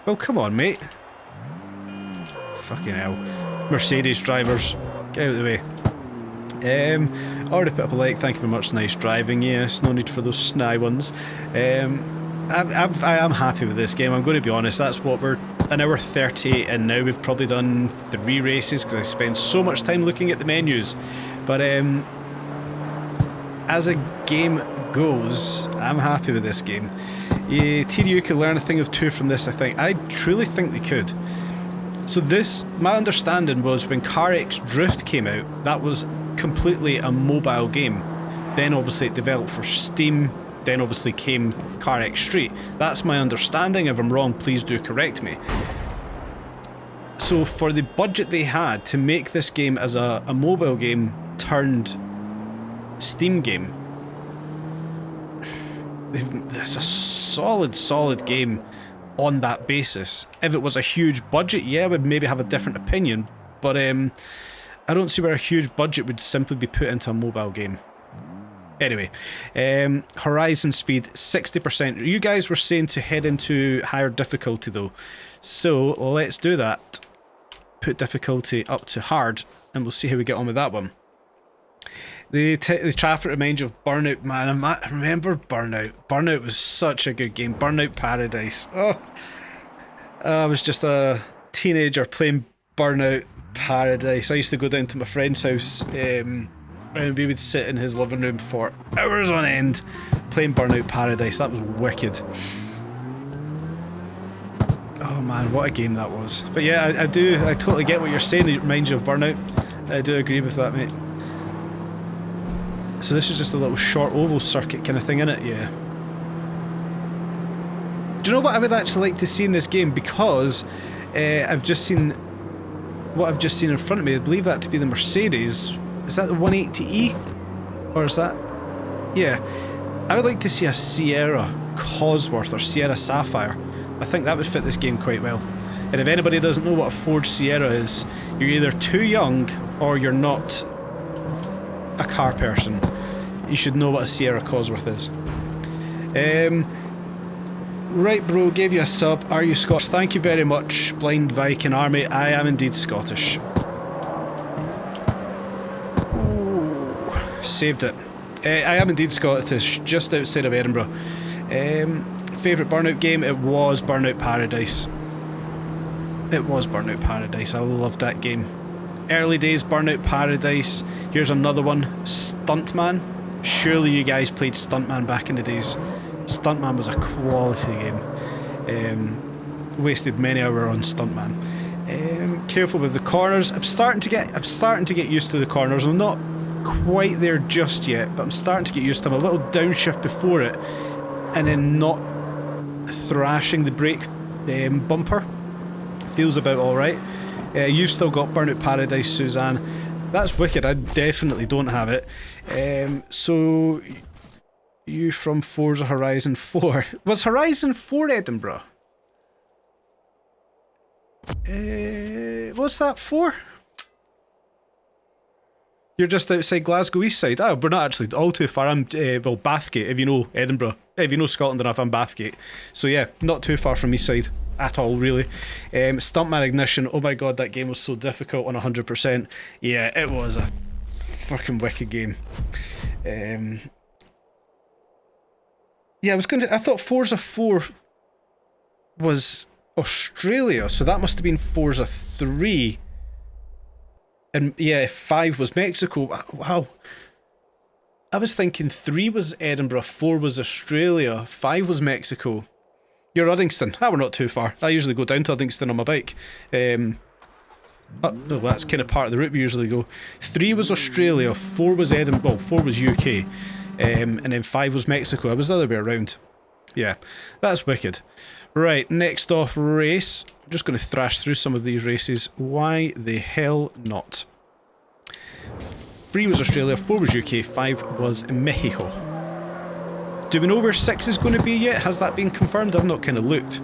Well, come on, mate. Fucking hell. Mercedes drivers, get out of the way. Already put up a like, thank you very much, nice driving, yes, no need for those sny ones. I am happy with this game, I'm going to be honest. That's what we're an hour 30 and now we've probably done 3 races because I spend so much time looking at the menus. But as a game goes, I'm happy with this game. TDU could learn a thing or two from this, I think. I truly think they could. So this, my understanding was when CarX Drift came out, that was completely a mobile game. Then obviously it developed for Steam, then obviously came CarX Street. That's my understanding. If I'm wrong, please do correct me. So for the budget they had to make this game as a mobile game turned Steam game, it's a solid game on that basis. If it was a huge budget, yeah, I would maybe have a different opinion, but I don't see where a huge budget would simply be put into a mobile game. Anyway, horizon speed 60%. You guys were saying to head into higher difficulty though, so let's do that. Put difficulty up to hard and we'll see how we get on with that one. The traffic reminds you of Burnout, man. I remember Burnout. Burnout was such a good game. Burnout Paradise. Oh, I was just a teenager playing Burnout Paradise. I used to go down to my friend's house and we would sit in his living room for hours on end playing Burnout Paradise. That was wicked. Oh man, what a game that was. But yeah, I totally get what you're saying. It reminds you of Burnout. I do agree with that, mate. So this is just a little short oval circuit kind of thing, innit? Yeah. Do you know what I would actually like to see in this game? Because I've just seen in front of me. I believe that to be the Mercedes. Is that the 180E? Or is that... Yeah. I would like to see a Sierra Cosworth or Sierra Sapphire. I think that would fit this game quite well. And if anybody doesn't know what a Ford Sierra is, you're either too young or you're not a car person. You should know what a Sierra Cosworth is. Right, bro, gave you a sub. Are you Scottish? Thank you very much, Blind Viking Army. I am indeed Scottish. Ooh, saved it. I am indeed Scottish, just outside of Edinburgh. Favourite Burnout game? It was Burnout Paradise. It was Burnout Paradise. I loved that game. Early days Burnout Paradise. Here's another one. Stuntman. Surely you guys played Stuntman back in the days. Stuntman was a quality game. Wasted many hours on Stuntman. Careful with the corners. I'm starting to get used to the corners. I'm not quite there just yet, but I'm starting to get used to them. A little downshift before it, and then not thrashing the brake bumper. Feels about alright. You've still got Burnout Paradise, Suzanne. That's wicked. I definitely don't have it. So you from Forza Horizon 4. Was Horizon 4 Edinburgh? What's that for? You're just outside Glasgow East Side. Oh, we're not actually all too far. I'm, well, Bathgate, if you know Edinburgh. If you know Scotland enough, I'm Bathgate. So yeah, not too far from East Side at all, really. Stuntman Ignition. Oh my god, that game was so difficult on 100%. Yeah, it was a fucking wicked game. Yeah, I thought Forza 4 was Australia, so that must have been Forza 3. And yeah, 5 was Mexico. Wow. I was thinking 3 was Edinburgh, 4 was Australia, 5 was Mexico. You're Uddingston. We're not too far. I usually go down to Uddingston on my bike. Well, that's kind of part of the route we usually go. 3 was Australia, 4 was Edinburgh, well, 4 was UK. And then 5 was Mexico. I was the other way around. Yeah, that's wicked. Right, next off race. I'm just going to thrash through some of these races. Why the hell not? 3 was Australia, 4 was UK, 5 was Mexico. Do we know where 6 is going to be yet? Has that been confirmed? I've not kind of looked.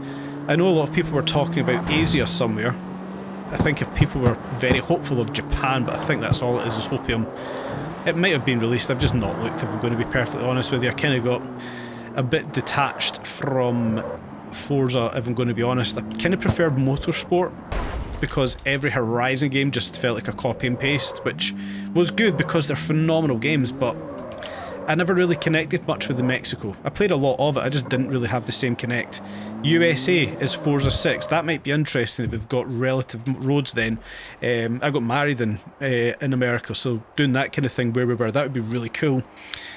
I know a lot of people were talking about Asia somewhere. I think if people were very hopeful of Japan, but I think that's all it is hopium. It might have been released, I've just not looked, if I'm going to be perfectly honest with you. I kind of got a bit detached from Forza, if I'm going to be honest. I kind of preferred Motorsport, because every Horizon game just felt like a copy and paste, which was good because they're phenomenal games, but I never really connected much with the Mexico. I played a lot of it, I just didn't really have the same connect. USA is Forza 6, that might be interesting if we've got relative roads then. I got married in America, so doing that kind of thing where we were, that would be really cool.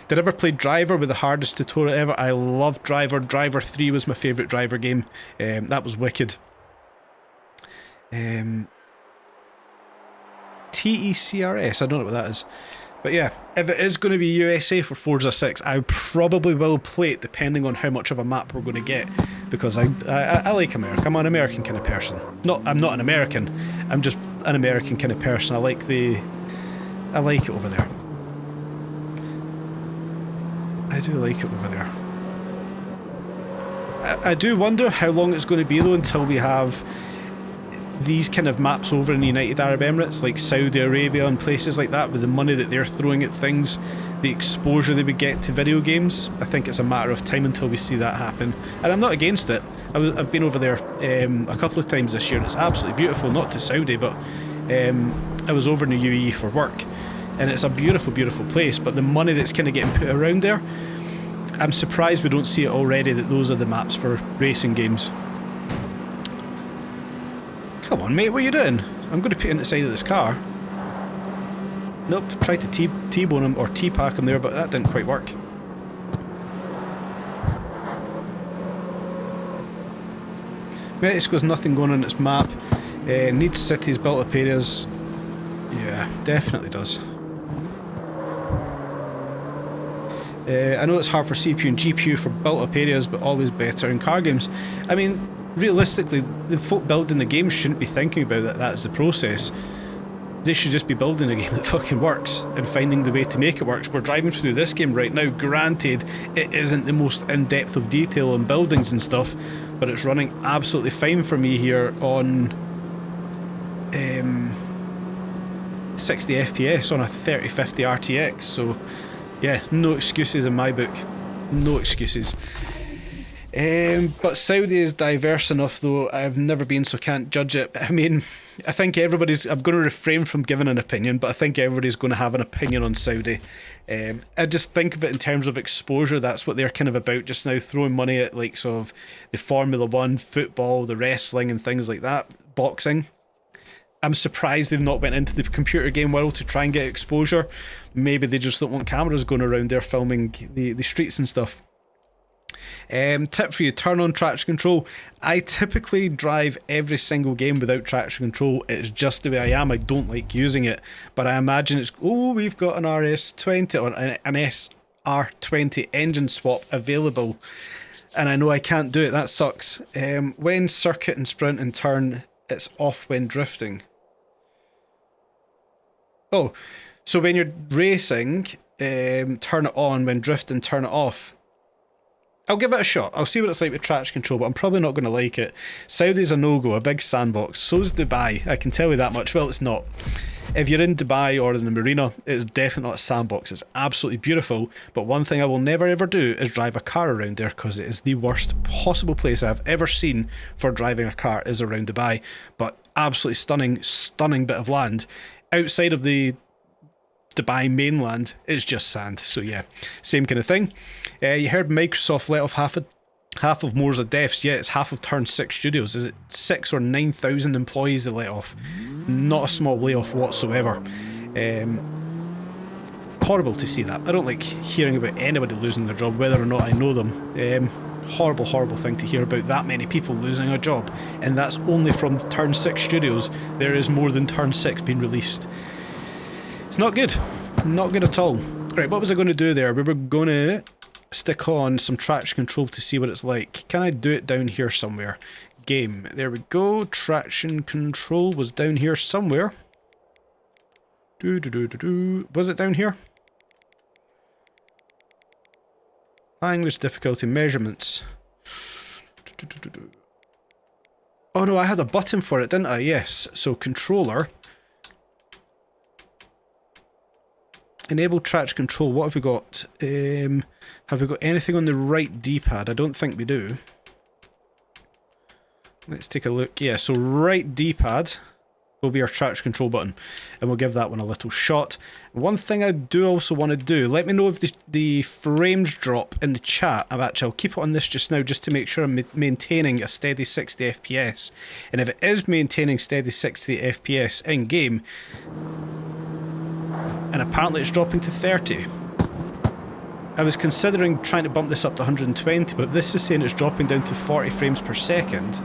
Did I ever play Driver with the hardest tutorial ever? I loved Driver. Driver 3 was my favourite Driver game. That was wicked. TECRS, I don't know what that is. But yeah, if it is going to be USA for Forza 6, I probably will play it depending on how much of a map we're going to get. Because I like America. I'm an American kind of person. I'm not an American. I'm just an American kind of person. I like it over there. I do like it over there. I do wonder how long it's going to be though until we have these kind of maps over in the United Arab Emirates, like Saudi Arabia and places like that, with the money that they're throwing at things, the exposure they would get to video games. I think it's a matter of time until we see that happen. And I'm not against it. I've been over there a couple of times this year and it's absolutely beautiful, not to Saudi, but I was over in the UAE for work. And it's a beautiful, beautiful place, but the money that's kind of getting put around there, I'm surprised we don't see it already, that those are the maps for racing games. Come on, mate, what are you doing? I'm going to put it in the side of this car. Nope, tried to T-bone him or T-pack him there, but that didn't quite work. Mexico's nothing going on its map. Needs cities, built up areas. Yeah, definitely does. I know it's hard for CPU and GPU for built up areas, but always better in car games. I mean, realistically, the folk building the game shouldn't be thinking about that that's the process. They should just be building a game that fucking works and finding the way to make it work. We're driving through this game right now. Granted, it isn't the most in-depth of detail on buildings and stuff, but it's running absolutely fine for me here on 60 FPS on a 3050 RTX. So yeah, no excuses in my book. No excuses. But Saudi is diverse enough, though. I've never been, so can't judge it. I mean, I think everybody's... I'm going to refrain from giving an opinion, but I think everybody's going to have an opinion on Saudi. I just think of it in terms of exposure. That's what they're kind of about just now, throwing money at like sort of the Formula 1, football, the wrestling and things like that, boxing. I'm surprised they've not went into the computer game world to try and get exposure. Maybe they just don't want cameras going around there filming the streets and stuff. Tip for you, turn on traction control. I typically drive every single game without traction control. It's just the way I am. I don't like using it, but I imagine it's... Oh, we've got an RS20 or an SR20 engine swap available, and I know I can't do it. That sucks. When circuit and sprint and turn, it's off when drifting. Oh, so when you're racing, turn it on. When drifting, turn it off. I'll give it a shot. I'll see what it's like with traction control, but I'm probably not going to like it. Saudi's a no-go, a big sandbox. So's Dubai, I can tell you that much. Well, it's not. If you're in Dubai or in the marina, it's definitely not a sandbox. It's absolutely beautiful, but one thing I will never ever do is drive a car around there, because it is the worst possible place I've ever seen for driving a car is around Dubai. But absolutely stunning, stunning bit of land. Outside of the Dubai mainland, it's just sand. So yeah, same kind of thing. You heard Microsoft let off half of Moors devs. Yeah, it's half of Turn 6 Studios. Is it 6 or 9,000 employees they let off? Not a small layoff whatsoever. Horrible to see that. I don't like hearing about anybody losing their job, whether or not I know them. Horrible, horrible thing to hear about that many people losing a job. And that's only from Turn 6 Studios. There is more than Turn 6 being released. It's not good. Not good at all. Right, what was I going to do there? We were going to stick on some traction control to see what it's like. Can I do it down here somewhere? Game. There we go. Traction control was down here somewhere. Was it down here? Language difficulty measurements. Oh no, I had a button for it, didn't I? Yes. So controller. Enable traction control. What have we got? Have we got anything on the right D-pad? I don't think we do. Let's take a look. Yeah, so right D-pad will be our traction control button, and we'll give that one a little shot. One thing I do also want to do, let me know if the frames drop in the chat. I'll keep it on this just now just to make sure I'm maintaining a steady 60 FPS. And if it is maintaining steady 60 FPS in game, and apparently it's dropping to 30. I was considering trying to bump this up to 120, but this is saying it's dropping down to 40 frames per second.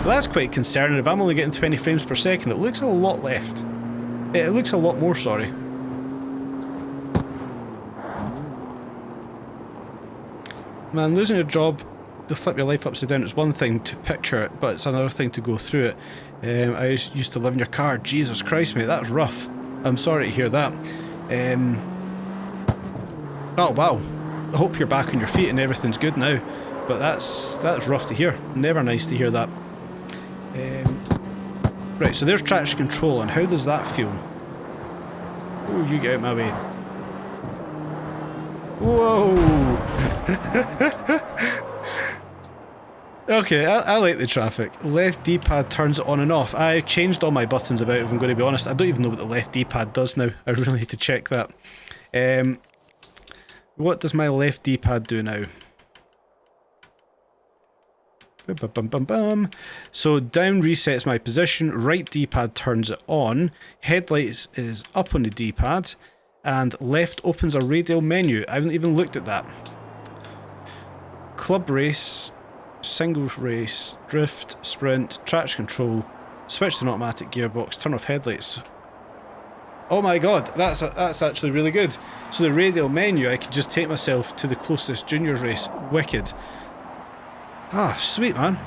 Well, that's quite concerning. If I'm only getting 20 frames per second, it looks a lot left. It looks a lot more, sorry. Man, losing a job to flip your life upside down, it's one thing to picture it, but it's another thing to go through it. I used to live in your car. Jesus Christ, mate, that's rough. I'm sorry to hear that. Oh wow, I hope you're back on your feet and everything's good now, but that's rough to hear. Never nice to hear that. Right, so there's traction control, and how does that feel? Oh, you get out of my way. Whoa! Okay, I like the traffic. Left D-pad turns it on and off. I changed all my buttons about, if I'm going to be honest. I don't even know what the left D-pad does now. I really need to check that. What does my left D-pad do now? Bum, bum, bum, bum. So down resets my position, right D-pad turns it on, headlights is up on the D-pad, and left opens a radial menu. I haven't even looked at that. Club race, singles race, drift, sprint, traction control, switch to an automatic gearbox, turn off headlights. Oh my god, that's actually really good. So the radial menu, I could just take myself to the closest juniors race. Wicked. Ah, sweet, man.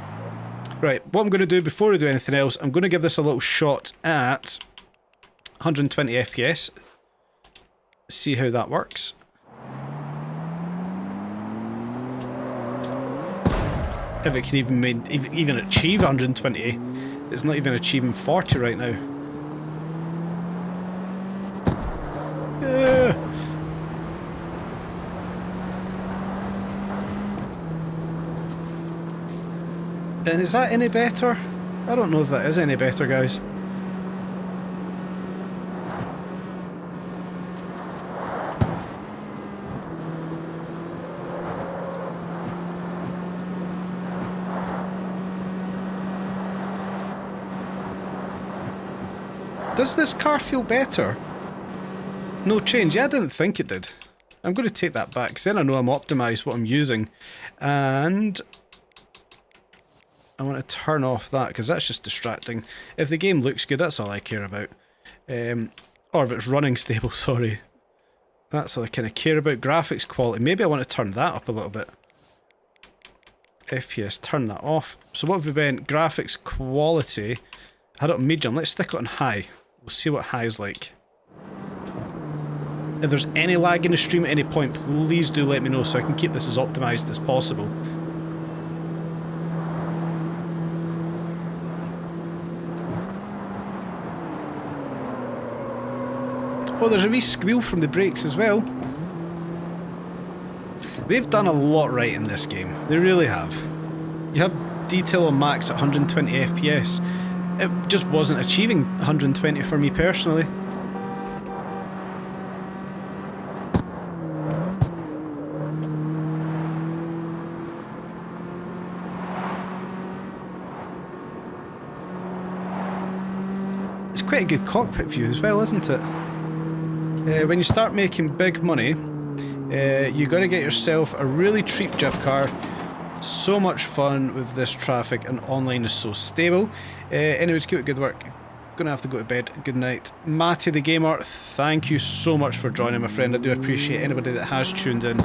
Right, what I'm going to do before I do anything else, I'm going to give this a little shot at 120 FPS. See how that works. If it can even achieve 120. It's not even achieving 40 right now. And is that any better? I don't know if that is any better, guys. Does this car feel better? No change. Yeah, I didn't think it did. I'm going to take that back, because then I know I'm optimised what I'm using. And I want to turn off that, because that's just distracting. If the game looks good, that's all I care about. Or if it's running stable, sorry. That's all I kind of care about. Graphics quality. Maybe I want to turn that up a little bit. FPS, turn that off. So what have we been? Graphics quality. I had it on medium. Let's stick it on high. We'll see what high is like. If there's any lag in the stream at any point, please do let me know so I can keep this as optimised as possible. Oh, there's a wee squeal from the brakes as well. They've done a lot right in this game. They really have. You have detail on max at 120 FPS. It just wasn't achieving 120 for me personally. It's quite a good cockpit view as well, isn't it? When you start making big money, you got to get yourself a really cheap drift car. So much fun with this traffic, and online is so stable. Anyways, keep it good work. Gonna have to go to bed. Good night. Matty the Gamer, thank you so much for joining, my friend. I do appreciate anybody that has tuned in.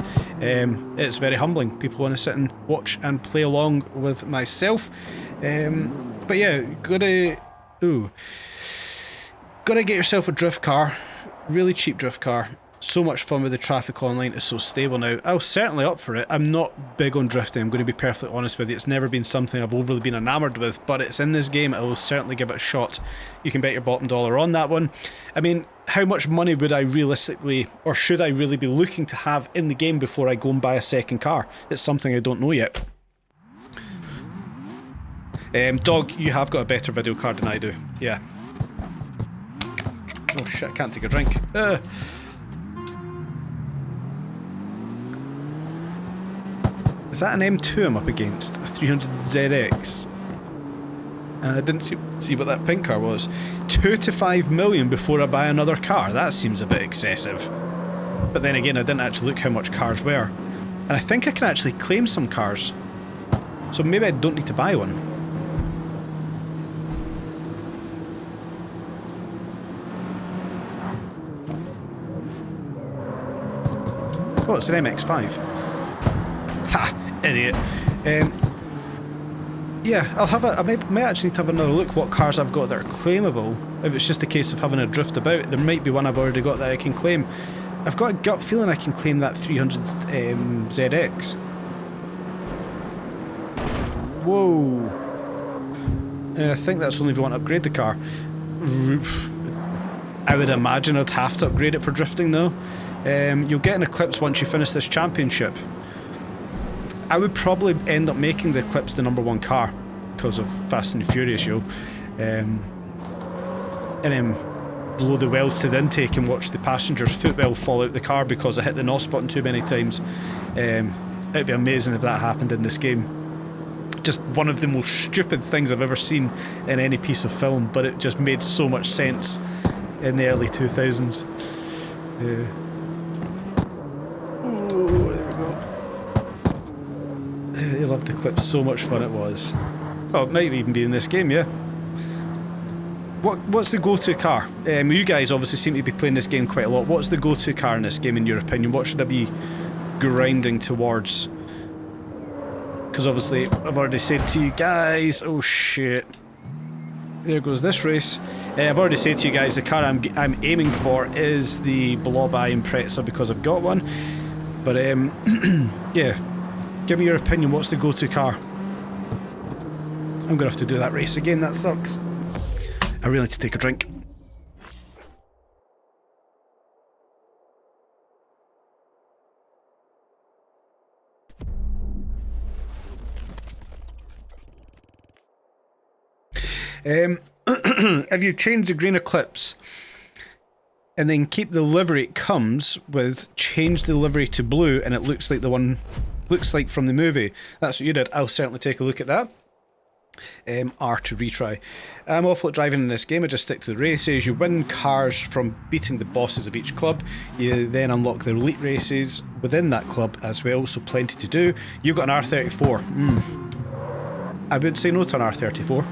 It's very humbling. People want to sit and watch and play along with myself. But yeah, gotta get yourself a drift car. Really cheap drift car. So much fun with the traffic online. It's so stable now. I was certainly up for it. I'm not big on drifting, I'm going to be perfectly honest with you. It's never been something I've overly been enamoured with, but it's in this game. I will certainly give it a shot. You can bet your bottom dollar on that one. I mean, how much money would I realistically, or should I really be looking to have in the game before I go and buy a second car? It's something I don't know yet. Dog, you have got a better video card than I do. Yeah. Oh shit, I can't take a drink. Is that an M2 I'm up against? A 300ZX? And I didn't see what that pink car was. 2 to 5 million before I buy another car. That seems a bit excessive. But then again, I didn't actually look how much cars were. And I think I can actually claim some cars. So maybe I don't need to buy one. Oh, it's an MX-5. Ha! Idiot. Yeah, I'll have I might actually need to have another look what cars I've got that are claimable. If it's just a case of having a drift about, there might be one I've already got that I can claim. I've got a gut feeling I can claim that 300 ZX. Whoa. And I think that's only if you want to upgrade the car. I would imagine I'd have to upgrade it for drifting though. You'll get an Eclipse once you finish this championship. I would probably end up making the Eclipse the #1 car because of Fast and Furious, yo. And then blow the welds to the intake and watch the passenger's footwell fall out the car because I hit the NOS button too many times. It'd be amazing if that happened in this game. Just one of the most stupid things I've ever seen in any piece of film, but it just made so much sense in the early 2000s. Oh, there we go. They loved the clip, so much fun it was. Oh, it might even be in this game, yeah. What's the go-to car? You guys obviously seem to be playing this game quite a lot. What's the go-to car in this game, in your opinion? What should I be grinding towards? Because obviously I've already said to you guys, oh shit, there goes this race. I've already said to you guys the car I'm aiming for is the Blob Eye Impreza because I've got one. But yeah, give me your opinion. What's the go-to car? I'm gonna have to do that race again. That sucks. I really need to take a drink. If you change the green eclipse and then keep the livery it comes with, change the livery to blue and it looks like the one looks like from the movie. That's what you did. I'll certainly take a look at that. R to retry. I'm awful at driving in this game. I just stick to the races. You win cars from beating the bosses of each club. You then unlock the elite races within that club as well, so plenty to do. You've got an R34. I wouldn't say no to an R34.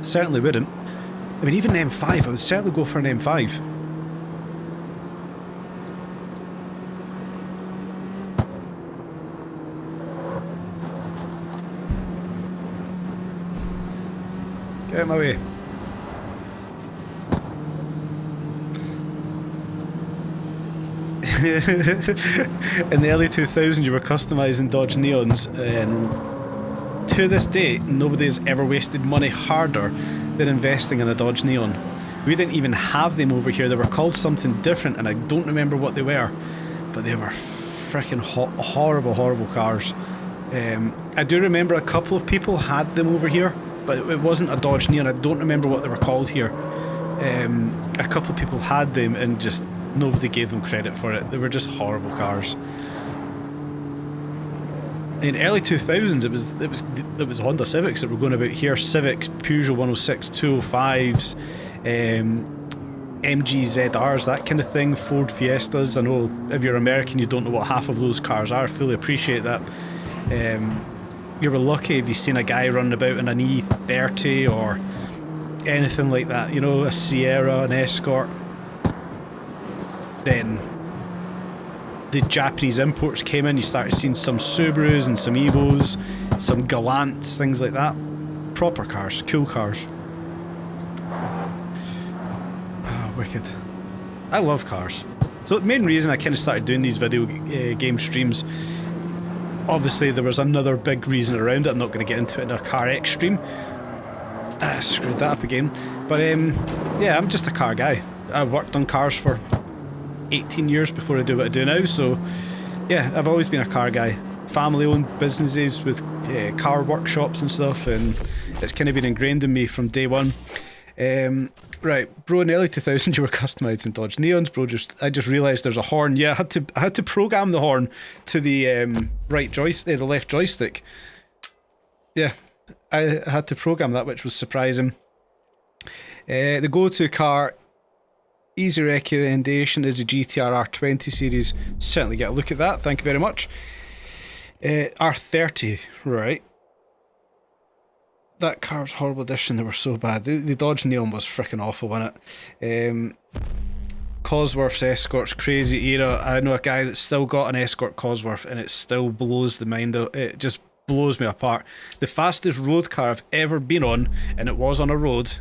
Certainly wouldn't. I mean, even an M5, I would certainly go for an M5. Get out of my way. In the early 2000s you were customising Dodge Neons, and to this day nobody's ever wasted money harder than investing in a Dodge Neon. We didn't even have them over here. They were called something different and I don't remember what they were, but they were freaking horrible cars. I do remember a couple of people had them over here, but it wasn't a Dodge Neon. I don't remember what they were called here. A couple of people had them and just nobody gave them credit for it. They were just horrible cars. In early 2000s it was Honda Civics that were going about here. Civics, Peugeot 106, 205s, MG ZRs, that kind of thing, Ford Fiestas. I know if you're American you don't know what half of those cars are. I fully appreciate that. You were lucky if you seen a guy running about in an E30 or anything like that, you know, a Sierra, an Escort. Then the Japanese imports came in, you started seeing some Subarus and some Evos, some Gallants, things like that. Proper cars, cool cars. Oh, wicked. I love cars. So the main reason I kind of started doing these video game streams, obviously there was another big reason around it. I'm not going to get into it in a CarX stream. Screwed that up again. But yeah, I'm just a car guy. I worked on cars for 18 years before I do what I do now, so yeah, I've always been a car guy. Family owned businesses with car workshops and stuff, and it's kind of been ingrained in me from day one. Right, bro, in the early 2000s you were customising Dodge Neons, bro. I just realised there's a horn. Yeah, I had to program the horn to the right joystick, the left joystick. Yeah, I had to program that, which was surprising. The go-to car, easy recommendation, is the GTR R20 series. Certainly get a look at that. Thank you very much. R30, right. That car's horrible edition. They were so bad. The Dodge Neon was freaking awful, wasn't it? Cosworth's Escort's crazy era. I know a guy that's still got an Escort Cosworth and it still blows the mind out. It just blows me apart. The fastest road car I've ever been on, and it was on a road,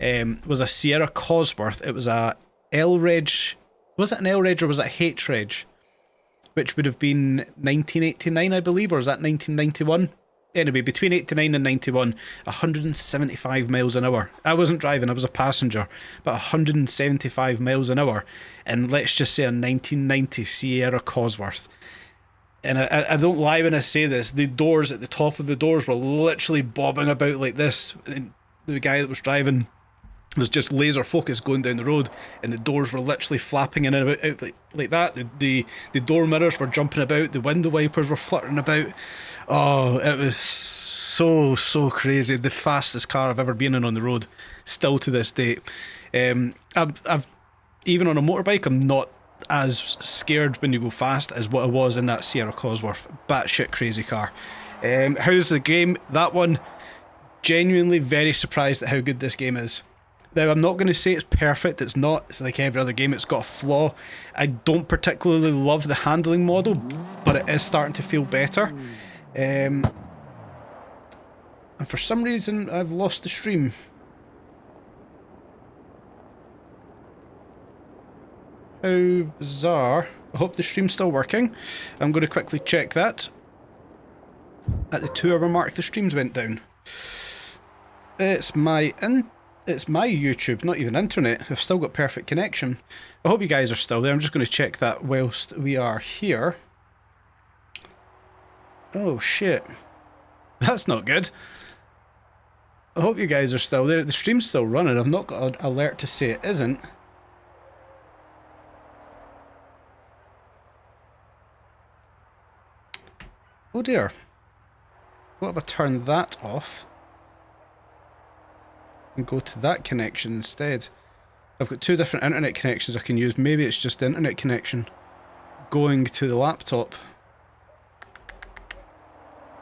was a Sierra Cosworth. It was a L-Reg. Was it an L-Reg or was it a H-Reg? Which would have been 1989, I believe, or is that 1991? Anyway, between 89 and 91, 175 miles an hour. I wasn't driving, I was a passenger, but 175 miles an hour. And let's just say a 1990 Sierra Cosworth. And I don't lie when I say this, the doors at the top of the doors were literally bobbing about like this. And the guy that was driving was just laser focus going down the road, and the doors were literally flapping in and out like that. The door mirrors were jumping about, the window wipers were fluttering about. Oh, it was so crazy. The fastest car I've ever been in on the road, still to this date. I've even on a motorbike, I'm not as scared when you go fast as what I was in that Sierra Cosworth. Batshit crazy car. How's the game? That one, genuinely very surprised at how good this game is. Now, I'm not going to say it's perfect, it's not. It's like every other game, it's got a flaw. I don't particularly love the handling model, but it is starting to feel better. And for some reason, I've lost the stream. How bizarre. I hope the stream's still working. I'm going to quickly check that. At the 2-hour mark, the streams went down. It's my YouTube, not even internet. I've still got perfect connection. I hope you guys are still there. I'm just going to check that whilst we are here. Oh shit. That's not good. I hope you guys are still there. The stream's still running. I've not got an alert to say it isn't. Oh dear. What if I turn that off and go to that connection instead? I've got 2 different internet connections I can use. Maybe it's just the internet connection going to the laptop.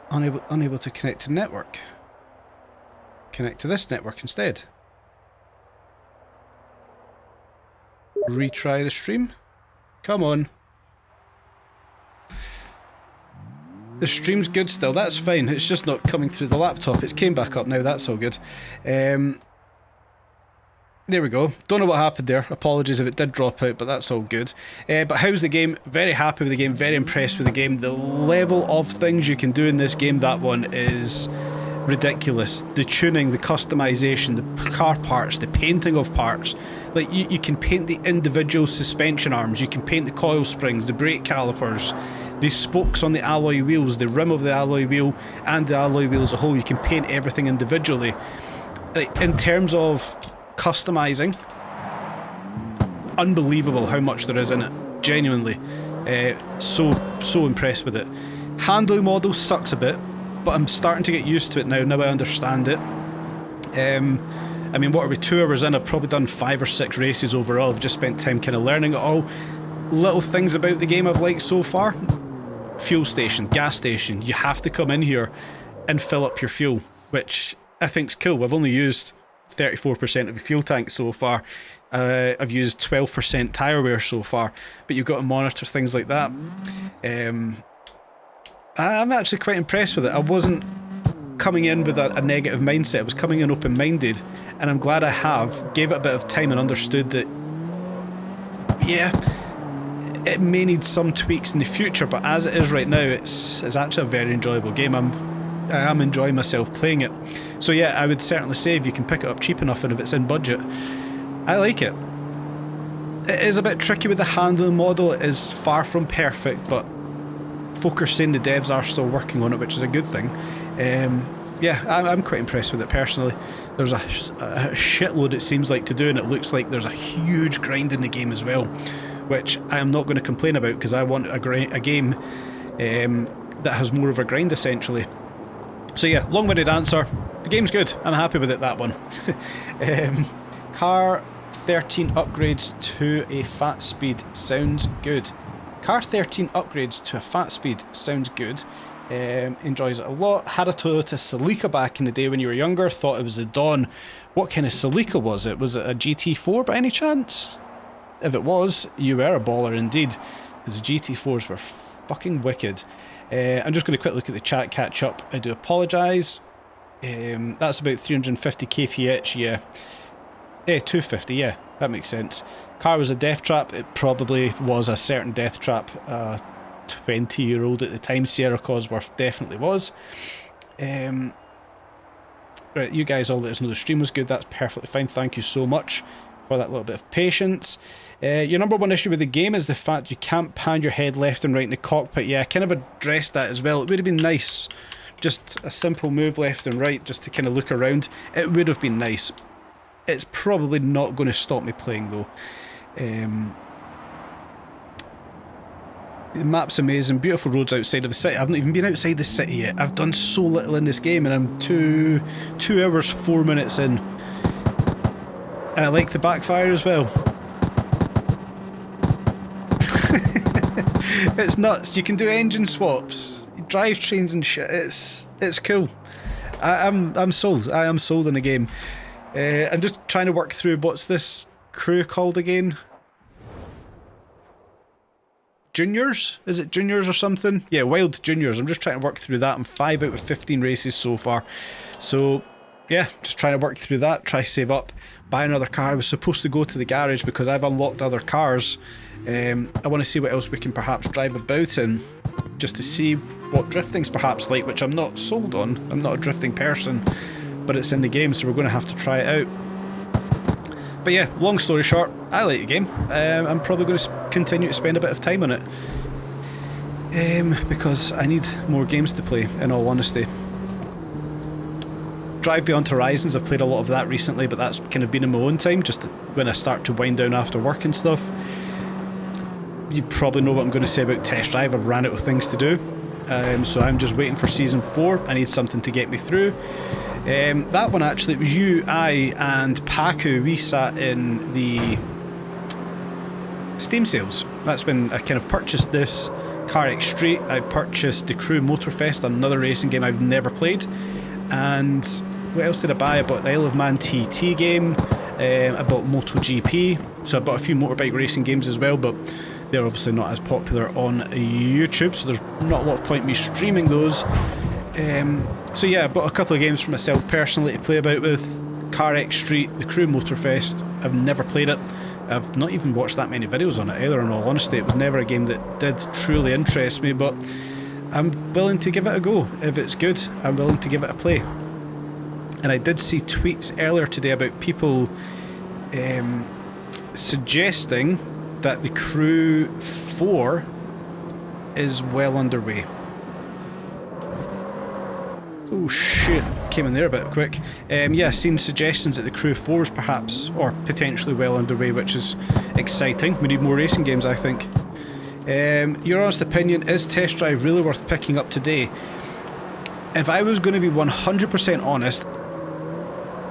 Unable to connect to network. Connect to this network instead. Retry the stream. Come on. The stream's good still, that's fine. It's just not coming through the laptop. It's came back up now, that's all good. There we go. Don't know what happened there. Apologies if it did drop out, but that's all good. But how's the game? Very happy with the game, very impressed with the game. The level of things you can do in this game, that one is ridiculous. The tuning, the customization, the car parts, the painting of parts. Like, you can paint the individual suspension arms, you can paint the coil springs, the brake calipers, the spokes on the alloy wheels, the rim of the alloy wheel, and the alloy wheel as a whole. You can paint everything individually. Like, in terms of customizing, unbelievable how much there is in it. Genuinely, so impressed with it. Handling model sucks a bit, but I'm starting to get used to it now. Now I understand it. I mean, what are we, 2 hours in? I've probably done 5 or 6 races overall. I've just spent time kind of learning it all. Little things about the game I've liked so far. Fuel station, gas station. You have to come in here and fill up your fuel, which I think's cool. I've only used 34% of the fuel tank so far. I've used 12% tyre wear so far, but you've got to monitor things like that. I'm actually quite impressed with it. I wasn't coming in with a negative mindset. I was coming in open-minded, and I'm glad I have. Gave it a bit of time and understood that, yeah, it may need some tweaks in the future, but as it is right now, it's actually a very enjoyable game. I am enjoying myself playing it. So yeah, I would certainly say if you can pick it up cheap enough and if it's in budget, I like it. It is a bit tricky with the handling model. It is far from perfect, but folk are saying the devs are still working on it, which is a good thing. Yeah, I'm quite impressed with it personally. There's a shitload, it seems like, to do, and it looks like there's a huge grind in the game as well, which I am not going to complain about, because I want a game that has more of a grind, essentially. So yeah, long-winded answer. The game's good. I'm happy with it, that one. Car 13 upgrades to a fat speed. Sounds good. Car 13 upgrades to a fat speed. Sounds good. Enjoys it a lot. Had a Toyota Celica back in the day when you were younger. Thought it was the Dawn. What kind of Celica was it? Was it a GT4 by any chance? If it was, you were a baller indeed, because the GT4s were fucking wicked. I'm just going to quick look at the chat, catch up. I do apologise. That's about 350 kph, yeah. 250, yeah, that makes sense. Car was a death trap. It probably was a certain death trap. 20-year-old at the time, Sierra Cosworth definitely was. Right, you guys all let us know the stream was good. That's perfectly fine. Thank you so much for that little bit of patience. Your number one issue with the game is the fact you can't pan your head left and right in the cockpit. Yeah, I kind of addressed that as well. It would have been nice, just a simple move left and right, just to kind of look around. It would have been nice. it's probably not going to stop me playing though. The map's amazing, beautiful roads outside of the city. I've not even been outside the city yet. I've done so little in this game and I'm 2 hours 4 minutes in. And I like the backfire as well. It's nuts. You can do engine swaps, drive trains and shit. It's cool. I'm sold. I am sold in the game. I'm just trying to work through, what's this crew called again? Juniors? Is it Juniors or something? Yeah, Wild Juniors. I'm just trying to work through that. I'm 5 out of 15 races so far. So, yeah, just trying to work through that. Try save up, buy another car. I was supposed to go to the garage because I've unlocked other cars. I want to see what else we can perhaps drive about in, just to see what drifting's perhaps like, which I'm not sold on. I'm not a drifting person, but it's in the game, so we're going to have to try it out. But yeah, long story short, I like the game. I'm probably going to continue to spend a bit of time on it. Because I need more games to play, in all honesty. Drive Beyond Horizons, I've played a lot of that recently, but that's kind of been in my own time, just when I start to wind down after work and stuff. You probably know what I'm going to say about Test Drive. I've ran out of things to do. So I'm just waiting for Season 4. I need something to get me through. That one actually, it was you, I and Paku, we sat in the Steam sales. That's when I kind of purchased this CarX Street. I purchased the Crew Motorfest, another racing game I've never played. And what else did I buy? I bought the Isle of Man TT game. I bought MotoGP. So I bought a few motorbike racing games as well, but they're obviously not as popular on YouTube, so there's not a lot of point in me streaming those. So yeah, I bought a couple of games for myself personally to play about with. CarX Street, the Crew Motorfest. I've never played it. I've not even watched that many videos on it either, in all honesty. It was never a game that did truly interest me, but I'm willing to give it a go. If it's good, I'm willing to give it a play. And I did see tweets earlier today about people suggesting that the Crew 4 is well underway. Oh shit, came in there a bit quick. Yeah, seen suggestions that the Crew 4 is perhaps, or potentially well underway, which is exciting. We need more racing games, I think. Your honest opinion, is Test Drive really worth picking up today? If I was going to be 100% honest,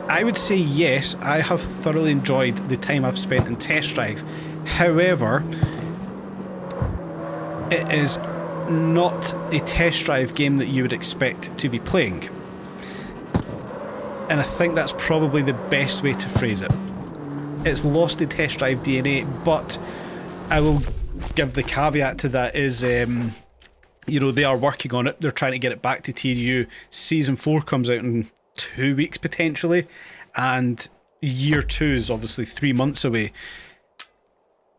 I would say yes. I have thoroughly enjoyed the time I've spent in Test Drive. However, it is not a Test Drive game that you would expect to be playing. And I think that's probably the best way to phrase it. It's lost the Test Drive DNA, but I will give the caveat to that is, you know, they are working on it. They're trying to get it back to TDU. Season 4 comes out in 2 weeks potentially, and year 2 is obviously 3 months away.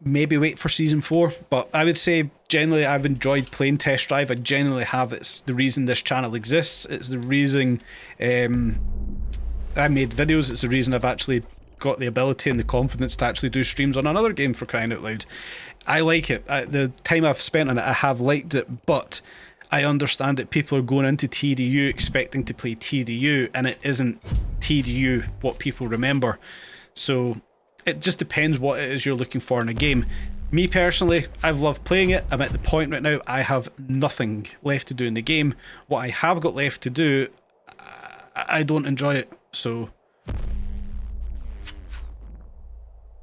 Maybe wait for Season 4, but I would say generally I've enjoyed playing Test Drive. I genuinely have. It's the reason this channel exists. It's the reason I made videos. It's the reason I've actually got the ability and the confidence to actually do streams on another game, for crying out loud. I like it. The time I've spent on it, I have liked it, but I understand that people are going into TDU expecting to play TDU, and it isn't TDU what people remember. So it just depends what it is you're looking for in a game. Me personally, I've loved playing it. I'm at the point right now I have nothing left to do in the game. What I have got left to do, I don't enjoy it. So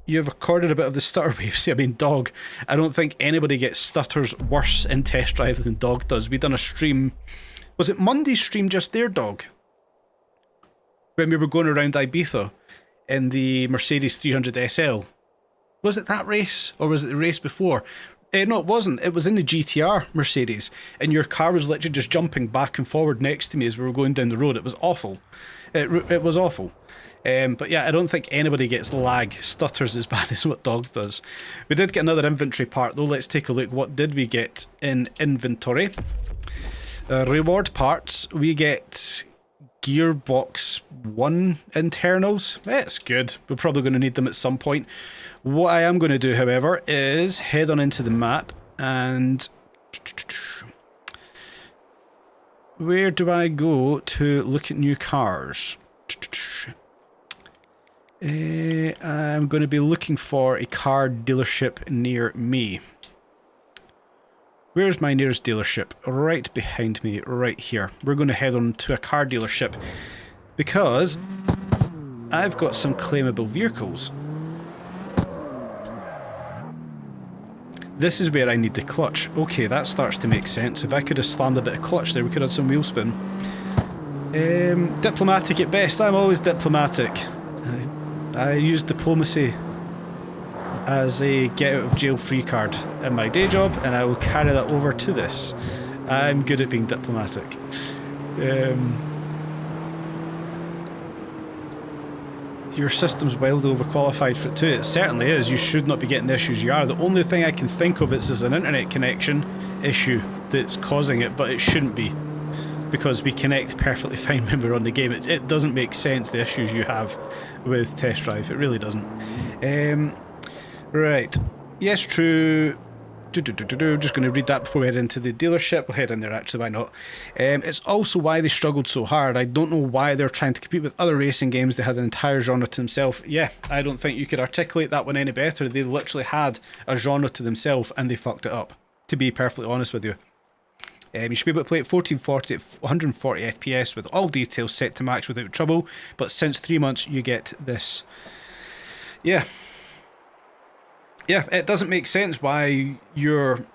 you have recorded a bit of the stutter waves. I mean, Dog, I don't think anybody gets stutters worse in Test Drive than Dog does. We done a stream, was it Monday's stream just there, Dog? When we were going around Ibiza in the Mercedes 300 SL. Was it that race, or was it the race before? No, it wasn't. It was in the GTR Mercedes, and your car was literally just jumping back and forward next to me as we were going down the road. It was awful. It was awful. But yeah, I don't think anybody gets lag, stutters as bad as what Dog does. We did get another inventory part though. Let's take a look. What did we get in inventory? Reward parts. We get Gearbox 1 internals. It's good. We're probably going to need them at some point. What I am going to do, however, is head on into the map and... where do I go to look at new cars? I'm going to be looking for a car dealership near me. Where's my nearest dealership? Right behind me, right here. We're going to head on to a car dealership because I've got some claimable vehicles. This is where I need the clutch. Okay, that starts to make sense. If I could have slammed a bit of clutch there, we could have had some wheel spin. Diplomatic at best. I'm always diplomatic. I use diplomacy as a get out of jail free card in my day job, and I will carry that over to this. I'm good at being diplomatic. Your system's wildly overqualified for it too. It certainly is. You should not be getting the issues you are. The only thing I can think of is an internet connection issue that's causing it, but it shouldn't be, because we connect perfectly fine when we're on the game. It doesn't make sense, the issues you have with Test Drive. It really doesn't. Right. Yes, true. Just going to read that before we head into the dealership. We'll head in there actually, why not? It's also why they struggled so hard. I don't know why they're trying to compete with other racing games. They had an entire genre to themselves. Yeah, I don't think you could articulate that one any better. They literally had a genre to themselves and they fucked it up, to be perfectly honest with you. You should be able to play at 1440 at 140 FPS with all details set to max without trouble, but since 3 months you get this. Yeah, it doesn't make sense why your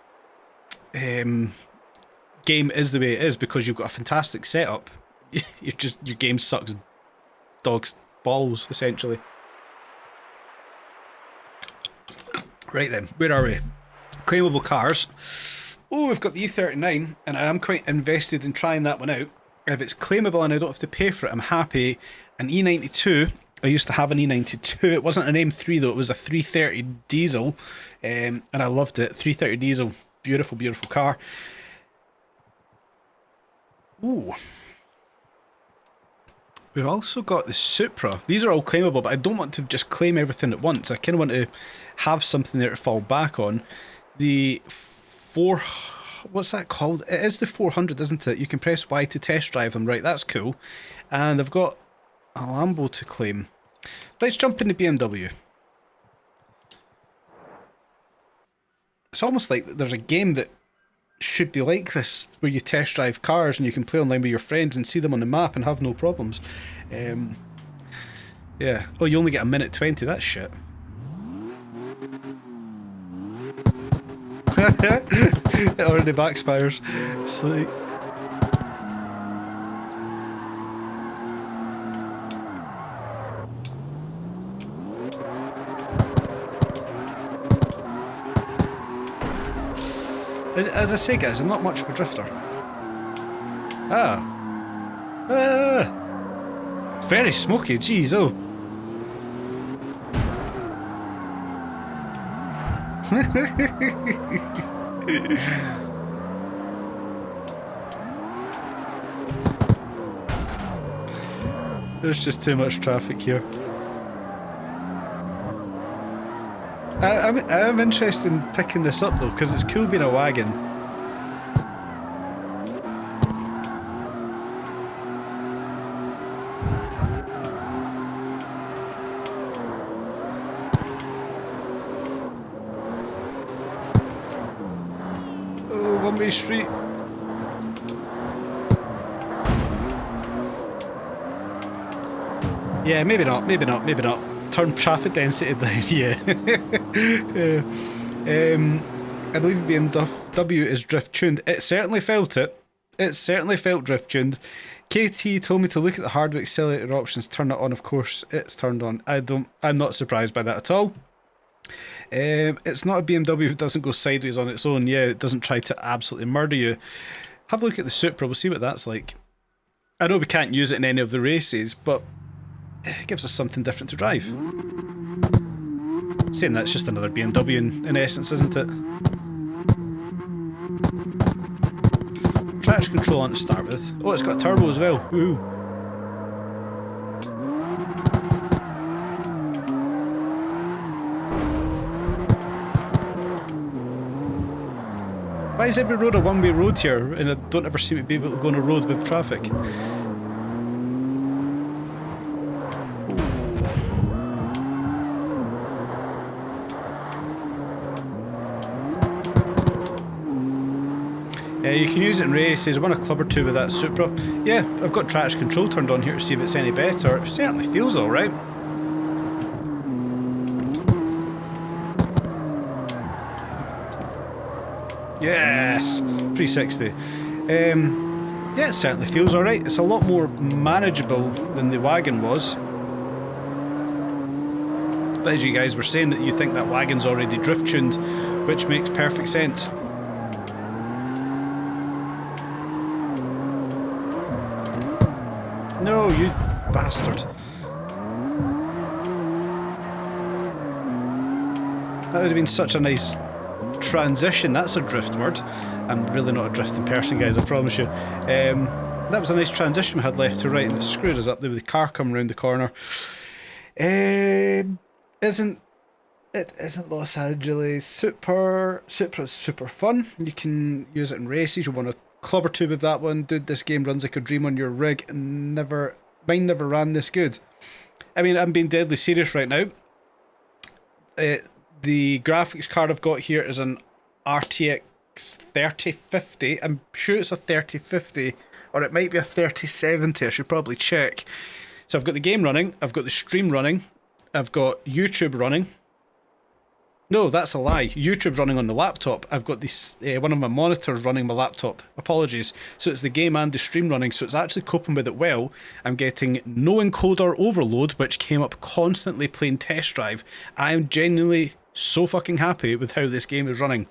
game is the way it is, because you've got a fantastic setup. Your game sucks dog's balls, essentially. Right then, where are we? Claimable cars. Oh, we've got the E39, and I am quite invested in trying that one out. If it's claimable and I don't have to pay for it, I'm happy. An E92. I used to have an E92. It wasn't an M3 though, it was a 330 diesel, and I loved it. 330 diesel, beautiful, beautiful car. Ooh. We've also got the Supra. These are all claimable, but I don't want to just claim everything at once. I kind of want to have something there to fall back on. The what's that called? It is the 400, isn't it? You can press Y to test drive them, right? That's cool. And I've got a Lambo to claim. Let's jump into BMW. It's almost like there's a game that should be like this, where you test drive cars and you can play online with your friends and see them on the map and have no problems. Yeah. Oh, you only get 1:20. That's shit. It already backfires. It's like... As I say, guys, I'm not much of a drifter. Very smoky, jeez, oh. There's just too much traffic here. I'm interested in picking this up though, because it's cool being a wagon. Oh, one-way street. Yeah, maybe not, maybe not, maybe not. Turn traffic density down, yeah. I believe BMW is drift tuned. It certainly felt it. It certainly felt drift tuned. KT told me to look at the hardware accelerator options, turn it on. Of course, it's turned on. I'm not surprised by that at all. It's not a BMW that doesn't go sideways on its own. Yeah, it doesn't try to absolutely murder you. Have a look at the Supra. We'll see what that's like. I know we can't use it in any of the races, but it gives us something different to drive. Saying that, it's just another BMW in essence, isn't it? Traction control on to start with. Oh, it's got a turbo as well. Ooh. Why is every road a one-way road here, and I don't ever seem to be able to go on a road with traffic? You can use it in races. I won a club or two with that Supra. Yeah, I've got traction control turned on here to see if it's any better. It certainly feels alright. Yes! 360. Yeah, it certainly feels alright. It's a lot more manageable than the wagon was. But as you guys were saying, that you think that wagon's already drift tuned, which makes perfect sense. No, you bastard. That would have been such a nice transition. That's a drift word. I'm really not a drifting person, guys, I promise you. That was a nice transition we had left to right, and it screwed us up there with the car coming around the corner. Isn't Los Angeles Supra's super fun. You can use it in races. You want a club or two with that one. Dude, this game runs like a dream on your rig, and mine never ran this good. I mean, I'm being deadly serious right now. The graphics card I've got here is an RTX 3050. I'm sure it's a 3050, or it might be a 3070. I should probably check. So I've got the game running, I've got the stream running, I've got YouTube running. No, that's a lie. YouTube's running on the laptop. I've got this one of my monitors running my laptop. Apologies. So it's the game and the stream running, so it's actually coping with it well. I'm getting no encoder overload, which came up constantly playing test drive. I am genuinely so fucking happy with how this game is running.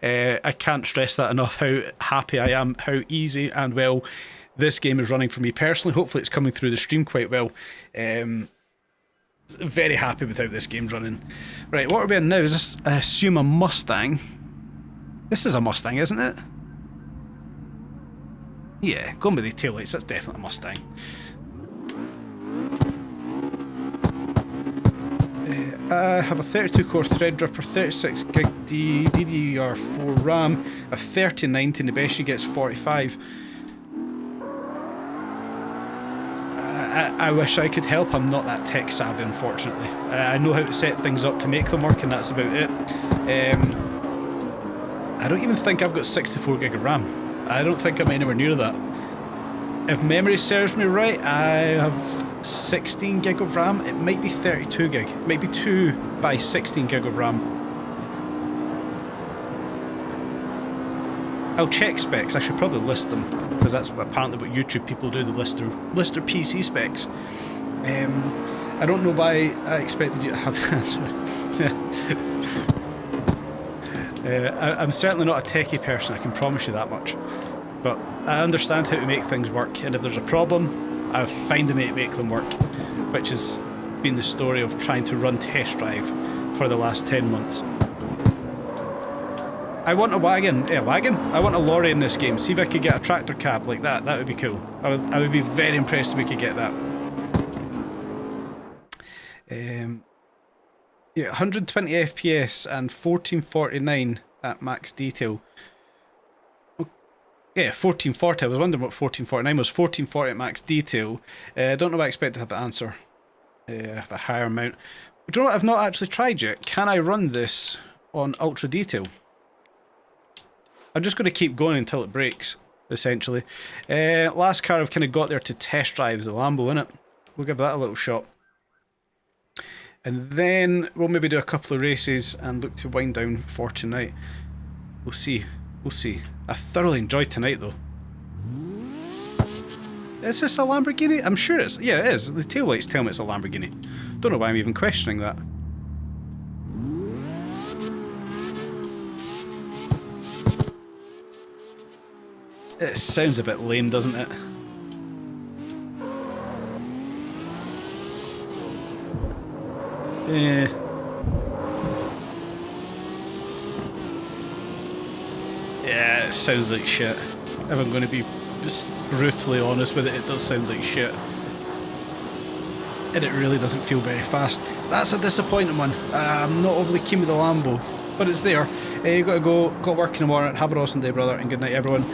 I can't stress that enough, how happy I am, how easy and well this game is running for me personally. Hopefully it's coming through the stream quite well. Very happy with how this game's running. Right, what are we in now? Is this, I assume, a Mustang? This is a Mustang, isn't it? Yeah, going with the taillights, that's definitely a Mustang. I have a 32 core Threadripper, 36 gig DDR4 RAM, a 3090, and the best you get is 45. I wish I could help. I'm not that tech savvy, unfortunately. I know how to set things up to make them work, and that's about it. I don't even think I've got 64 gig of RAM. I don't think I'm anywhere near that. If memory serves me right, I have 16 gig of RAM. It might be 32 gig. It might be 2 by 16 gig of RAM. I'll check specs. I should probably list them, because that's apparently what YouTube people do. They list their PC specs. I don't know why I expected you to have the answer. I'm certainly not a techie person, I can promise you that much. But I understand how to make things work, and if there's a problem, I find a way to make them work, which has been the story of trying to run test drive for the last 10 months. I want a wagon. I want a lorry in this game. See if I could get a tractor cab like that. That would be cool. I would be very impressed if we could get that. Yeah, 120 FPS and 1449 at max detail. Yeah, 1440. I was wondering what 1449 was. 1440 at max detail. I don't know what I expect to have the answer. I have a higher amount. Do you know what I've not actually tried yet? Can I run this on ultra detail? I'm just going to keep going until it breaks, essentially. Last car I've kind of got there to test drive is the Lambo, innit? We'll give that a little shot. And then we'll maybe do a couple of races and look to wind down for tonight. We'll see. We'll see. I thoroughly enjoyed tonight, though. Is this a Lamborghini? I'm sure it's... Yeah, it is. The taillights tell me it's a Lamborghini. Don't know why I'm even questioning that. It sounds a bit lame, doesn't it? Yeah. Yeah, it sounds like shit. If I'm going to be just brutally honest with it, it does sound like shit. And it really doesn't feel very fast. That's a disappointing one. I'm not overly keen with the Lambo, but it's there. You got to go, got work in the morning. Have an awesome day, brother, and good night, everyone.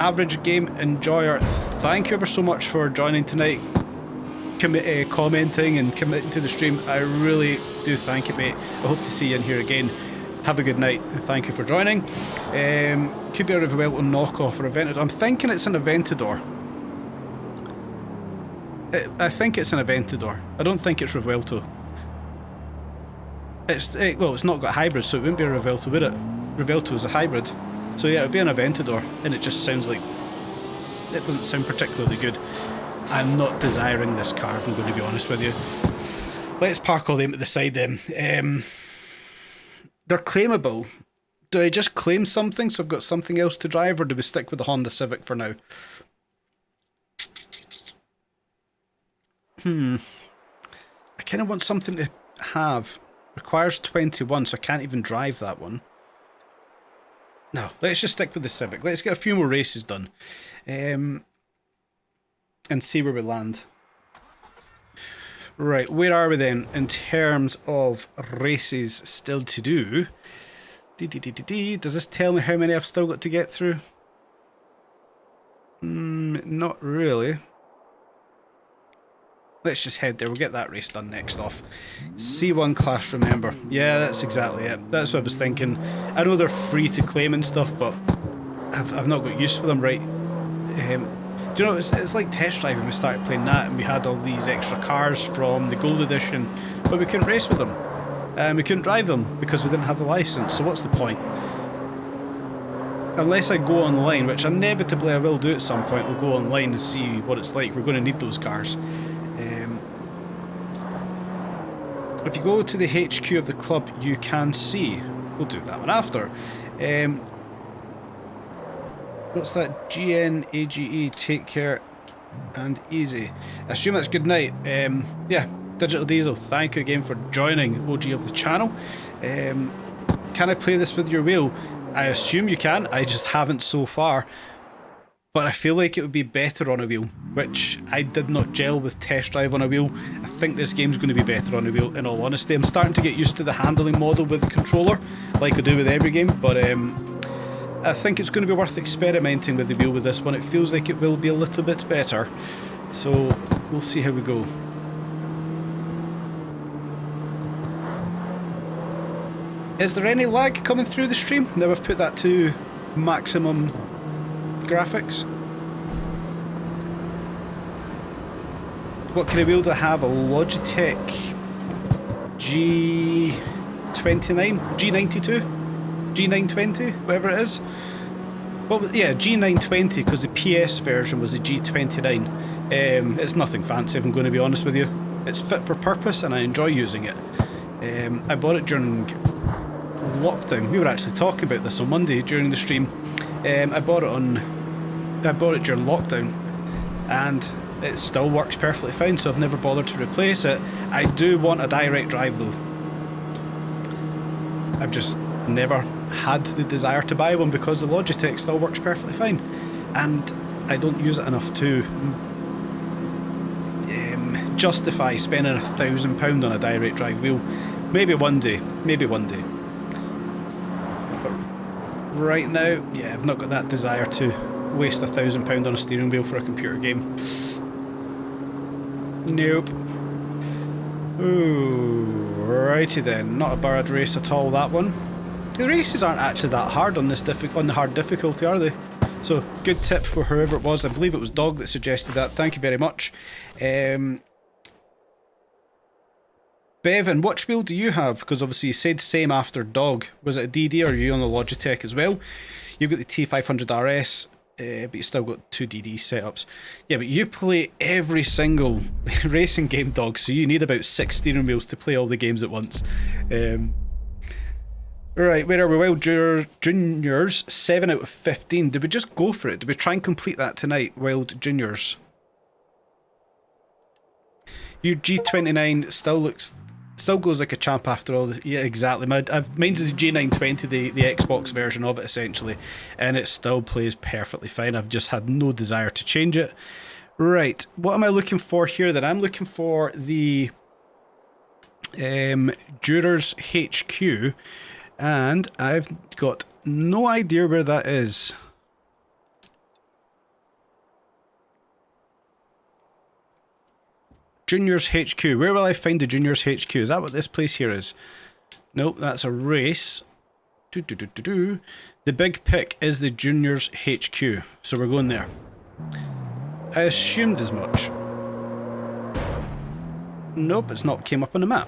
Average game enjoyer, thank you ever so much for joining tonight, commenting and committing to the stream. I really do thank you, mate. I hope to see you in here again have a good night and thank you for joining. Could be a Revuelto knockoff or Aventador. I'm thinking it's an Aventador. I think it's an Aventador. I don't think it's Revuelto. Well, it's not got hybrid, so it wouldn't be a Revuelto, would it? Revuelto is a hybrid. So yeah, it would be an Aventador, and it just sounds like... It doesn't sound particularly good. I'm not desiring this car, if I'm going to be honest with you. Let's park all them at the side then. They're claimable. Do I just claim something so I've got something else to drive, or do we stick with the Honda Civic for now? I kind of want something to have. Requires 21, so I can't even drive that one. No, let's just stick with the Civic. Let's get a few more races done. And see where we land. Right, where are we then in terms of races still to do? Does this tell me how many I've still got to get through? Not really. Let's just head there. We'll get that race done next off. C1 class, remember. Yeah, that's exactly it. That's what I was thinking. I know they're free to claim and stuff, but I've not got use for them, right? Do you know, it's like test driving. We started playing that and we had all these extra cars from the Gold Edition, but we couldn't race with them. We couldn't drive them because we didn't have the license, so what's the point? Unless I go online, which inevitably I will do at some point, we'll go online and see what it's like. We're going to need those cars. If you go to the HQ of the club, you can see. We'll do that one after. What's that? GNAGE, take care and easy. I assume that's good night. Yeah, Digital Diesel, thank you again for joining, OG of the channel. Can I play this with your wheel? I assume you can, I just haven't so far. But I feel like it would be better on a wheel, which I did not gel with test drive on a wheel. I think this game's going to be better on a wheel, in all honesty. I'm starting to get used to the handling model with the controller, like I do with every game, but I think it's going to be worth experimenting with the wheel with this one. It feels like it will be a little bit better, so we'll see how we go. Is there any lag coming through the stream? Now I've put that to maximum graphics. What kind of wheel do I have? A Logitech G29, G92, G920, whatever it is. Well, yeah, G920, because the PS version was the G29. It's nothing fancy, if I'm going to be honest with you. It's fit for purpose and I enjoy using it. I bought it during lockdown. We were actually talking about this on Monday during the stream. I bought it during lockdown and it still works perfectly fine, so I've never bothered to replace it. I do want a direct drive though. I've just never had the desire to buy one because the Logitech still works perfectly fine and I don't use it enough to justify spending £1,000 on a direct drive wheel. Maybe one day, maybe one day. But right now, yeah, I've not got that desire to waste £1,000 on a steering wheel for a computer game. Nope. Ooh, righty then. Not a bad race at all, that one. The races aren't actually that hard on this on the hard difficulty, are they? So, good tip for whoever it was. I believe it was Dog that suggested that. Thank you very much. Bevan, which wheel do you have? Because obviously you said same after Dog. Was it a DD or are you on the Logitech as well? You've got the T500 RS, but you still got 2 DD setups. Yeah, but you play every single racing game, Dog, so you need about 6 steering wheels to play all the games at once. Right, where are we? Wild Juniors, 7 out of 15. Did we just go for it? Did we try and complete that tonight, Wild Juniors? Your G29 still goes like a champ after all. Yeah, exactly. Mine's is the G920, the Xbox version of it essentially, and it still plays perfectly fine. I've just had no desire to change it. Right, what am I looking for here then? I'm looking for the Jurors HQ, and I've got no idea where that is. Juniors HQ. Where will I find the Juniors HQ? Is that what this place here is? Nope, that's a race. The big pick is the juniors HQ, so we're going there. I assumed as much. Nope, it's not came up on the map.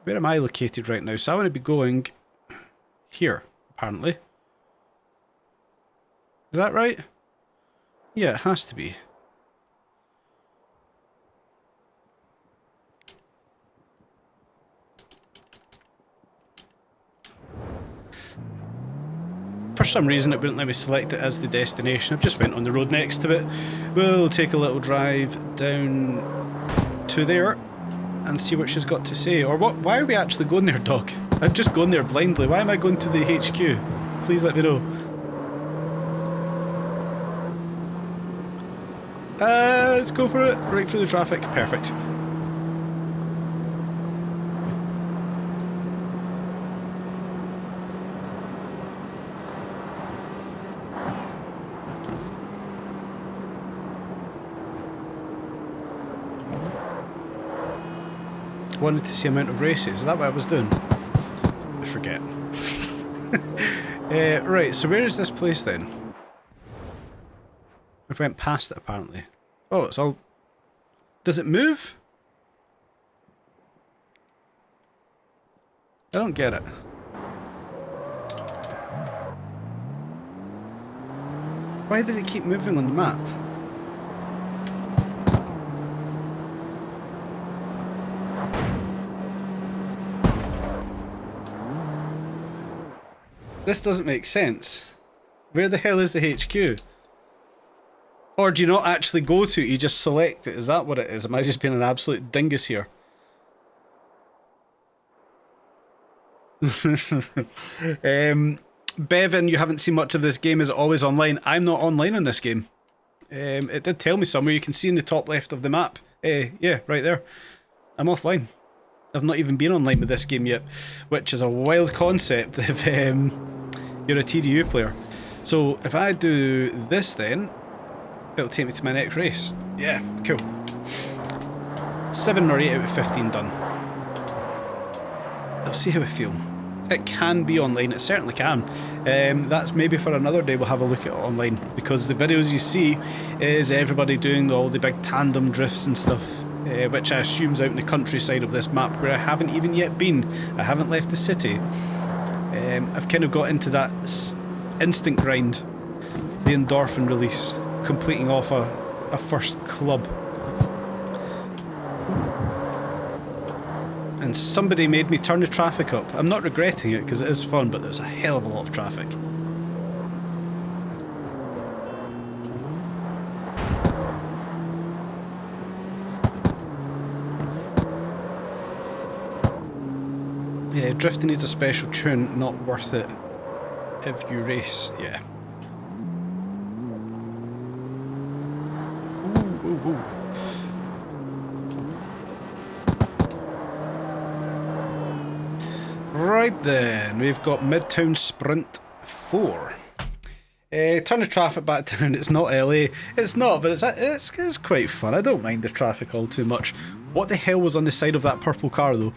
Where am I located right now? So I want to be going here, apparently. Is that right? Yeah, it has to be. For some reason it wouldn't let me select it as the destination. I've just went on the road next to it. We'll take a little drive down to there and see what she's got to say. Or what? Why are we actually going there, dog? I've just gone there blindly. Why am I going to the HQ? Please let me know. Let's go for it. Right through the traffic. Perfect. Wanted to see amount of races. Is that what I was doing? I forget. Right, so where is this place then? I went past it apparently. Oh, it's all... Does it move? I don't get it. Why did it keep moving on the map? This doesn't make sense. Where the hell is the HQ? Or do you not actually go to it, you just select it? Is that what it is? Am I just being an absolute dingus here? Bevan, you haven't seen much of this game. Is it always online? I'm not online in this game. It did tell me somewhere. You can see in the top left of the map. Yeah, right there. I'm offline. I've not even been online with this game yet, which is a wild concept if you're a TDU player. So if I do this then, it'll take me to my next race. Yeah, cool. 7 or 8 out of 15 done. I'll see how I feel. It can be online, it certainly can. That's maybe for another day we'll have a look at it online, because the videos you see is everybody doing all the big tandem drifts and stuff. Which I assume's out in the countryside of this map where I haven't even yet been. I haven't left the city. I've kind of got into that instant grind, the endorphin release, completing off a first club. And somebody made me turn the traffic up. I'm not regretting it because it is fun, but there's a hell of a lot of traffic. Yeah, drifting needs a special tune, not worth it if you race, yeah. Ooh, ooh, ooh. Right then, we've got Midtown Sprint 4. Turn the traffic back down. It's not LA. It's not, but it's quite fun. I don't mind the traffic all too much. What the hell was on the side of that purple car though?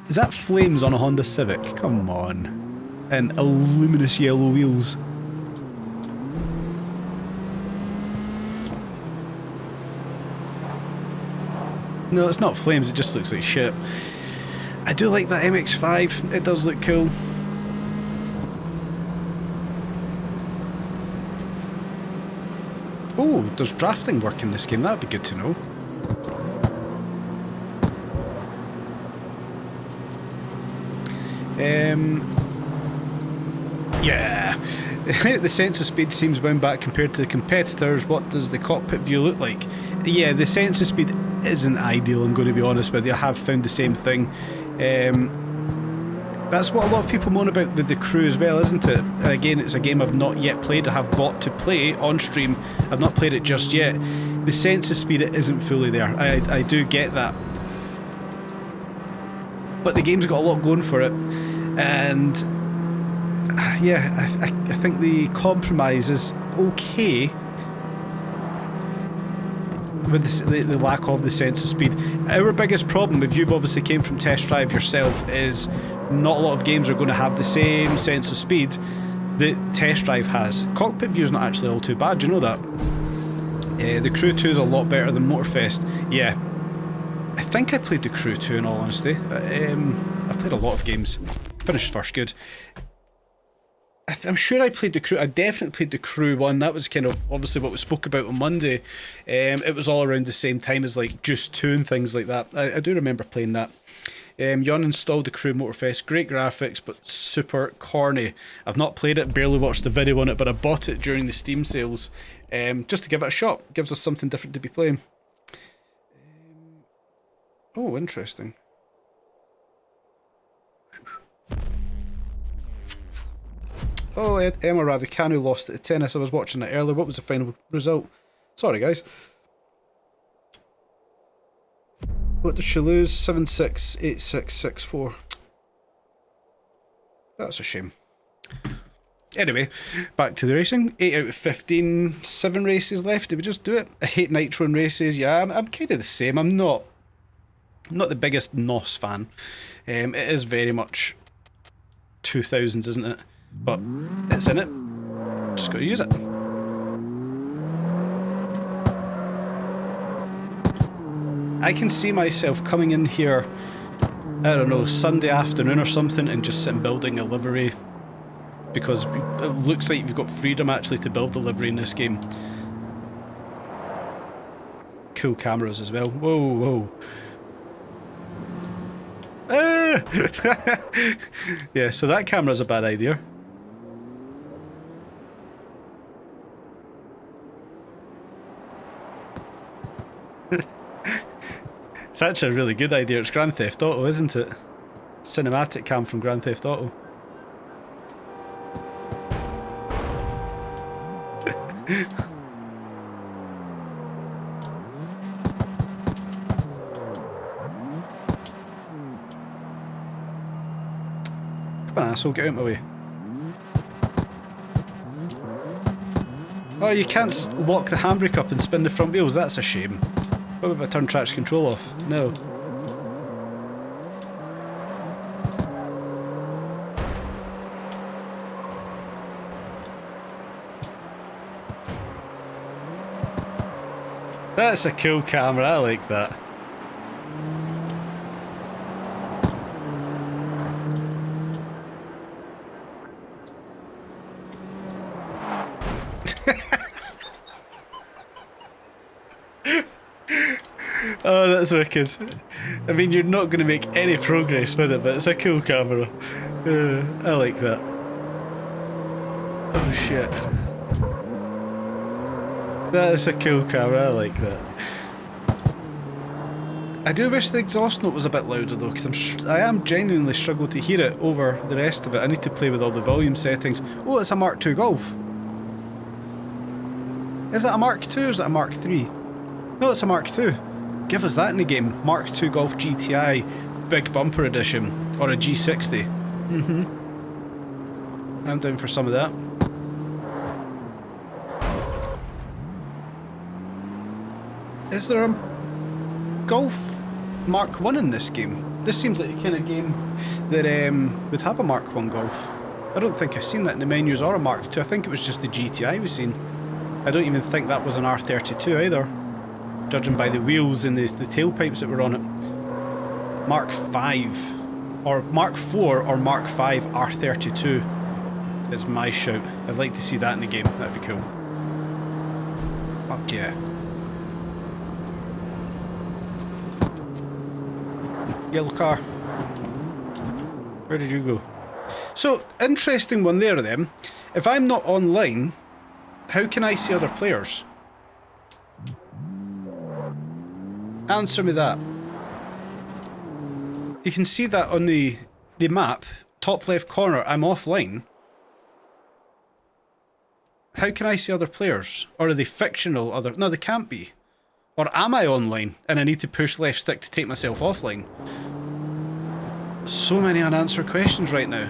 Is that flames on a Honda Civic? Come on. And luminous yellow wheels. No, it's not flames, it just looks like shit. I do like that MX-5, it does look cool. Oh, does drafting work in this game? That'd be good to know. Yeah. The sense of speed seems wound back compared to the competitors. What does the cockpit view look like? Yeah, the sense of speed isn't ideal, I'm going to be honest with you. I have found the same thing. That's what a lot of people moan about with the Crew as well, isn't it? Again, it's a game I've not yet played. I have bought to play on stream. I've not played it just yet. The sense of speed isn't fully there. I do get that. But the game's got a lot going for it. And yeah, I think the compromise is okay. with the lack of the sense of speed. Our biggest problem, if you've obviously came from test drive yourself, is not a lot of games are going to have the same sense of speed that test drive has. Cockpit view is not actually all too bad, do you know that? The Crew 2 is a lot better than Motorfest. Yeah, I think I played the Crew 2 in all honesty. I've played a lot of games. Finished first good. I'm sure I played the Crew. I definitely played the Crew 1. That was kind of obviously what we spoke about on Monday. It was all around the same time as like Juice 2 and things like that. I do remember playing that. You uninstalled the Crew Motorfest. Great graphics, but super corny. I've not played it, barely watched the video on it, but I bought it during the Steam sales just to give it a shot. Gives us something different to be playing. Oh, interesting. Oh, Emma Raducanu lost at tennis. I was watching it earlier. What was the final result? Sorry, guys. What did she lose? 7-6, 8-6, 6-4. That's a shame. Anyway, back to the racing. 8 out of 15. 7 races left. Did we just do it? I hate Nitro in races. Yeah, I'm kind of the same. I'm not the biggest NOS fan. It is very much 2000s, isn't it? But it's in it. Just got to use it. I can see myself coming in here, I don't know, Sunday afternoon or something, and just sitting building a livery, because it looks like you've got freedom actually to build the livery in this game. Cool cameras as well. Whoa, whoa. Ah! Yeah, so that camera's a bad idea. It's actually a really good idea. It's Grand Theft Auto, isn't it? Cinematic cam from Grand Theft Auto. Come on, asshole, get out of my way. Oh, you can't lock the handbrake up and spin the front wheels. That's a shame. What if I turn traction control off? No. That's a cool camera, I like that. Oh, that's wicked. I mean, you're not going to make any progress with it, but it's a cool camera. I like that. Oh shit. That is a cool camera, I like that. I do wish the exhaust note was a bit louder though, because I am genuinely struggling to hear it over the rest of it. I need to play with all the volume settings. Oh, it's a Mark II Golf. Is that a Mark II or is it a Mark III? No, it's a Mark II. Give us that in the game. Mark II Golf GTI Big Bumper Edition. Or a G60. I'm down for some of that. Is there a Golf Mark 1 in this game? This seems like the kind of game that would have a Mark 1 Golf. I don't think I've seen that in the menus or a Mark 2. I think it was just the GTI we've seen. I don't even think that was an R32 either, judging by the wheels and the tailpipes that were on it. Mark 5 or Mark 4 or Mark 5 R32 is my shout. I'd like to see that in the game. That'd be cool. Fuck yeah. Yellow car. Where did you go? So, interesting one there then. If I'm not online, how can I see other players? Answer me that. You can see that on the map, top left corner, I'm offline. How can I see other players? Or are they fictional other... No, they can't be. Or am I online and I need to push left stick to take myself offline? So many unanswered questions right now.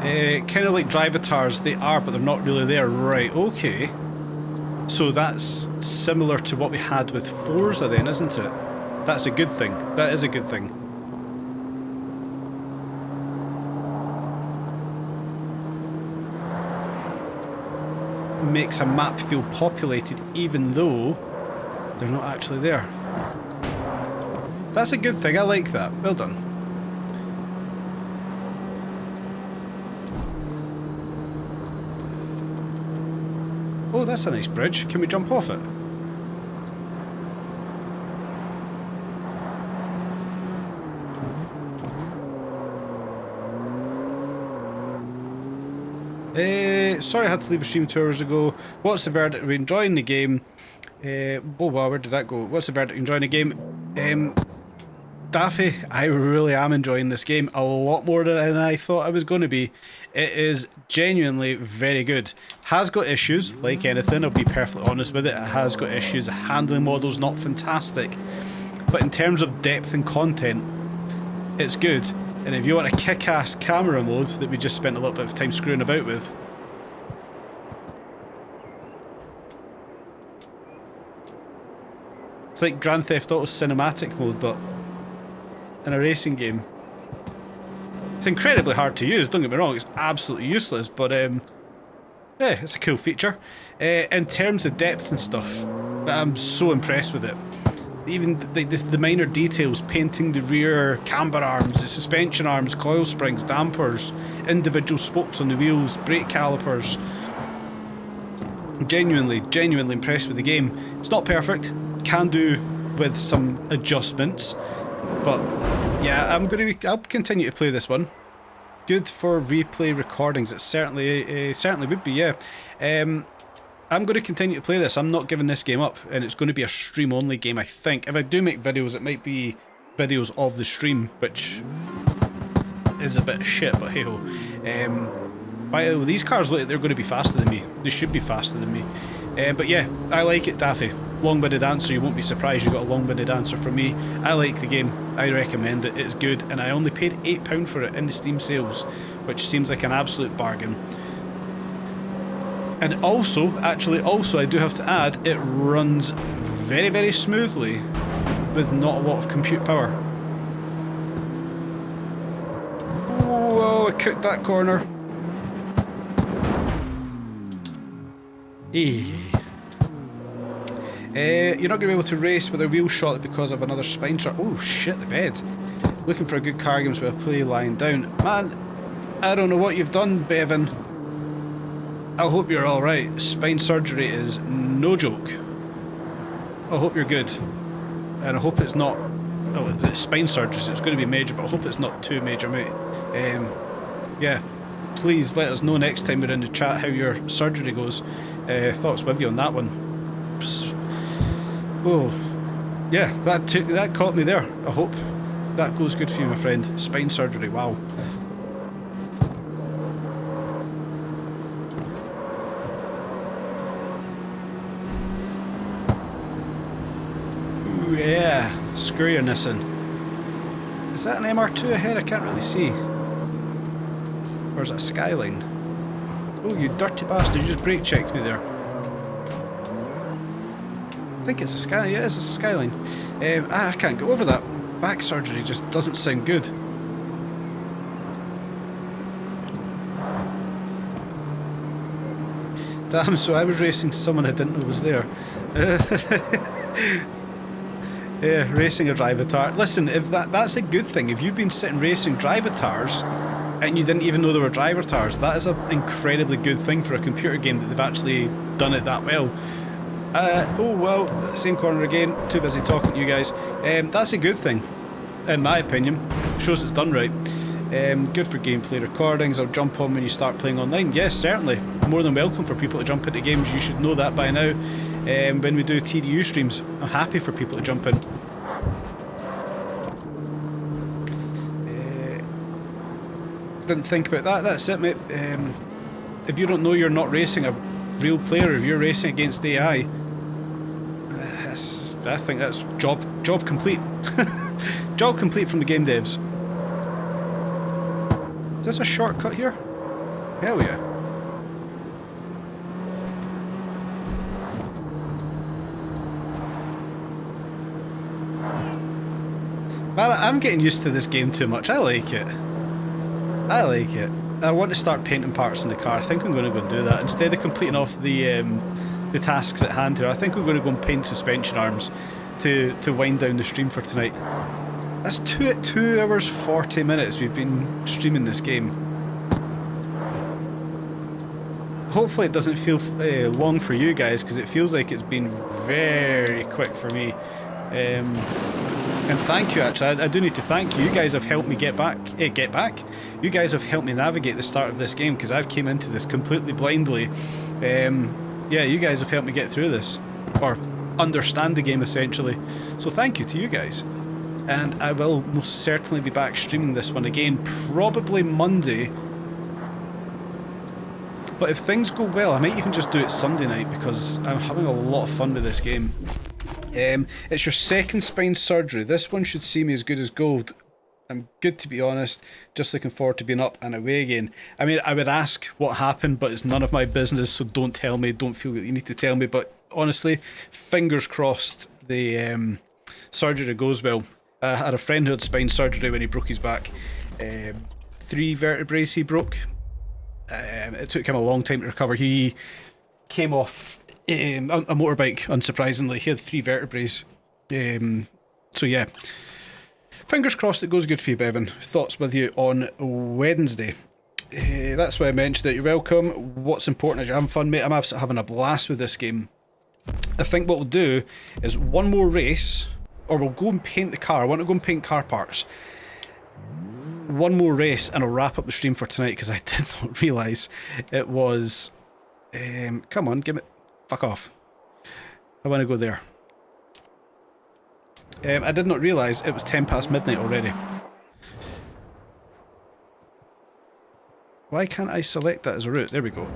Kind of like drivatars, they are, but they're not really there. Right, okay. So that's similar to what we had with Forza then, isn't it? That's a good thing. That is a good thing. Makes a map feel populated even though they're not actually there. That's a good thing, I like that. Well done. Oh, that's a nice bridge. Can we jump off it? Sorry I had to leave a stream 2 hours ago. What's the verdict? Are we enjoying the game? Oh wow, where did that go? What's the verdict? Enjoying the game? Daffy, I really am enjoying this game a lot more than I thought I was going to be. It is genuinely very good. Has got issues, like anything, I'll be perfectly honest with it. It has got issues. The handling model's not fantastic. But in terms of depth and content, it's good. And if you want a kick-ass camera mode that we just spent a little bit of time screwing about with, it's like Grand Theft Auto cinematic mode, but in a racing game. It's incredibly hard to use, don't get me wrong, it's absolutely useless, but yeah, it's a cool feature. In terms of depth and stuff, I'm so impressed with it. Even the minor details, painting the rear camber arms, the suspension arms, coil springs, dampers, individual spokes on the wheels, brake calipers. Genuinely impressed with the game. It's not perfect, can do with some adjustments, but yeah, I'll continue to play this one. Good for replay recordings. It certainly would be, yeah. I'm going to continue to play this. I'm not giving this game up, and it's going to be a stream only game, I think. If I do make videos, it might be videos of the stream, which is a bit shit, but hey ho. By the way, these cars look like they're going to be faster than me. They should be faster than me. But yeah, I like it, Daffy. Long-winded answer, you won't be surprised you got a long-winded answer from me. I like the game, I recommend it, it's good, and I only paid £8 for it in the Steam sales, which seems like an absolute bargain. And also, I do have to add, it runs very, very smoothly with not a lot of compute power. Whoa, I cooked that corner. You're not going to be able to race with a wheel shot because of another spine shot. Oh shit, the bed. Looking for a good car games with a play lying down. Man, I don't know what you've done, Bevan. I hope you're alright. Spine surgery is no joke. I hope you're good. And I hope it's not... Oh, it's spine surgery, so it's going to be major, but I hope it's not too major, mate. Yeah. Please let us know next time we're in the chat how your surgery goes. Thoughts with you on that one. Oh, yeah, that caught me there. I hope that goes good for you, my friend. Spine surgery, wow. Ooh, yeah, screw your Nissan. Is that an MR2 ahead? I can't really see. Or is that a Skyline? Oh, you dirty bastard, you just brake checked me there. I think it's a Skyline, yeah, it's a Skyline. I can't get over that. Back surgery just doesn't sound good. Damn, so I was racing someone I didn't know was there. Yeah, racing a drivatar. Listen, if that's a good thing. If you've been sitting racing drivatars and you didn't even know there were drivatars, that is an incredibly good thing for a computer game that they've actually done it that well. Oh well, same corner again, too busy talking to you guys. That's a good thing, in my opinion. Shows it's done right. Good for gameplay recordings. I'll jump on when you start playing online. Yes, certainly. More than welcome for people to jump into games. You should know that by now. When we do TDU streams, I'm happy for people to jump in. Didn't think about that. That's it, mate. If you don't know you're not racing a real player, if you're racing against AI, I think that's job complete. Job complete from the game devs. Is this a shortcut here? Hell yeah. Man, I'm getting used to this game too much. I like it. I like it. I want to start painting parts in the car. I think I'm going to go and do that. Instead of completing off the tasks at hand here, I think we're going to go and paint suspension arms to wind down the stream for tonight. That's 2 hours 40 minutes we've been streaming this game. Hopefully it doesn't feel long for you guys, because it feels like it's been very quick for me. And thank you, actually. I do need to thank you. You guys have helped me get back. You guys have helped me navigate the start of this game, because I've came into this completely blindly. Yeah, you guys have helped me get through this, or understand the game essentially. So thank you to you guys. And I will most certainly be back streaming this one again, probably Monday. But if things go well, I might even just do it Sunday night, because I'm having a lot of fun with this game. It's your second spine surgery. This one should see me as good as gold. I'm good, to be honest. Just looking forward to being up and away again. I mean, I would ask what happened, but it's none of my business, so don't tell me. Don't feel that you need to tell me. But honestly, fingers crossed the surgery goes well. I had a friend who had spine surgery when he broke his back. 3 vertebrae he broke. It took him a long time to recover. He came off a motorbike, unsurprisingly. He had 3 vertebrae. So yeah. Fingers crossed it goes good for you, Bevan. Thoughts with you on Wednesday. That's why I mentioned it. You're welcome. What's important is you're having fun, mate. I'm absolutely having a blast with this game. I think what we'll do is one more race, or we'll go and paint the car. I want to go and paint car parts. One more race and I'll wrap up the stream for tonight, because I did not realise it was... come on, give it... Fuck off. I want to go there. I did not realise it was 10 past midnight already. Why can't I select that as a route? There we go.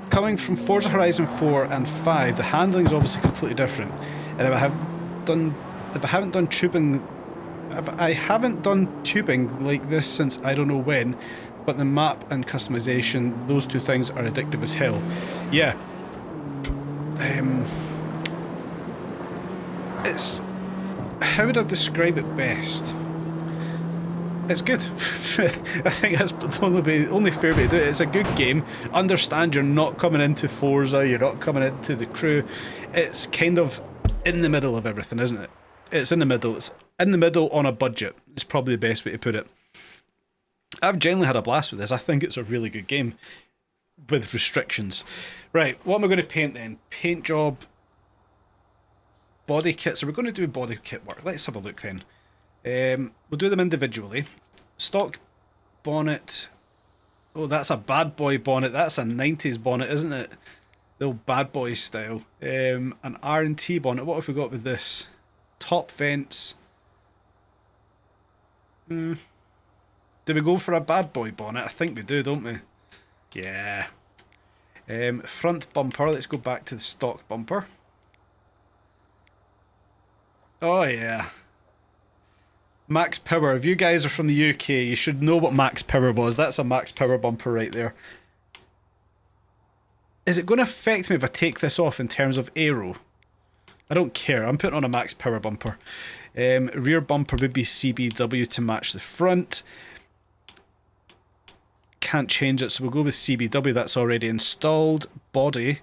Coming from Forza Horizon 4 and 5, the handling is obviously completely different. And if I haven't done tubing like this since I don't know when, but the map and customization, those two things are addictive as hell. Yeah. It's... How would I describe it best? It's good. I think that's the only fair way to do it. It's a good game. Understand you're not coming into Forza, you're not coming into the crew. It's kind of in the middle of everything, isn't it? It's in the middle. It's in the middle on a budget. It's probably the best way to put it. I've genuinely had a blast with this. I think it's a really good game with restrictions. Right, what am I going to paint then? Paint job, body kit. So we're going to do body kit work. Let's have a look then. We'll do them individually. Stock bonnet. Oh, that's a bad boy bonnet. That's a 90s bonnet, isn't it? The old bad boy style. An R&T bonnet. What have we got with this? Top vents. Do we go for a bad boy bonnet? I think we do, don't we? Yeah. Front bumper. Let's go back to the stock bumper. Oh yeah. Max Power. If you guys are from the UK, you should know what Max Power was. That's a Max Power bumper right there. Is it going to affect me if I take this off in terms of aero? I don't care. I'm putting on a Max Power bumper. Rear bumper would be CBW to match the front. Can't change it, so we'll go with CBW. That's already installed. Body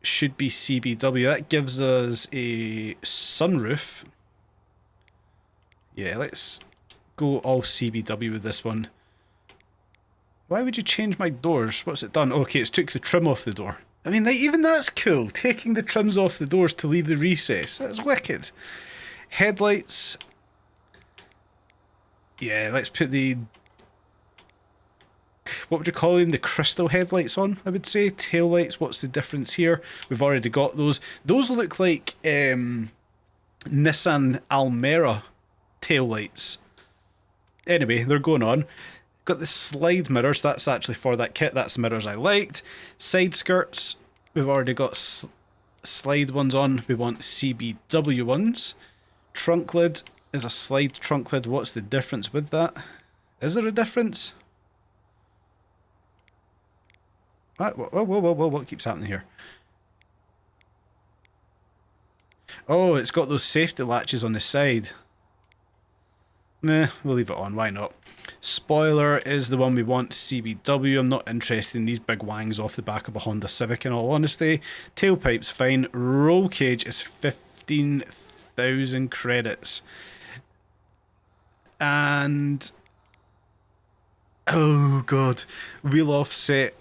should be CBW. That gives us a sunroof. Yeah, let's go all CBW with this one. Why would you change my doors? What's it done? Okay, it's took the trim off the door. I mean, even that's cool. Taking the trims off the doors to leave the recess. That's wicked. Headlights. Yeah, let's put the... What would you call them? The crystal headlights on, I would say. Tail lights, what's the difference here? We've already got those. Those look like Nissan Almera tail lights. Anyway, they're going on. Got the slide mirrors. That's actually for that kit. That's the mirrors I liked. Side skirts. We've already got slide ones on. We want CBW ones. Trunk lid is a slide trunk lid. What's the difference with that? Is there a difference? What keeps happening here? Oh, it's got those safety latches on the side. Meh, we'll leave it on, why not? Spoiler is the one we want, CBW. I'm not interested in these big wangs off the back of a Honda Civic in all honesty. Tailpipe's fine. Roll cage is 15,000 credits. And... oh god. Wheel offset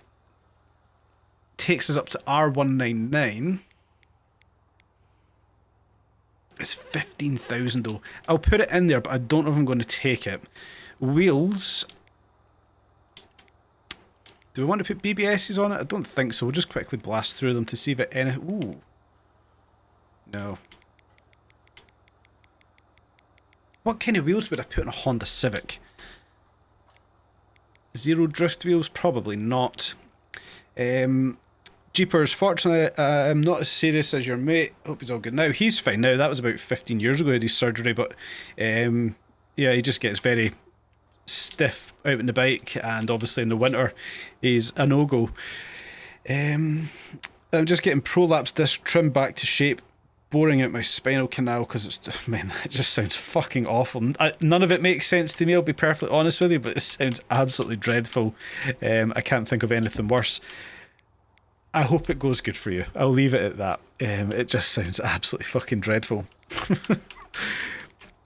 takes us up to R199. It's 15,000 though. I'll put it in there, but I don't know if I'm going to take it. Wheels. Do we want to put BBSs on it? I don't think so. We'll just quickly blast through them to see if it any... ooh. No. What kind of wheels would I put on a Honda Civic? Zero drift wheels? Probably not. Jeepers, fortunately, I'm not as serious as your mate. Hope he's all good now. He's fine now. That was about 15 years ago he had his surgery, but yeah, he just gets very stiff out on the bike, and obviously in the winter he's a no-go. I'm just getting prolapse disc trimmed back to shape, boring out my spinal canal because it's, man, it just sounds fucking awful. None of it makes sense to me, I'll be perfectly honest with you, but it sounds absolutely dreadful. I can't think of anything worse. I hope it goes good for you. I'll leave it at that. It just sounds absolutely fucking dreadful.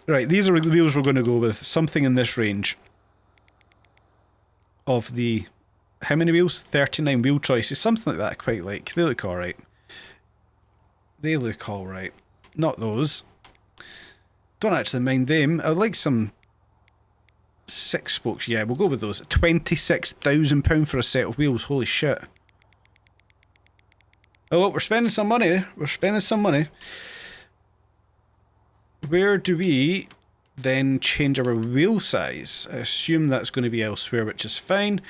Right, these are the wheels we're going to go with. Something in this range of the... how many wheels? 39 wheel choices. Something like that I quite like. They look alright. They look alright. Not those. Don't actually mind them. I would like some 6 spokes. Yeah, we'll go with those. £26,000 for a set of wheels. Holy shit. Oh, well, we're spending some money. We're spending some money. Where do we then change our wheel size? I assume that's going to be elsewhere, which is fine.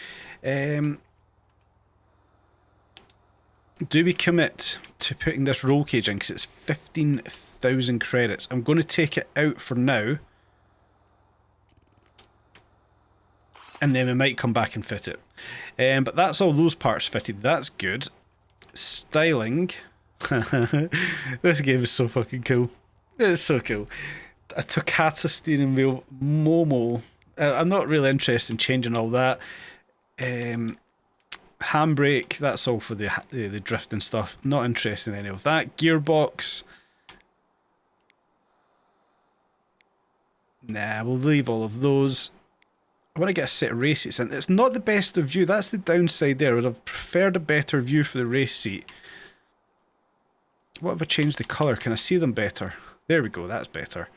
Do we commit to putting this roll cage in? Because it's 15,000 credits. I'm going to take it out for now. And then we might come back and fit it. But that's all those parts fitted. That's good. Styling. This game is so fucking cool. It's so cool. A Toccata steering wheel, Momo. I'm not really interested in changing all that. Handbrake, that's all for the drifting stuff. Not interested in any of that. Gearbox. Nah, we'll leave all of those. I want to get a set of race seats in. It's not the best of view. That's the downside there. I would have preferred a better view for the race seat. What if I change the colour? Can I see them better? There we go. That's better.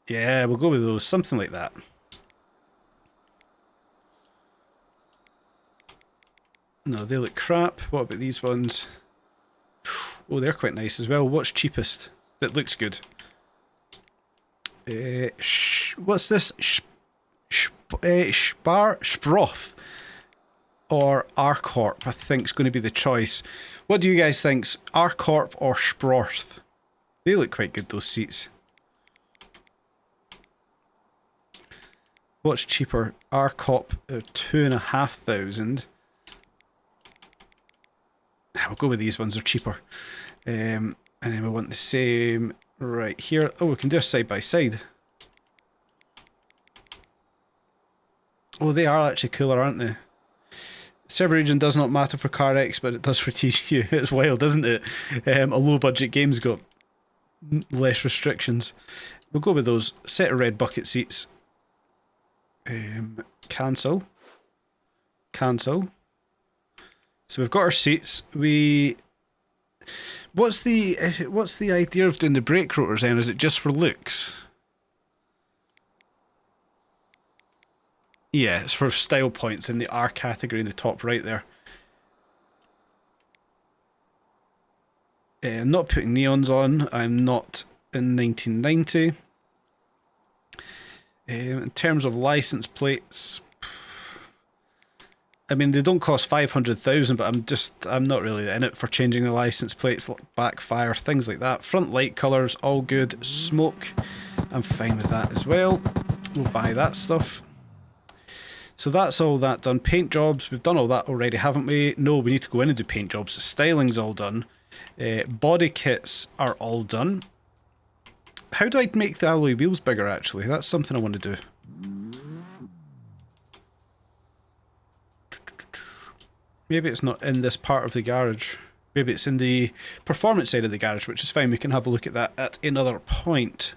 Yeah, we'll go with those. Something like that. No, they look crap. What about these ones? Oh, they're quite nice as well. What's cheapest? That looks good. What's this? Sproth or R-Corp, I think, is going to be the choice. What do you guys think? R-Corp or Sproth? They look quite good, those seats. What's cheaper? R-Corp, 2,500. We'll go with these ones, they're cheaper. And then we want the same right here. Oh, we can do a side by side. Oh, they are actually cooler, aren't they? Server region does not matter for CarX, but it does for TGU. It's wild, isn't it? A low budget game's got less restrictions. We'll go with those. Set of red bucket seats. Cancel. Cancel. So we've got our seats. What's the idea of doing the brake rotors then? Is it just for looks? Yeah, it's for style points in the R category in the top right there. I'm not putting neons on. I'm not in 1990. In terms of license plates, I mean, they don't cost 500,000, but I'm not really in it for changing the license plates, backfire, things like that. Front light colours, all good. Smoke, I'm fine with that as well. We'll buy that stuff. So that's all that done. Paint jobs, we've done all that already, haven't we? No, we need to go in and do paint jobs. Styling's all done. Body kits are all done. How do I make the alloy wheels bigger, actually? That's something I want to do. Maybe it's not in this part of the garage. Maybe it's in the performance side of the garage, which is fine. We can have a look at that at another point.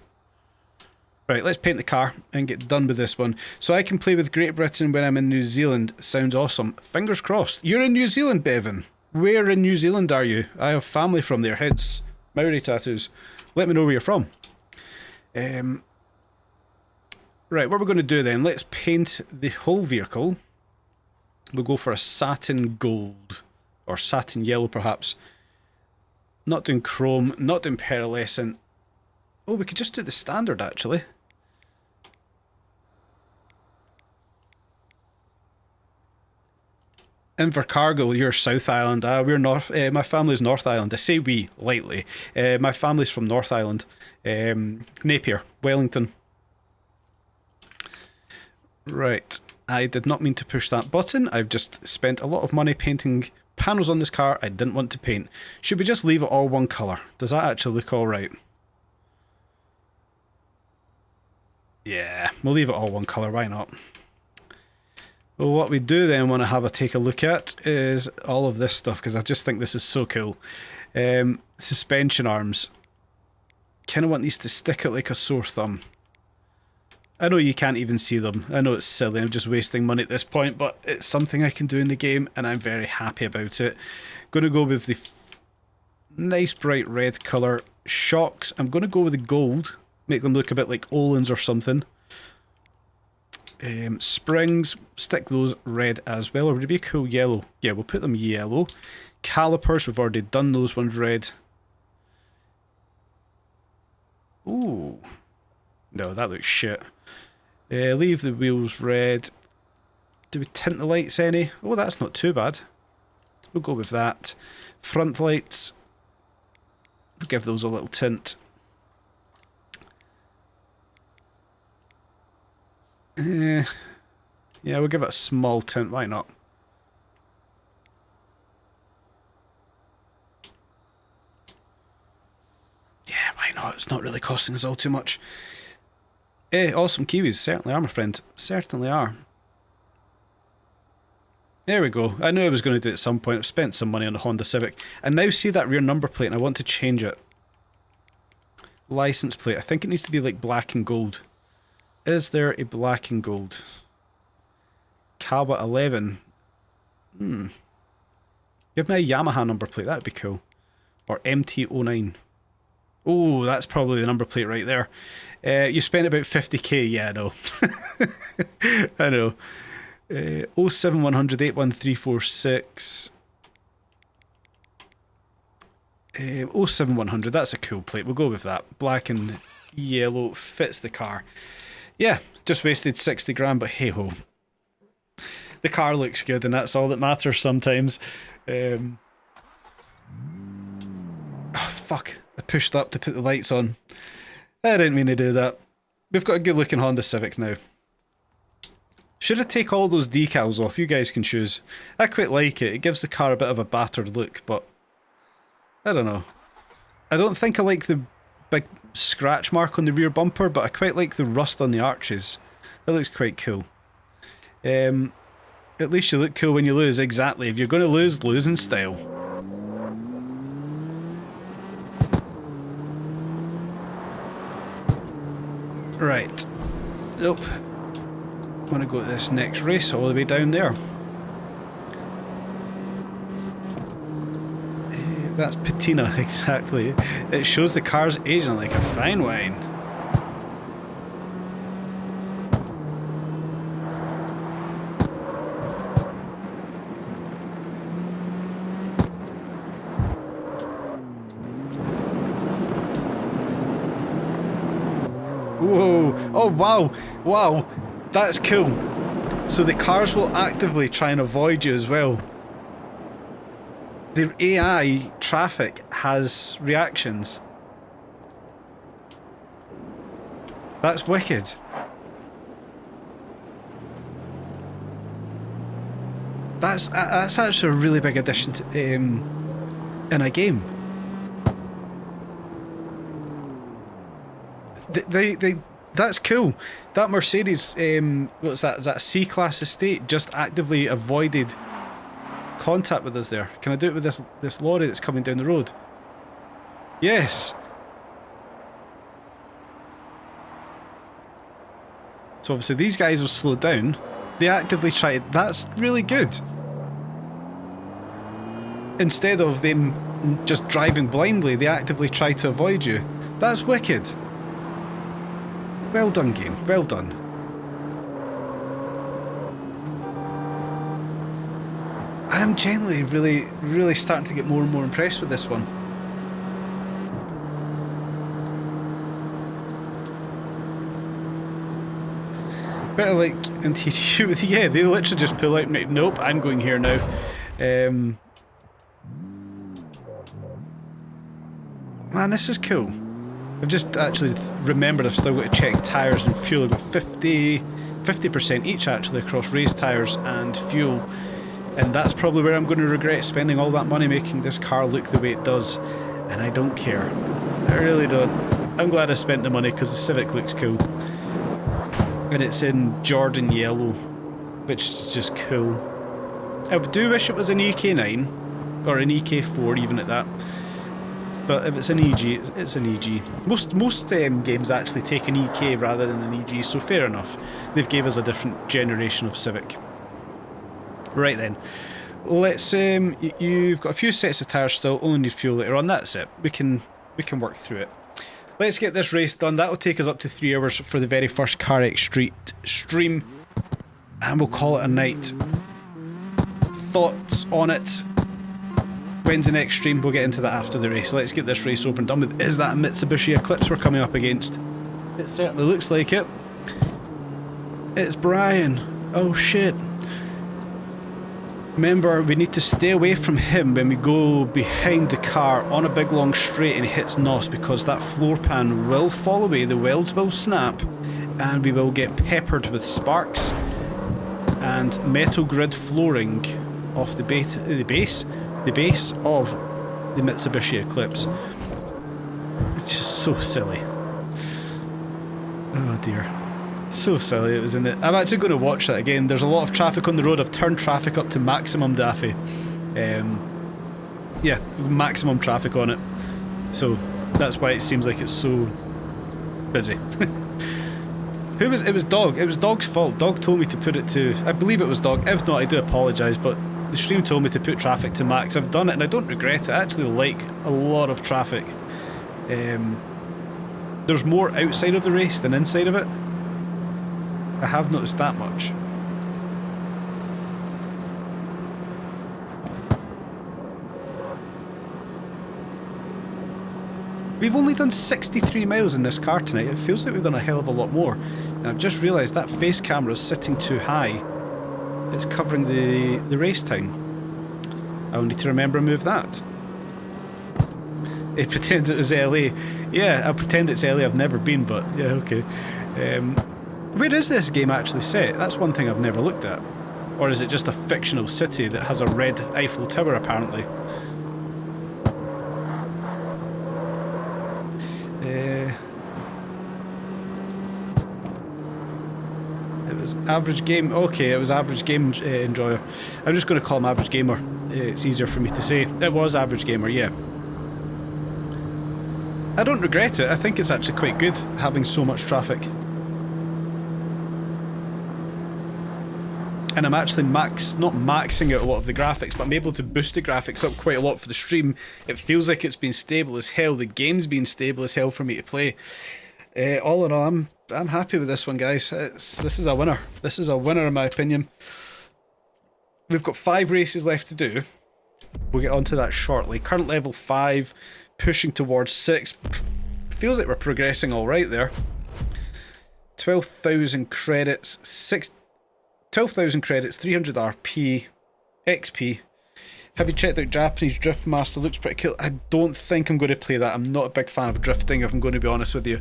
Right, let's paint the car and get done with this one. So I can play with Great Britain when I'm in New Zealand. Sounds awesome. Fingers crossed. You're in New Zealand, Bevan. Where in New Zealand are you? I have family from there, hence Maori tattoos. Let me know where you're from. Right, what we're going to do then, let's paint the whole vehicle. We'll go for a satin gold, or satin yellow perhaps. Not doing chrome, not doing pearlescent. Oh, we could just do the standard actually. Invercargill, you're South Island. We're North. My family's North Island. I say we lightly. My family's from North Island. Napier, Wellington. Right. I did not mean to push that button. I've just spent a lot of money painting panels on this car I didn't want to paint. Should we just leave it all one colour? Does that actually look alright? Yeah, we'll leave it all one colour. Why not? Well, what we do then want to take a look at is all of this stuff, because I just think this is so cool. Suspension arms. Kind of want these to stick out like a sore thumb. I know you can't even see them. I know it's silly, I'm just wasting money at this point, but it's something I can do in the game and I'm very happy about it. Going to go with the nice bright red colour. Shocks, I'm going to go with the gold. Make them look a bit like Olin's or something. Springs, stick those red as well, or would it be a cool yellow? Yeah, we'll put them yellow. Calipers, we've already done those ones red. Ooh. No, that looks shit. Leave the wheels red. Do we tint the lights any? Oh, that's not too bad. We'll go with that. Front lights. We'll give those a little tint. Yeah, we'll give it a small tint. Why not? Yeah, why not? It's not really costing us all too much. Awesome Kiwis, certainly are, my friend. Certainly are. There we go. I knew I was going to do it at some point. I've spent some money on the Honda Civic. And now see that rear number plate and I want to change it. License plate. I think it needs to be like black and gold. Is there a black and gold? Kawa 11. Give me a Yamaha number plate. That'd be cool. Or MT09. Oh, that's probably the number plate right there. You spent about 50k. Yeah, I know. I know. 07100 81346. 07100. That's a cool plate. We'll go with that. Black and yellow fits the car. Yeah, just wasted 60 grand, but hey ho. The car looks good, and that's all that matters sometimes. Oh, fuck. I pushed up to put the lights on. I didn't mean to do that. We've got a good looking Honda Civic now. Should I take all those decals off? You guys can choose. I quite like it. It gives the car a bit of a battered look, but I don't know. I don't think I like the big scratch mark on the rear bumper, but I quite like the rust on the arches. That looks quite cool. At least you look cool when you lose. Exactly. If you're going to lose, lose in style. Right. Nope. I'm going to go to this next race all the way down there. That's patina, exactly. It shows the car's aging like a fine wine. Whoa! Oh wow! Wow! That's cool. So the cars will actively try and avoid you as well. The AI traffic has reactions. That's wicked. That's actually a really big addition to, in a game. That's cool. That Mercedes, what's that? Is that a C-Class estate? Just actively avoided contact with us there. Can I do it with this lorry that's coming down the road? Yes. So obviously these guys have slowed down. They actively try to... That's really good. Instead of them just driving blindly, they actively try to avoid you. That's wicked. Well done, game. Well done. I am genuinely really starting to get more and more impressed with this one. Better like interior with... Yeah, they literally just pull out and nope, I'm going here now. Man, this is cool. I've just actually remembered I've still got to check tyres and fuel. I've got 50% each actually across race tyres and fuel. And that's probably where I'm going to regret spending all that money making this car look the way it does. And I don't care. I really don't. I'm glad I spent the money because the Civic looks cool. And it's in Jordan yellow, which is just cool. I do wish it was an EK9 or an EK4 even at that. But if it's an EG, it's an EG. Most games actually take an EK rather than an EG, so fair enough. They've gave us a different generation of Civic. Right then, let's. You've got a few sets of tyres still. Only need fuel later on. That's it. We can work through it. Let's get this race done. That'll take us up to 3 hours for the very first CarX Street stream, and we'll call it a night. Thoughts on it? When's the next stream? We'll get into that after the race. Let's get this race over and done with. Is that a Mitsubishi Eclipse we're coming up against? It certainly looks like it. It's Brian. Oh shit. Remember, we need to stay away from him when we go behind the car on a big long straight and he hits NOS, because that floor pan will fall away, the welds will snap, and we will get peppered with sparks and metal grid flooring off the base of the Mitsubishi Eclipse. It's just so silly. Oh dear. So silly it was in it. I'm actually going to watch that again. There's a lot of traffic on the road. I've turned traffic up to maximum, Daffy. Yeah, maximum traffic on it. So that's why it seems like it's so busy. It was Dog. It was Dog's fault. Dog told me to put it to... I believe it was Dog. If not, I do apologise, but the stream told me to put traffic to max. I've done it and I don't regret it. I actually like a lot of traffic. There's more outside of the race than inside of it. I have noticed that much. We've only done 63 miles in this car tonight. It feels like we've done a hell of a lot more. And I've just realised that face camera is sitting too high. It's covering the race time. I'll need to remember to move that. It pretends it was LA. Yeah, I'll pretend it's LA. I've never been, but yeah, okay. Where is this game actually set? That's one thing I've never looked at. Or is it just a fictional city that has a red Eiffel Tower apparently? It was Average Game. Okay, it was Average Game Enjoyer. I'm just going to call him Average Gamer. It's easier for me to say. It was Average Gamer, yeah. I don't regret it. I think it's actually quite good having so much traffic. And I'm actually not maxing out a lot of the graphics, but I'm able to boost the graphics up quite a lot for the stream. It feels like it's been stable as hell. The game's been stable as hell for me to play. All in all, I'm happy with this one, guys. This is a winner. This is a winner in my opinion. We've got 5 races left to do. We'll get onto that shortly. Current level 5, pushing towards 6. Feels like we're progressing all right there. 12,000 credits, 12,000 credits, 300 RP, XP. Have you checked out Japanese Drift Master? Looks pretty cool. I don't think I'm going to play that. I'm not a big fan of drifting, if I'm going to be honest with you.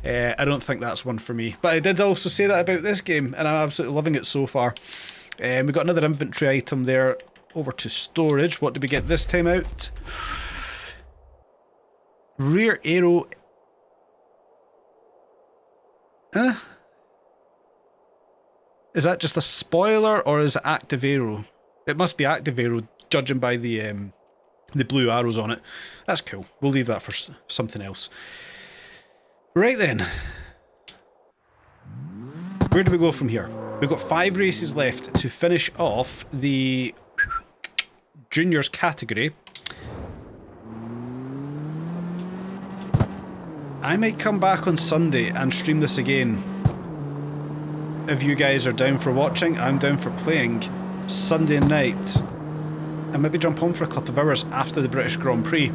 I don't think that's one for me. But I did also say that about this game, and I'm absolutely loving it so far. We got another inventory item there. Over to storage. What did we get this time out? Rear arrow. Is that just a spoiler, or is it active arrow? It must be active arrow, judging by the blue arrows on it. That's cool. We'll leave that for something else. Right then. Where do we go from here? We've got 5 races left to finish off the juniors category. I might come back on Sunday and stream this again. If you guys are down for watching, I'm down for playing Sunday night. And maybe jump on for a couple of hours after the British Grand Prix.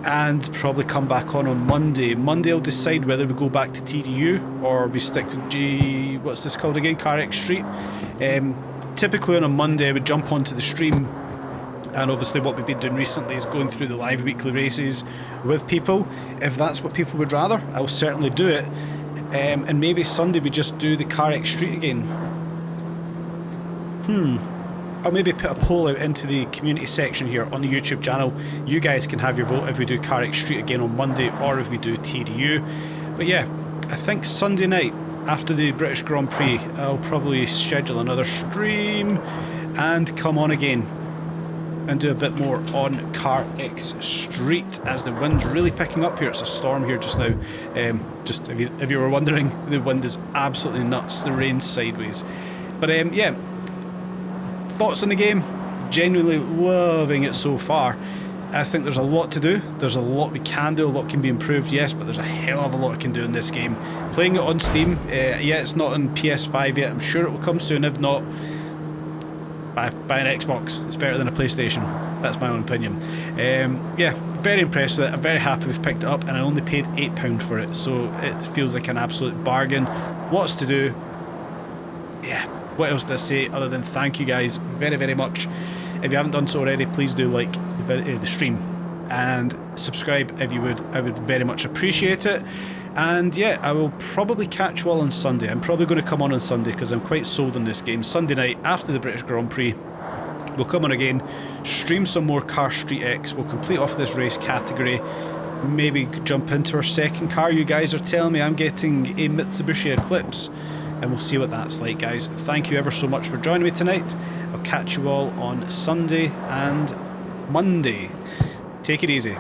And probably come back on Monday. Monday I'll decide whether we go back to TDU or we stick with what's this called again? CarX Street. Typically on a Monday I would jump onto the stream, and obviously what we've been doing recently is going through the live weekly races with people. If that's what people would rather, I'll certainly do it. And maybe Sunday we just do the CarX Street again. I'll maybe put a poll out into the community section here on the YouTube channel. You guys can have your vote if we do CarX Street again on Monday or if we do TDU. But yeah, I think Sunday night after the British Grand Prix I'll probably schedule another stream and come on again and do a bit more on CarX Street, as the wind's really picking up here. It's a storm here just now. Just if you were wondering, the wind is absolutely nuts. The rain's sideways. But yeah, thoughts on the game? Genuinely loving it so far. I think there's a lot to do. There's a lot we can do. A lot can be improved, yes, but there's a hell of a lot I can do in this game. Playing it on Steam, yeah, it's not on PS5 yet. I'm sure it will come soon. If not, buy an Xbox. It's better than a PlayStation. That's my own opinion. Yeah, very impressed with it. I'm very happy we've picked it up, and I only paid £8 for it, so it feels like an absolute bargain. Lots to do. Yeah, what else do I say other than thank you guys very, very much. If you haven't done so already, please do like the stream and subscribe if you would. I would very much appreciate it. And yeah, I will probably catch you all on Sunday. I'm probably going to come on Sunday because I'm quite sold on this game. Sunday night after the British Grand Prix, we'll come on again, stream some more Car Street X. We'll complete off this race category. Maybe jump into our second car. You guys are telling me I'm getting a Mitsubishi Eclipse, and we'll see what that's like, guys. Thank you ever so much for joining me tonight. I'll catch you all on Sunday and Monday. Take it easy.